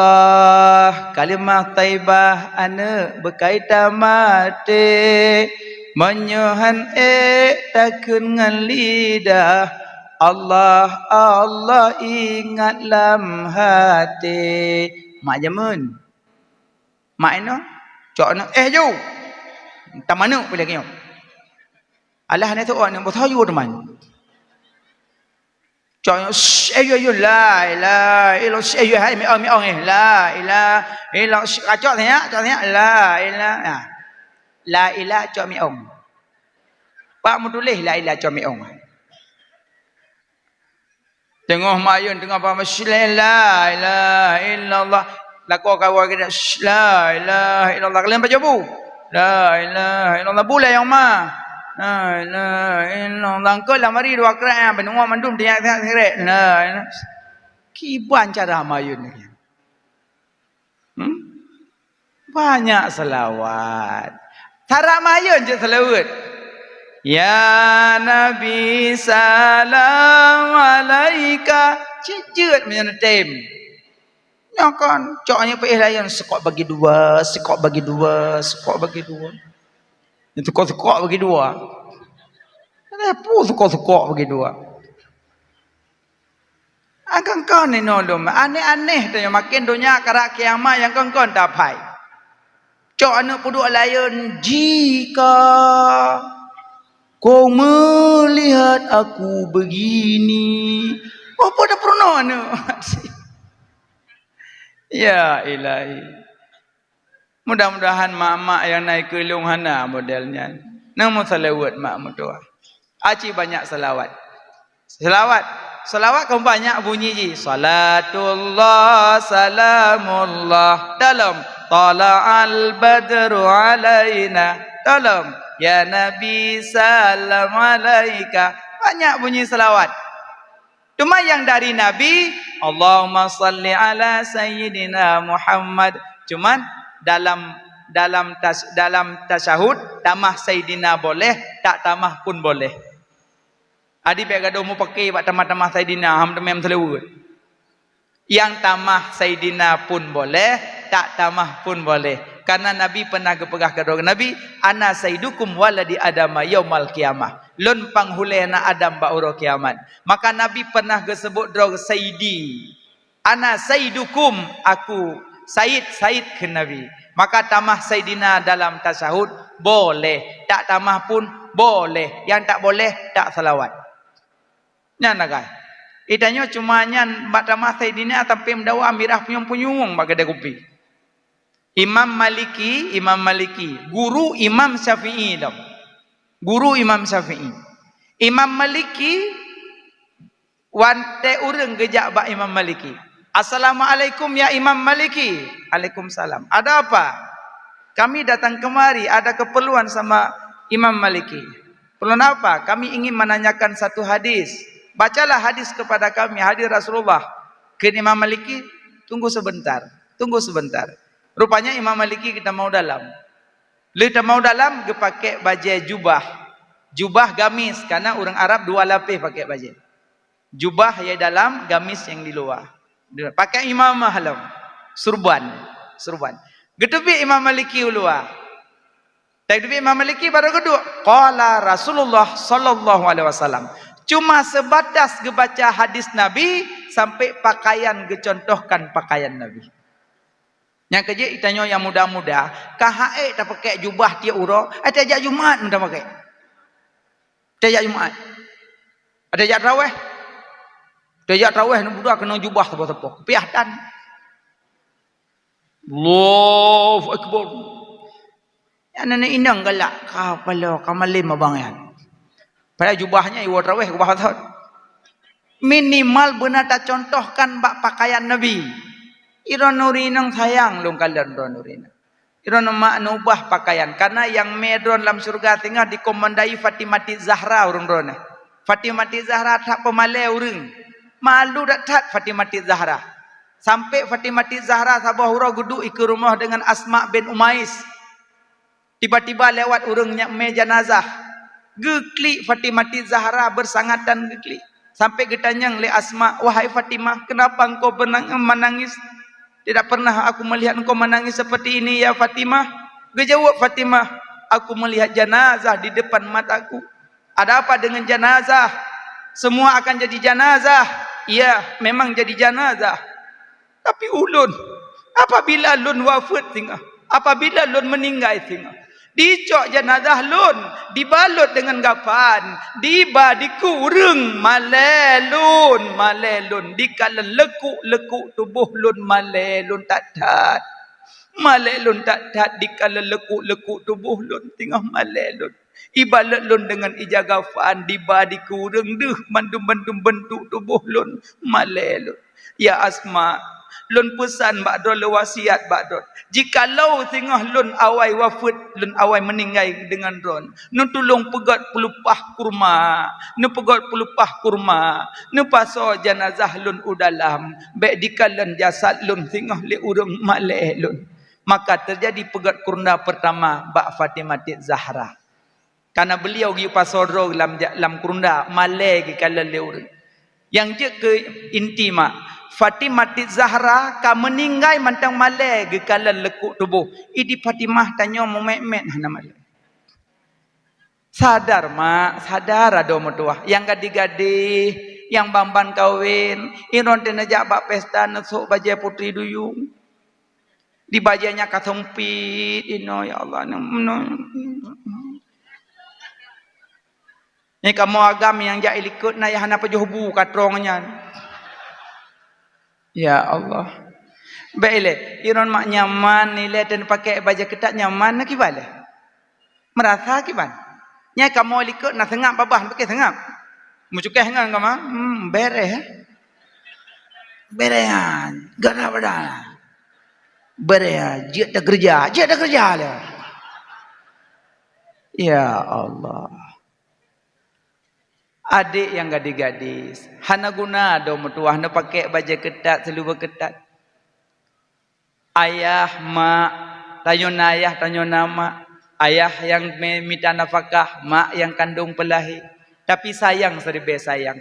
kalimah taibah ane berkaitan mati menyuhan takun ngan lidah Allah Allah ingat lam hati mak jamun. Mak ino cok no ju tak mana boleh kau. Allah ni tu orang yang bertahu teman. Cakap yo la ilaha illallah hai mi ong la ilaha illallah cakap tanya la ilaha la ilaha cakap mi ong. Pak mu tulis la ilaha cakap mi ong. Tengah mayun tengah apa la ilaha illallah lakau kawan kita la ilaha illallah kalian baca bu. La ilaha illallah bulan yang ma. La ilaha illallah kau lah mari dua kerak benua mandum dia seret. La ilaha. Kiban cara mayun ni. Banyak selawat. Cara mayun je selawat. Ya Nabi salam alaika. Cijet macam tem. Ya kan, coknya perih layan sekok bagi dua, sekok bagi dua, sekok bagi dua. Itu sekok bagi dua. Apa sekok bagi dua? Akan kau ni nolong, aneh-aneh tu yang makin dunia karak kiamat yang kau dapat. Cok anak puduk layan jika kau melihat aku begini. Apa dah pernah anak? Ya ilahi. Mudah-mudahan mak-mak yang naik ke lunghana modelnya. Namun salawat mak mutua. Aci banyak salawat. Salawat kau banyak bunyi ji. Salatullah salamullah dalam tala'al badru alaina. Tolong ya Nabi salam alaika. Banyak bunyi selawat. Cuma yang dari Nabi, Allahumma salli ala sayyidina Muhammad. Cuman dalam tasyahud tamah sayyidina boleh, tak tamah pun boleh. Adi baik gaduh mu pakai buat tamah-tamah sayyidina ham temem selewut. Yang tamah sayyidina pun boleh, tak tamah pun boleh. Karena Nabi pernah kepegah kedua Nabi, ana sayyidukum waladi adama yaumal qiyamah. Lun panghulena Adam ba'uro kiamat. Maka Nabi pernah disebut drog sayyidi. Ana sayyidukum, aku sayyid ke Nabi. Maka tamah sayyidina dalam tasyahud boleh, tak tamah pun boleh. Yang tak boleh tak salawat. Nya nagai. Itanya cuma nyan bak tamah sayyidina tampai mendawa amirah punyung-punyung bak kedai kopi. Imam Maliki, guru Imam Syafi'i dong. Guru Imam Syafi'i. Imam Maliki wante urang gejak bak Imam Maliki. Assalamualaikum ya Imam Maliki. Waalaikumsalam. Ada apa? Kami datang kemari ada keperluan sama Imam Maliki. Perlu apa? Kami ingin menanyakan satu hadis. Bacalah hadis kepada kami, hadis Rasulullah. Ke Imam Maliki, tunggu sebentar. Rupanya Imam Maliki kita mau dalam. Kita mau dalam, dia pakai baju jubah. Jubah gamis, karena orang Arab dua lapis pakai baju. Jubah yang dalam, gamis yang di luar. Dia pakai imamah halam. Surban. Getubi Imam Maliki luar. Getubi Imam Maliki baru kedua. Qala Rasulullah sallallahu alaihi wasallam. Cuma sebatas gebaca hadis Nabi sampai pakaian gecontohkan pakaian Nabi. Yang kerja itanya yang muda-muda, KHE tak pakai jubah dia uro, ada jak Jumat muda pakai. Ada jak Jumat. Ada jak tarawih. Ada jak tarawih nu budak kena jubah tepuk-tepuk. Piahdan. Allahu Akbar. Ya nenek indang galak kapalo kamalim abang yan. Pada jubahnya iwa tarawih ke bahasa. Minimal benar tak contohkan bak pakaian Nabi. Iron nurinang sayang long kalian ron nurina. Iron mak nubah pakaian karena yang medron dalam surga tengah dikomandai Fatimati Zahra urang ron. Fatimati Zahra tak pemalai urang. Malu dak tak Fatimati Zahra. Sampai Fatimati Zahra sabah hura gudu ke rumah dengan Asma bin Umais. Tiba-tiba lewat urangnya me jenazah. Geklik Fatimati Zahra bersangatan geklik. Sampai getanyang le Asma, wahai Fatimah, kenapa engkau menangis? Tidak pernah aku melihat engkau menangis seperti ini ya Fatimah. Gejawab Fatimah, aku melihat jenazah di depan mataku. Ada apa dengan jenazah? Semua akan jadi jenazah. Iya, memang jadi jenazah. Tapi ulun, apabila lun wafat tinggal, apabila lun meninggal tinggal, dicok jenazah lun, dibalut dengan gapan, diba dikurung malelun, dikalan lekuk tubuh lun malelun tak dikalan lekuk tubuh lun tinggal malelun. Ibalat lun dengan ija gapan, diba dikurung deh mandum bentuk tubuh lun malelun. Ya Asma, lun pesan bakdo le wasiat bakdo. Jikalau tengah lun awai wafat, lun awai meninggal dengan ron, nu tolong pegat pelupah kurma, nu paso jenazah lun udalam, baik dikalan jasad lun tengah le urang maleh lun. Maka terjadi pegat kurna pertama bak Fatimati Zahra. Karena beliau gi pasoro dalam kurna maleh gi kalan le urang. Yang je ke intima Fatimati Zahra ka meninggal mantang malai ge kalan lekuk tubuh. Idi Fatimah tanya memek-mek hana malai. Sadar mak, sadar ado mertua. Yang gadih-gadih, yang bamban kawin, iron tena jak bak pesta nesuk bajai putri duyung. Di bajainya kasempit ino ya Allah. Ni kamu agam yang jak ikut na ya hana pejuhbu katrongnya. Ya Allah. Baiklah, iron mak nyaman nilai dan pakai baju ketat nyaman nak kibale. Merasa kiban. Nya kamu ikut nak tengap babah pakai tengap. Mucukai hang kamu. Beres. Berean. Gara badan. Berea, dia dah kerja lah. Ya Allah. Adik yang gadis-gadis, hana guna do mertua, hana pakai baju ketat, seluruh ketat. Ayah, mak, tanya ayah, tanya nama. Ayah yang minta nafkah, mak yang kandung pelahi. Tapi sayang serba sayang.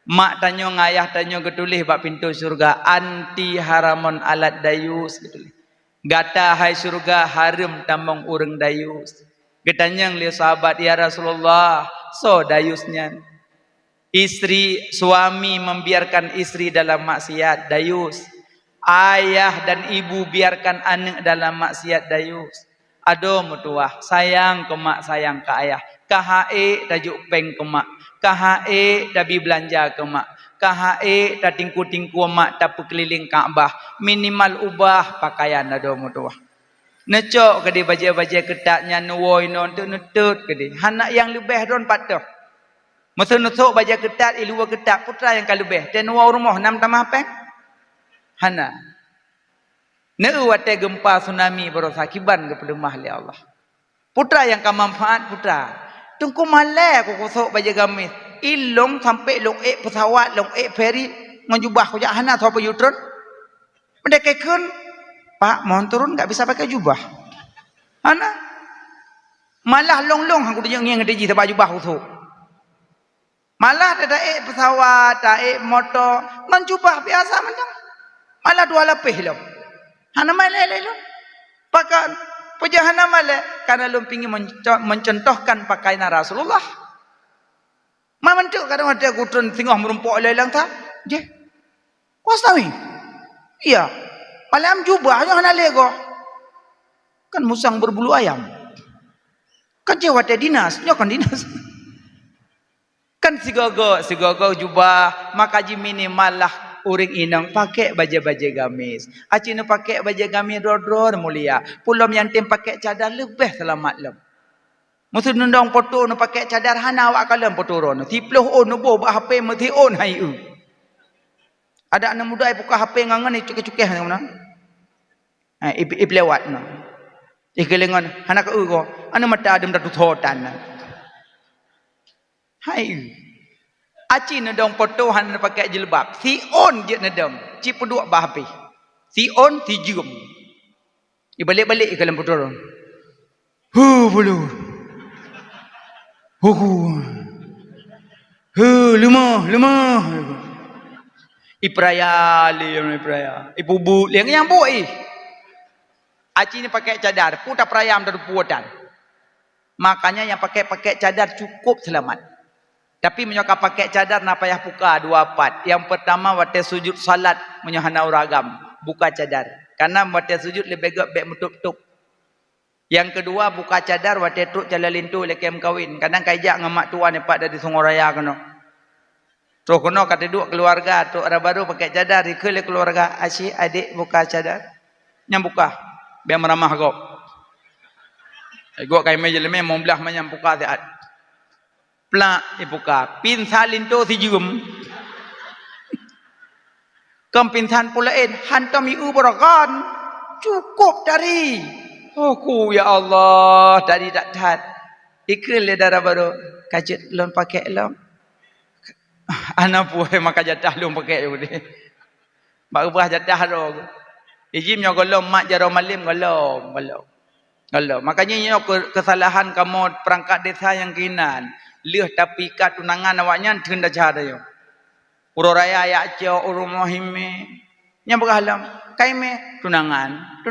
Mak tanya ayah tanya ketulih bak pintu surga, anti haramun alat dayus ketulih. Gata hai surga haram tambang urang dayus. Getanyang li sahabat, ya Rasulullah, so dayusnya. Istri, suami membiarkan istri dalam maksiat, dayus. Ayah dan ibu biarkan anak dalam maksiat, dayus. Aduh mutuah, sayang ke mak, sayang ke ayah. Kahae tajuk peng ke mak. Kahae dabi belanja ke mak. Kahae dah tingku-tingku mak tak keliling Kaabah. Minimal ubah pakaian, aduh mutuah. Necok ke di baju-baju ketatnya nuwoi non tu nutut ke di. Anak yang lebih don patuh. Masa nutuk baju ketat, luar ketat, putra yang kalau lebih. Dan nuwau rumah 6 tambah apa? Hana. Neu wate gempa tsunami berosakiban ke pelemah li Allah. Putra yang kau manfaat putra. Tungku malai aku kusuk baju gamis. Ilong sampai long pesawat, long ferry ngejubah kujak hana atau apa yutron. Mereka kan, Pak mohon turun tak bisa pakai jubah. Hana. Malah long-long aku dia yang ngedeji sebab jubah kusuk. Malah ada pesawat, ada motor, menjubah biasa macam. Malah 2 lapis lo. Hana malai lo. Pakai pejahana malai karena lu pingin mencontohkan pakaian Rasulullah. Mamantuk kadang ada kutron tengah merumpuk lelang tak? Je. Kau tahu? Iya. Malam jubah hanya hana lego. Kan musang berbulu ayam. Kan cewek dinas, nyokan dinas. Kan sigogo jubah, maka jimini malah uring inang pakai baju-baju gamis. Acina pakai baju gamis dor-dor mulia. Pulam yang tim pakai cadar lebih selamat lem. Musuh nundang foto nu pakai cadar hana awak kalam potoron. Tiploh on nu bo HP mesti on hai u. Ada anak muda ai buka HP ngangan ni cukeh-cukeh mana? Ip lewat no. Ikelengan hana ka u ko. Anu mata adem datu thotan. Hai. Aci nedong foto han pakai jilbab. Si on je nedong. Ci peduk bahpi. Si on si jum. Ibalik-balik ke dalam foto. Bulu. Lemah. Ipraya liang. Ibu liang yang boi. Aci ni pakai cadar. Putar perayam dari puatan. Makanya yang pakai cadar cukup selamat. Tapi menyokap pakai cadar nak payah buka 2 part. Yang pertama waktu sujud salat menyohana uragam, buka cadar. Karena waktu sujud lebih baik menutup. Yang kedua buka cadar waktu truk jalalintu lekem kawin. Kadang kaijak ngamak tua ni pak dari Sungoraya kena. Truk kena kata duk keluarga, truk baru pakai cadar, ikut keluarga, asyik adik buka cadar. Yang buka, biar meramah kau. Gua kai meja lemeh mau belah macam buka saat. Plak ibuka pinsalin tu si jum kempinsan pulain hantam iu berakan cukup dari aku ya Allah dari tak tat ikil le darah baru kajet lon pakai lon anak puai maka jatah lon pakai je bak ubah jatah ro ijim nyo golong mak jaro malim golong makanya nyo kesalahan kamu perangkat desa yang kinan lihat tapi kat tunangan awaknya tenda cara yo. Uro raya ya cio uro mohime. Nya berhalam kaime tunangan.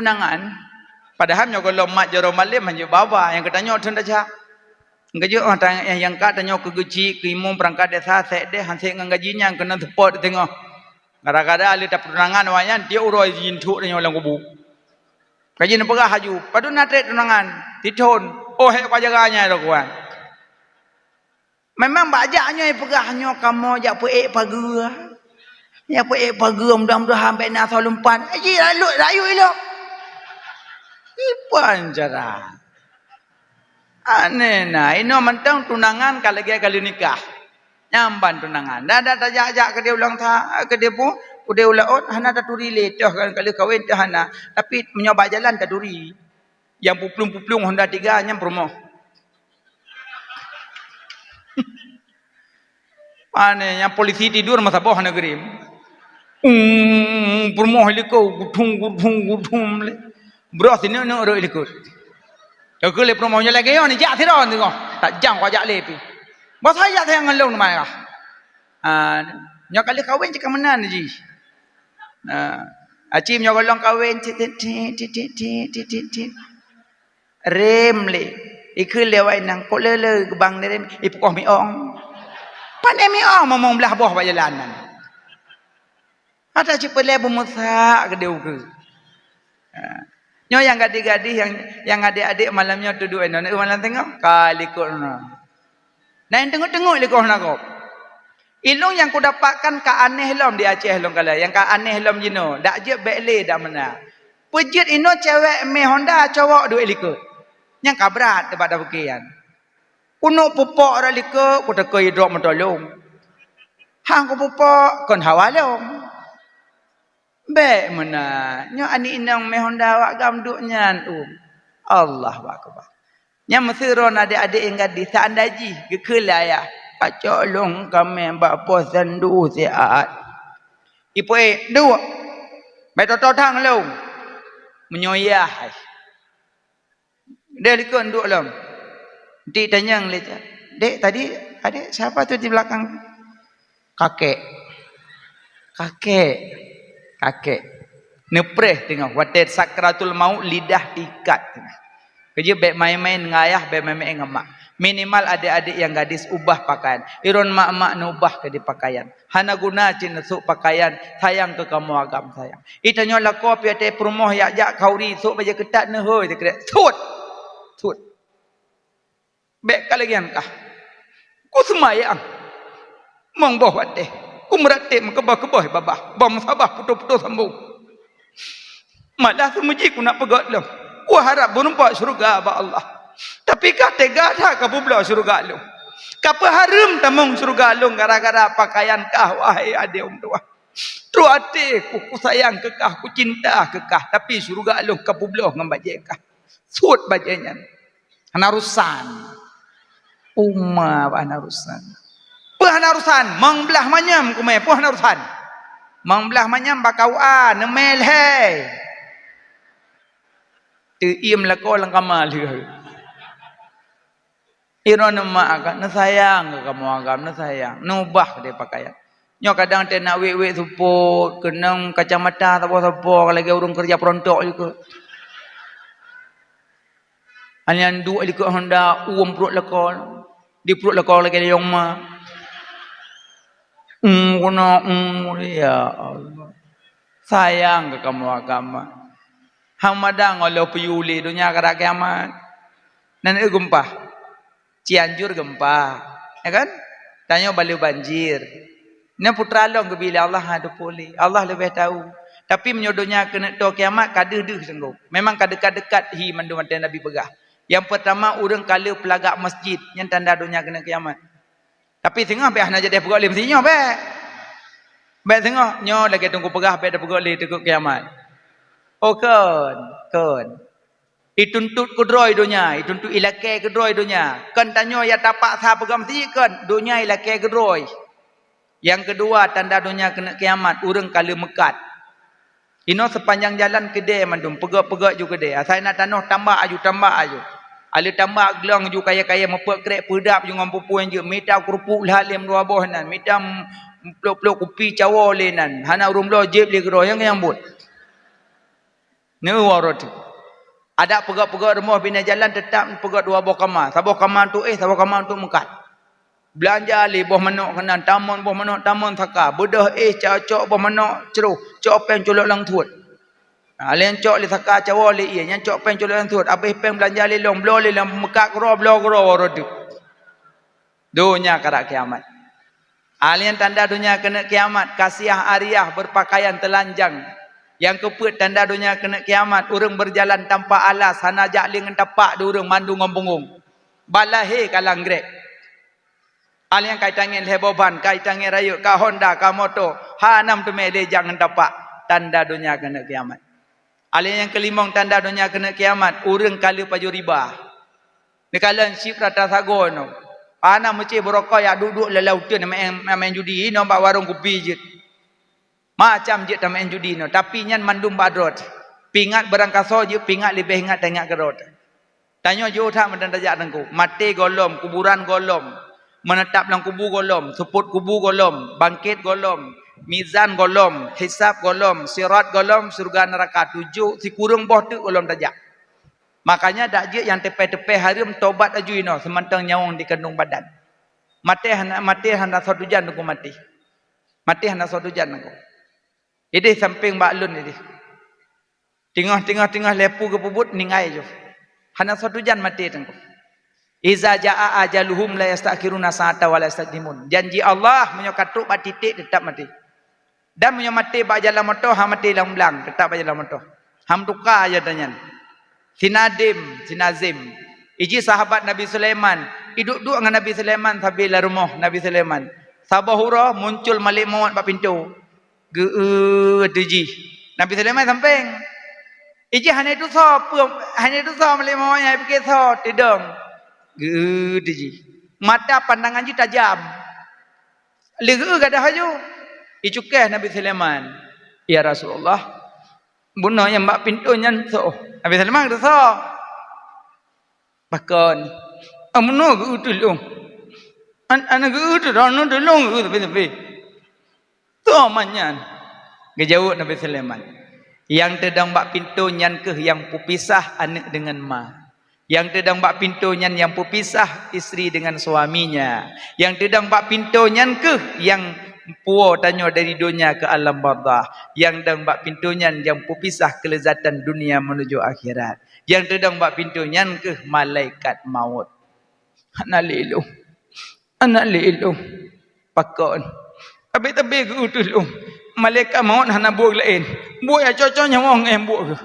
Padahal nyo kalau mak jaro malim hanya baba yang katanya tenda cara. Ngajo yang kat tanya ke guci ke imum perangkat desa sek deh hansik ngajinya kena support tengok. Gara-gara ali tak tunangan awaknya dia uro izin thuk nyo lang kubu. Kaji nak perah haju. Padu nak tunangan. Tithon. Oh hek pajaganya ro kuan. Memang bajaknya perahnya kamu jak puek pagi. Ya puek pagi mudah-mudahan sampai nak lompat. Aji rayu elok. Ipan cara. Aneh nah, ini mentang tunangan kali nikah. Nyamban tunangan. Dah ajak ke dia ulang ke dia pun Udah ulaut hana taturi le dah kan kalau kahwin dah hana tapi menyoba jalan taturi. Yang puplung-puplung Honda 3 nya promo. Ane yang polisi tidur masa bawah negeri. Promo heliko gudung le. Bro sini no ro heliko. Yo ke le promo nya lagi ni jak thira ni ko. Tak jang ko jak le pi. Bos saya yang ngelong mai ah. Nya kali kahwin cakap mana ni ji. Acim nya golong kahwin rem le. Iku lewai nang ko le bang rem ipokoh mi ong. Pandai mi ong momong belah bawah ba jalanan. Ada cepat le bemusa ke dia ke. Nyo yang gadis-gadis yang adik-adik malamnya duduk eno malam tengok kali ko no. Nah tengok-tengok le ko nak ko. Ilung yang ku dapatkan ka aneh lom di Aceh long kala. Yang ka aneh lom jino. Dak je bekle dak mana. Pejit ino cewek me Honda cowok duit likut. Yang kabrat debat dak bukian. Kuno pupok ra likut ku tekoi drop mentolong. Hang ku pupok kon hawalong. Be mana. Nyo ani inang me Honda wak gam duk nyan Allahu akbar. Nya mesiron adik-adik yang gadis sandaji gekelaya. Kacolong kami bapa sandu siat. Ipo dua. Beto tang long. Menyoyah. Dia likon duk long. Dik tanyang le. Dek tadi adik siapa tu di belakang? Kakek. Nepreh tengok watet sakratul maut lidah diikat. Kerja baik main-main ngayah, baik main-main ngemak. Minimal adik-adik yang gadis ubah pakaian. Iron mak-mak nubah ke di pakaian. Hana guna cin suk pakaian. Sayang ke kamu agam sayang. Itanya lako piate perumoh yak kauri. Suk baja ketat nehoi. Sut. Bek kalagian kah. Ku semayang. Mong boh wateh. Ku meratim kebah-kebah babah. Bam sabah putus-putus sambung. Malah semuji ku nak pegat lah. Ku harap berumpak syurga abah Allah. Tapi kata gada kapu belah syurga lu. Kapa harum tamung syurga lu gara-gara pakaian kah wahai adik tua. Tu ate ku sayang kekah, ku cinta kekah. Tapi syurga lu kapu belah ngam bajai kah. Sud bajainya. Hanarusan. Umma hanarusan. Hanarusan. Mang belah manyam ku mai hanarusan. Mang belah manyam bakawa nemel hei. Tu im lako lang kamal he. Iron mak agak na sayang ke kamu agam na sayang nubah dia pakaian nyo kadang te nak wek support kenang kacamata tapo-tapo lagi urung kerja perontok juga hanya dua likut Honda perut lekol di perut lekol lagi yang ma guna ya Allah sayang ke kamu agama hamadang oleh piyuli dunia kada kiamat nan gempa Cianjur gempa, ya kan? Tanya balik banjir. Ini putra long kebila Allah ada pulih. Allah lebih tahu. Tapi menyodohnya kena to kiamat kada-kada senggup. Memang kada-dekat hi mandu mata Nabi pegah. Yang pertama orang kala pelagak masjid yang tanda dunia kena kiamat. Tapi tengah be nak jadi pegak le mestinya be. Be tengah nyo lagi tunggu pegah be ada pegak le tekuk kiamat. Oh kan. Dituntut kedroi dunia, dituntut ilakai kedroi dunia. Kan tanya ya tapak sah pegam si kan dunia ilakai kedroi. Yang kedua tanda dunia kena kiamat, urang kala mekat. Ino sepanjang jalan kedai mandum, pegak-pegak juga kedai. Saya nak tanah tambah aju. Ala tambah gelang ju kaya-kaya mepek krek pedap ju ngam pupuan je. Mita kerupuk lah lem dua boh nan, mita peluk kopi cawa le nan. Hana urung lo jeb le kedroi yang but. Ne warot. Ada pegak-pegak rumah bina jalan tetap pegak dua buah kamar. Sabuh kamar tu sabuh kamar tu mekat. Belanja li buah manok kenan, tamun buah manok tamun thaka. Bedah cocok buah manok ceruh, cok pen colok lang tuat. Alian cok li thaka cawa li yang cok pen colok lang tuat. Habis pen belanja li long blo li lang mekat kro rodu. Dunia karak kiamat. Alian tanda dunia kena kiamat, kasiah ariah berpakaian telanjang. Yang keput tanda dunia kena kiamat. Orang berjalan tanpa alas. Hana jakling tapak di orang mandu ngompunggung. Balahe kalang grek. Alih yang kaitangin heboban, kaitangin rayu, ka Honda, ka motor, hanam tu mele jangan dapat tanda dunia kena kiamat. Alih yang kelimong tanda dunia kena kiamat, urang kali paju riba. Nikalan sip rata sago no. Ana mesti berokok ya duduk lelau tu main judi no bak warung kopi je. Macam je main judi no, tapi nyan mandum badrot. Pingat berangkaso je, pingat lebih ingat tengok kerot. Tanya jo tak mendan tajak tengku. Mati golom, kuburan golom. Menetap dalam kubu golom, seput kubu golom, bangkit golom, mizan golom, hisab golom, sirat golom, surga neraka 7 si kurung boh tu golom tajak. Makanya dak je yang tepe-tepe harum tobat aju ino sementang nyawang di kandung badan. Mati hana satu jan aku mati. Mati hana satu jan aku. Ini samping baklun ini. Tengah lepu ke pubut ningai jo. Hana satu jan mati tengku. Iza jaa ajaluhum la yastakhiruna sa'ata wa la yastaqdimun. Janji Allah menyokatruk bat titik tetap mati. Dan menyo mati bak jalan motor ha mati lang belang tetap bak jalan motor. Ham tukar aja danyan. Sinazim. Iji sahabat Nabi Sulaiman, duduk dengan Nabi Sulaiman sambil rumah Nabi Sulaiman. Sabahura muncul Malik Maut bak pintu. Geji. Nabi Sulaiman samping. Iji hanya itu so Malik Maut yang fikir so tidung. Geji. Mata pandangan ji tajam. Legu gadah haju. Icukeh Nabi Sulaiman. Ya Rasulullah. Bunuh yang bak pintu nyan so. Nabi Sulaiman kata so. Bahkan amuno ge utulung. Anak ge utulung tolong tapi. To manyan. Gejauh Nabi Sulaiman. Yang tedang bak pintu nyan ke yang pupisah anak dengan ma. Yang tedang bak pintu nyan yang pupisah isteri dengan suaminya. Yang tedang bak pintu nyan ke yang puo tanya dari dunia ke alam barzah. Yang tedang bak pintu nyan yang pupisah kelezatan dunia menuju akhirat. Yang tedang bak pintu nyan ke malaikat maut. Anak lelung. Pakon. Tapi ke utulung. Malaikat maut hana buat lain. Buat yang cocoknya orang yang buat ke.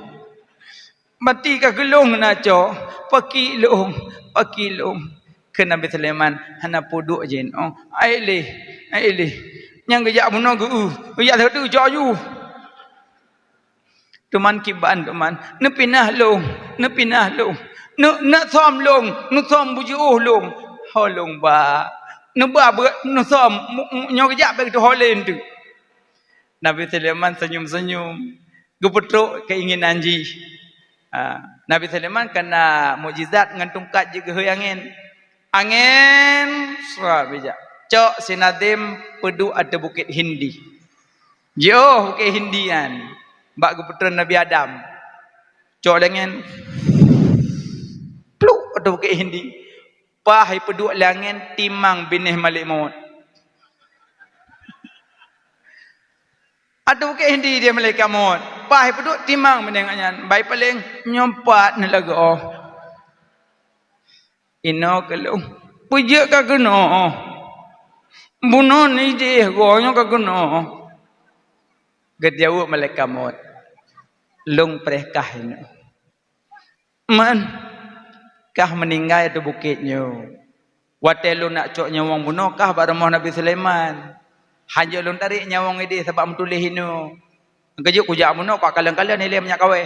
Mati ke gelung nak cok. Paki lung. Ke Nabi Sulaiman hana puduk je. Oh, aile. Yang gejak bunuh ke gejak satu cok you. Tuman kiban tuman. Ne pinah lung. Ne som lung. Ne som bujuh lung. Holung ba. Ne ba ne som nyok gejak begitu holen tu. Nabi Sulaiman senyum-senyum. Gepetruk keinginan ji. Nabi Sulaiman kena mukjizat dengan tungkat juga angin. Angin suara bijak. Cok sinadim pedu ada bukit Hindi. Jauh bukit Hindian. Bak keputusan Nabi Adam. Cok angin. Pluk ada bukit Hindi. Pahai pedu angin timang binih Malik Maut. Ada bukit Hindi dia malaikat maut. Pahai peduk timang menengahnya. Baik paling nyompat ni lagu oh. Ino kalau pujak ka kena. Bunuh ni je gonya ka kena. Gejauh malaikat maut. Lung perkah ini. Man kah meninggal itu bukitnya. Watelu nak cok nyawang bunuh kah baremah Nabi Sulaiman. Hanya lun tarik nyawang ini sebab mentulih inu. Kejuk kujak muno kau kalian ni lem nyak kawe.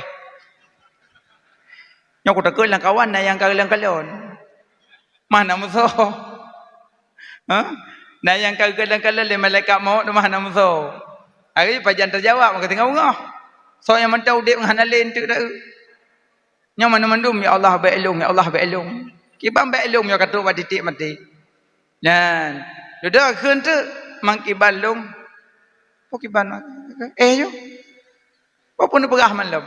Nyok ku tekul lang kawan na yang kalian. Mana muso? Na yang kalian le malaikat maut mana muso? Hari pajan terjawab maka tengah ungah. So yang mentau dek ngana len tu dah. Nyok mana mandum ya Allah bailung. Kibang bailung ya katu ba titik mati. Dan sudah keun tu mangkiban long. Pokiban yo. Apa ni perah malam?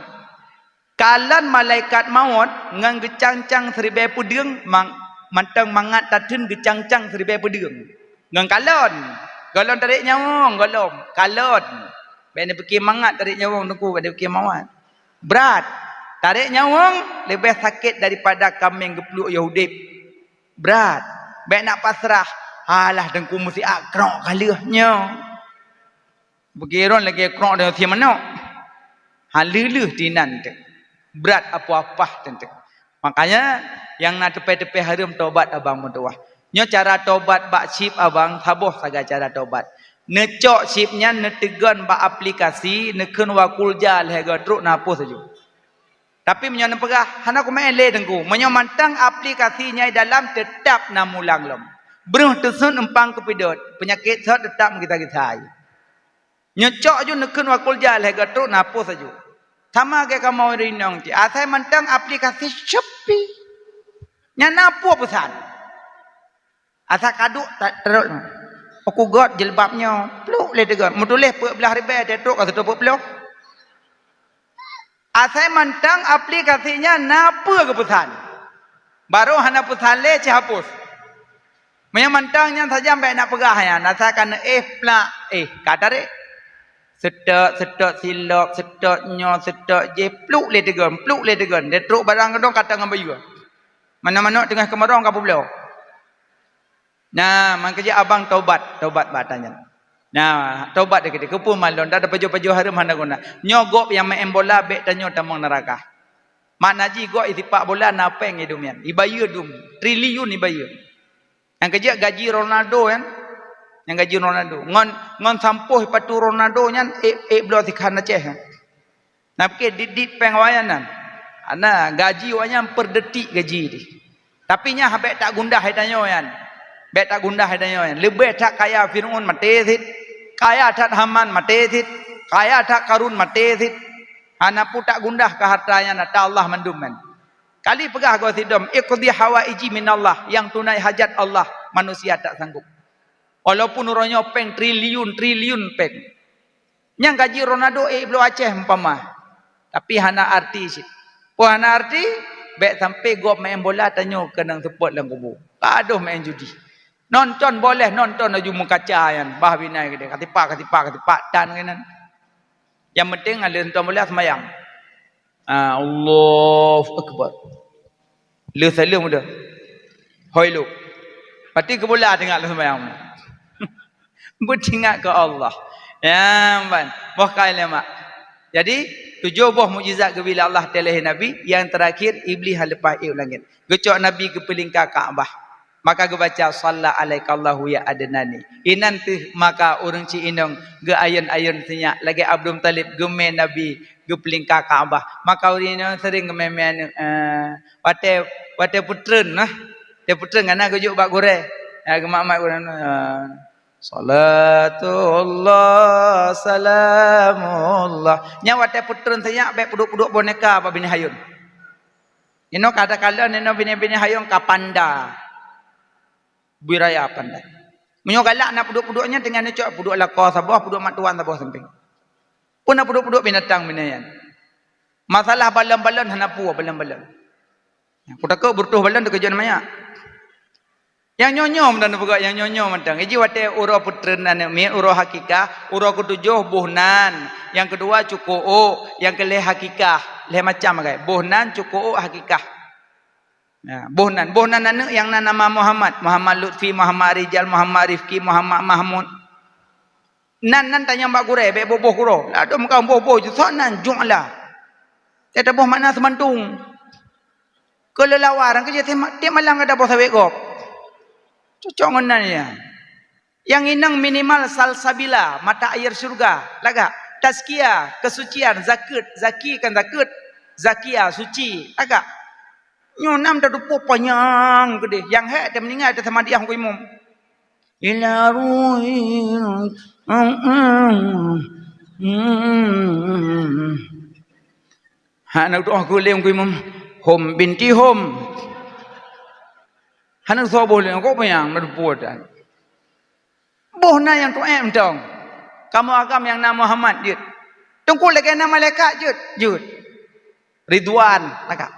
Kalan malaikat maut ngang gecang-cang seribai pudeung mantang mangat tatun gecang-cang seribai pudeung. Ngang galon tarik nyawang galom. Kalon. Bene pergi mangat tarik nyawang tungku pada pergi maut. Berat. Tarik nyawang lebih sakit daripada kambing gepluk Yahudi. Berat. Baik nak pasrah. Alah dengku mesti akrok kalihnya. Begiron lagi akrok dengan si mana? Haluluh dinan tu. Berat apa-apa tentu. Makanya yang nak tepi-tepi harum taubat abang mendoa. Nyo cara tobat bak chip abang taboh saga cara tobat. Necok chipnya netegan bak aplikasi nekun wakul jal hega truk napus saja. Tapi menyo pegah hana ku main le dengku. Menyo mantang aplikasinya dalam tetap namulang lom. Beruh tesun empang kepidot. Penyakit sot tetap kita-kita. Nyocok ju nekun wakul jal hega truk napus saja. Sama ke kamu rinong ti. Asai mantang aplikasi Shopee. Nya napu pesan. Asal kaduk tak teruk. Aku got jilbabnya. Peluk le tegan. Mutulih pe belah ribai dia truk atau pe peluk. Asal mantang aplikasinya napa ke pesan. Baru hana pesan le hapus. Menyang mantangnya saja sampai nak pegah ya. Asal kena plak kata re. Setok silap, setok nyo, setok je peluk le tegan, Dia truk barang kedong kata dengan bayu. Mana-mana tengah kemarau kapu belau. Nah, makanya abang taubat batanya. Nah, taubat dekat kepun malon dah ada baju-baju haram hana guna. Nyogok yang main bola bek tanyo tamang neraka. Mak naji gok itipak bola napeng hidumian. Ibayu dum, triliun ibayu. Yang kerja gaji Ronaldo kan? Yang gaji Ronaldo. Ngon sampuh patu Ronaldo nyan belau tikhan Aceh. Nah, pakai didit pengwayanan. Ana gaji wanya per detik gaji di. Tapi nya habek tak gundah hitanyo yan. Bet tak gundah hitanyo yan. Lebih tak kaya Firaun matesit. Kaya tak Haman matesit. Kaya tak Karun matesit. Ana pu tak gundah ke hartanya nata Allah menduman. Kali pegah go sidom iqdi hawaiji minallah, yang tunai hajat Allah manusia tak sanggup. Walaupun uronyo peng triliun peng. Yang gaji Ronaldo belau Aceh umpama. Tapi hana arti sih. Hana arti bek sampai gop main bola tanyo kenang support lang kubu. Aduh main judi. Nonton boleh nonton aju mukaca yan. Bah binai gede katipak dan kenan. Yang penting ada nonton bola semayang. Allahu Akbar. Lu salam dah. Hoi lu. Pati ke bola tengok lu semayang. Bertingat ke Allah. Ya, man. Boh kaile mak. Jadi 7 buah mukjizat bila Allah telah Nabi. Yang terakhir iblis lepas langit. Gecok Nabi ke pelingkar Kaabah. Maka ge baca salla alaikallahu ya adnani. Inan tu maka urang ci inong ge ayun-ayun senyak lagi Abdul Talib gemen Nabi ge pelingkar Kaabah. Maka urang sering gemen wate putreun nah. Te putreun ngana gejuk bak gore. Gemak-mak urang salatullah salamullah. Nya wate putreun senyak bae puduk-puduk boneka apa bini hayun. Ino kata-kala neno bini-bini hayun kapanda. Biraya pandai. Menyo galak nak puduk-puduknya dengan necok puduk lakau sabah, puduk mak tuan sabah samping. Pun nak puduk-puduk binatang binayan. Masalah balon-balon hana puah balon-balon. Aku takut bertuh balon dekat maya. Yang nyonyom dan buka yang nyonyom mentang. Iji wate uro putren dan mi uro hakikah, uro ketujuh buhnan, yang kedua cukuo, yang kelih hakikah, leh macam agak. Buhnan, cukuo, hakikah. Ya, bohnan anu yang nama Muhammad Lutfi, Muhammad Rijal, Muhammad Rifki, Muhammad Mahmud. Nan tanya mbak gure, be boboh kuro. Aduh muka boboh je sonan jumlah. Dia boh makna semantung. Kelelawaran kerja dia malang ada boh sawe gop. Cocok ngonan ya. Yang inang minimal salsabila, mata air surga. Laga tazkiyah, kesucian, zaki kan zakia suci. Laga nyonam dah dupo panjang gede. Yang hek dia meninggal dia sama dia aku imam. Ila ruhin. Nak doa aku le aku imam. Hom binti hom. Hanak so boleh aku payang dupo dan. Bohna yang tu dong. Kamu agam yang nama Muhammad jut. Tunggu lagi nama malaikat jut. Ridwan agak.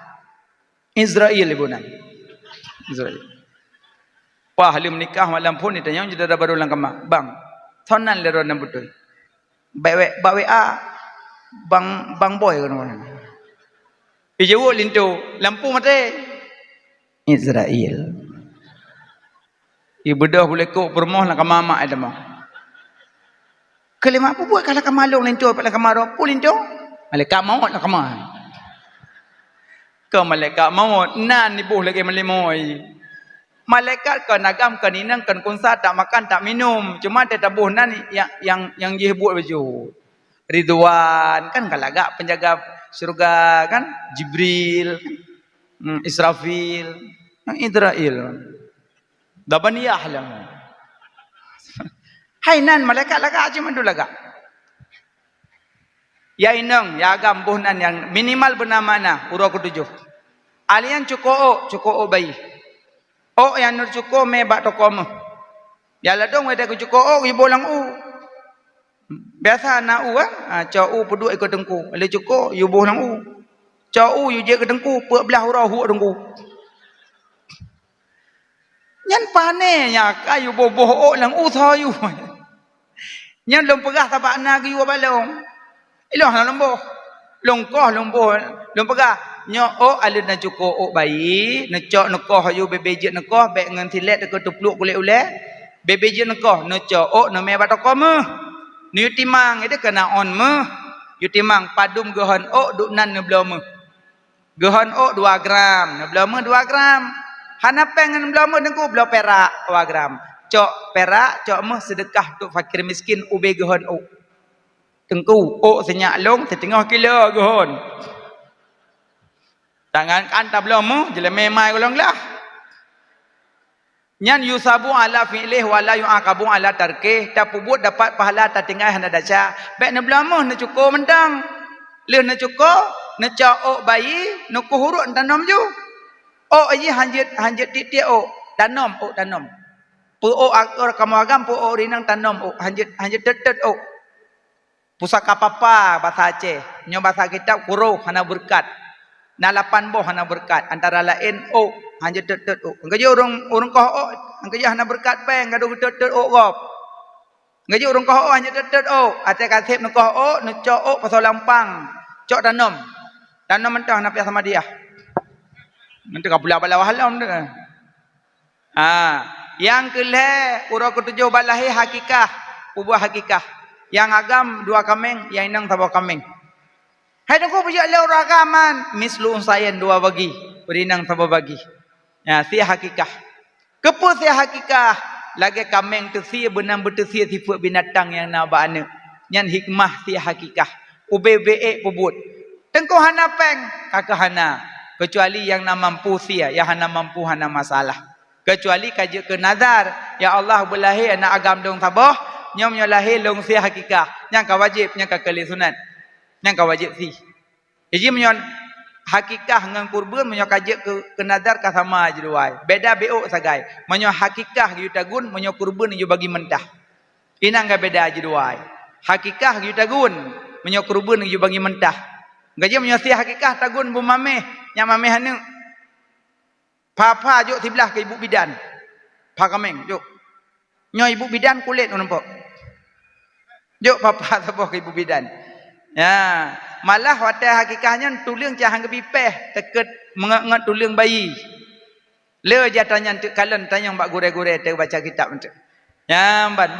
Israel ibu nan. Israel. Wah, halim nikah malam pun itu yang sudah baru lang kama. Bang, thonan lero nam betul. Bawe a bang boy kan mana. Ijewo lintu lampu mate. Israel. Ibu dah boleh kok bermoh lang kama mak ada mah. Kelima apa buat kalau kamalong lintu pada kamaro pun lintu. Malaikat maut lah kama. Ke malaikat maut nan ni buh lagi malimoi. Malaikat kan agam kan inang kan kunsa tak makan tak minum. Cuma dia tabuh nan yang dia buat baju. Ridwan kan kalagak penjaga surga kan, Jibril, Israfil, Idrail. Dabaniyah lah. Hai nan malaikat lagak cuma tu lagak. Ya inang, ya agam buh nan yang minimal bernama na urang ketujuh. Alian cukup bayi. Oh yang nur cukup me bak tokom. Ya ladong ada ku cukup ibu lang biasa na cau pedu ikut dengku. Ale cukup yu boh lang cau yu je ke dengku pe belah urau hu dengku. Nyan pane nya kayu boh lang tho yu. Nyan lom pegah tabak na ke yu balong. Iloh na lomboh. Longkoh lomboh lom pegah nyo alun na cukup bayi na cok nekoh yu bebeje nekoh bek ngan tilet ke tupluk kulit ule bebeje nekoh no cok no me batokom ni timang ide kena on me yu timang padum gohon duk nan ne blom gohon 2 gram ne blom 2 gram hana pengen blom dengku blo perak 2 gram cok perak cok me sedekah tuk fakir miskin ube gohon dengku senyak long setengah kilo gohon. Tangan kan tak belum jele memai golong lah. Nyan yusabu ala fi'lih wala yu'aqabu ala tarkih. Tak pubut dapat pahala tak tinggal hana daca. Baik na belum na cukup mendang. Le na cukup na cak bayi na kuhuruk tanam ju. Aji hanjit titik tanam tanam. Pu akor kamu agam pu rinang tanam hanjit tetet pusaka papa bahasa Aceh. Nyo bahasa kitab kuruh hana berkat. Na 8 boh hana berkat antara lain hanya tet engke je urang koh engke je hana berkat peng gadu tet gop engke je urang koh hanya tet ate kasep nu koh nu cok pasal lampang cok tanam mentang na sama dia nanti ka pula bala wahalam tu yang kele urang ketujuh balahi hakikah ubah hakikah yang agam 2 kameng yang inang tabo kameng. Hai aku pujak leu ragaman mislu unsayan 2 bagi berinang tabo bagi. Ya sia hakikah. Kepu sia hakikah lagi kameng tu sia benang betul sia sifat binatang yang na bana. Nyan hikmah sia hakikah. Ubebe pebut. Tengko hana peng kakak hana kecuali yang na mampu sia ya hana mampu hana masalah. Kecuali kaje ke nazar ya Allah belahi anak agam dong tabah nyom lahir long sia hakikah. Yang ka wajib yang ka kali sunat. Yang kau wajib si. Jadi menyon hakikah dengan kurban menyon kajak ke nazar ka sama aja duai. Beda beok sagai. Menyon hakikah yu tagun menyon kurban yu bagi mentah. Inang ga beda aja duai. Hakikah yu tagun menyon kurban yu bagi mentah. Gaji menyon si hakikah tagun bu mameh, nya mameh hanu. Papa juk sebelah ke ibu bidan. Pa kameng juk. Nyo ibu bidan kulit nampak. Juk papa saboh ke ibu bidan. Ya, malah wadah hakikahnya tulang cahang kepipeh teket mengat tulang bayi. Le jatanya kalian tanya mbak gure-gure baca kitab. Ya, mbak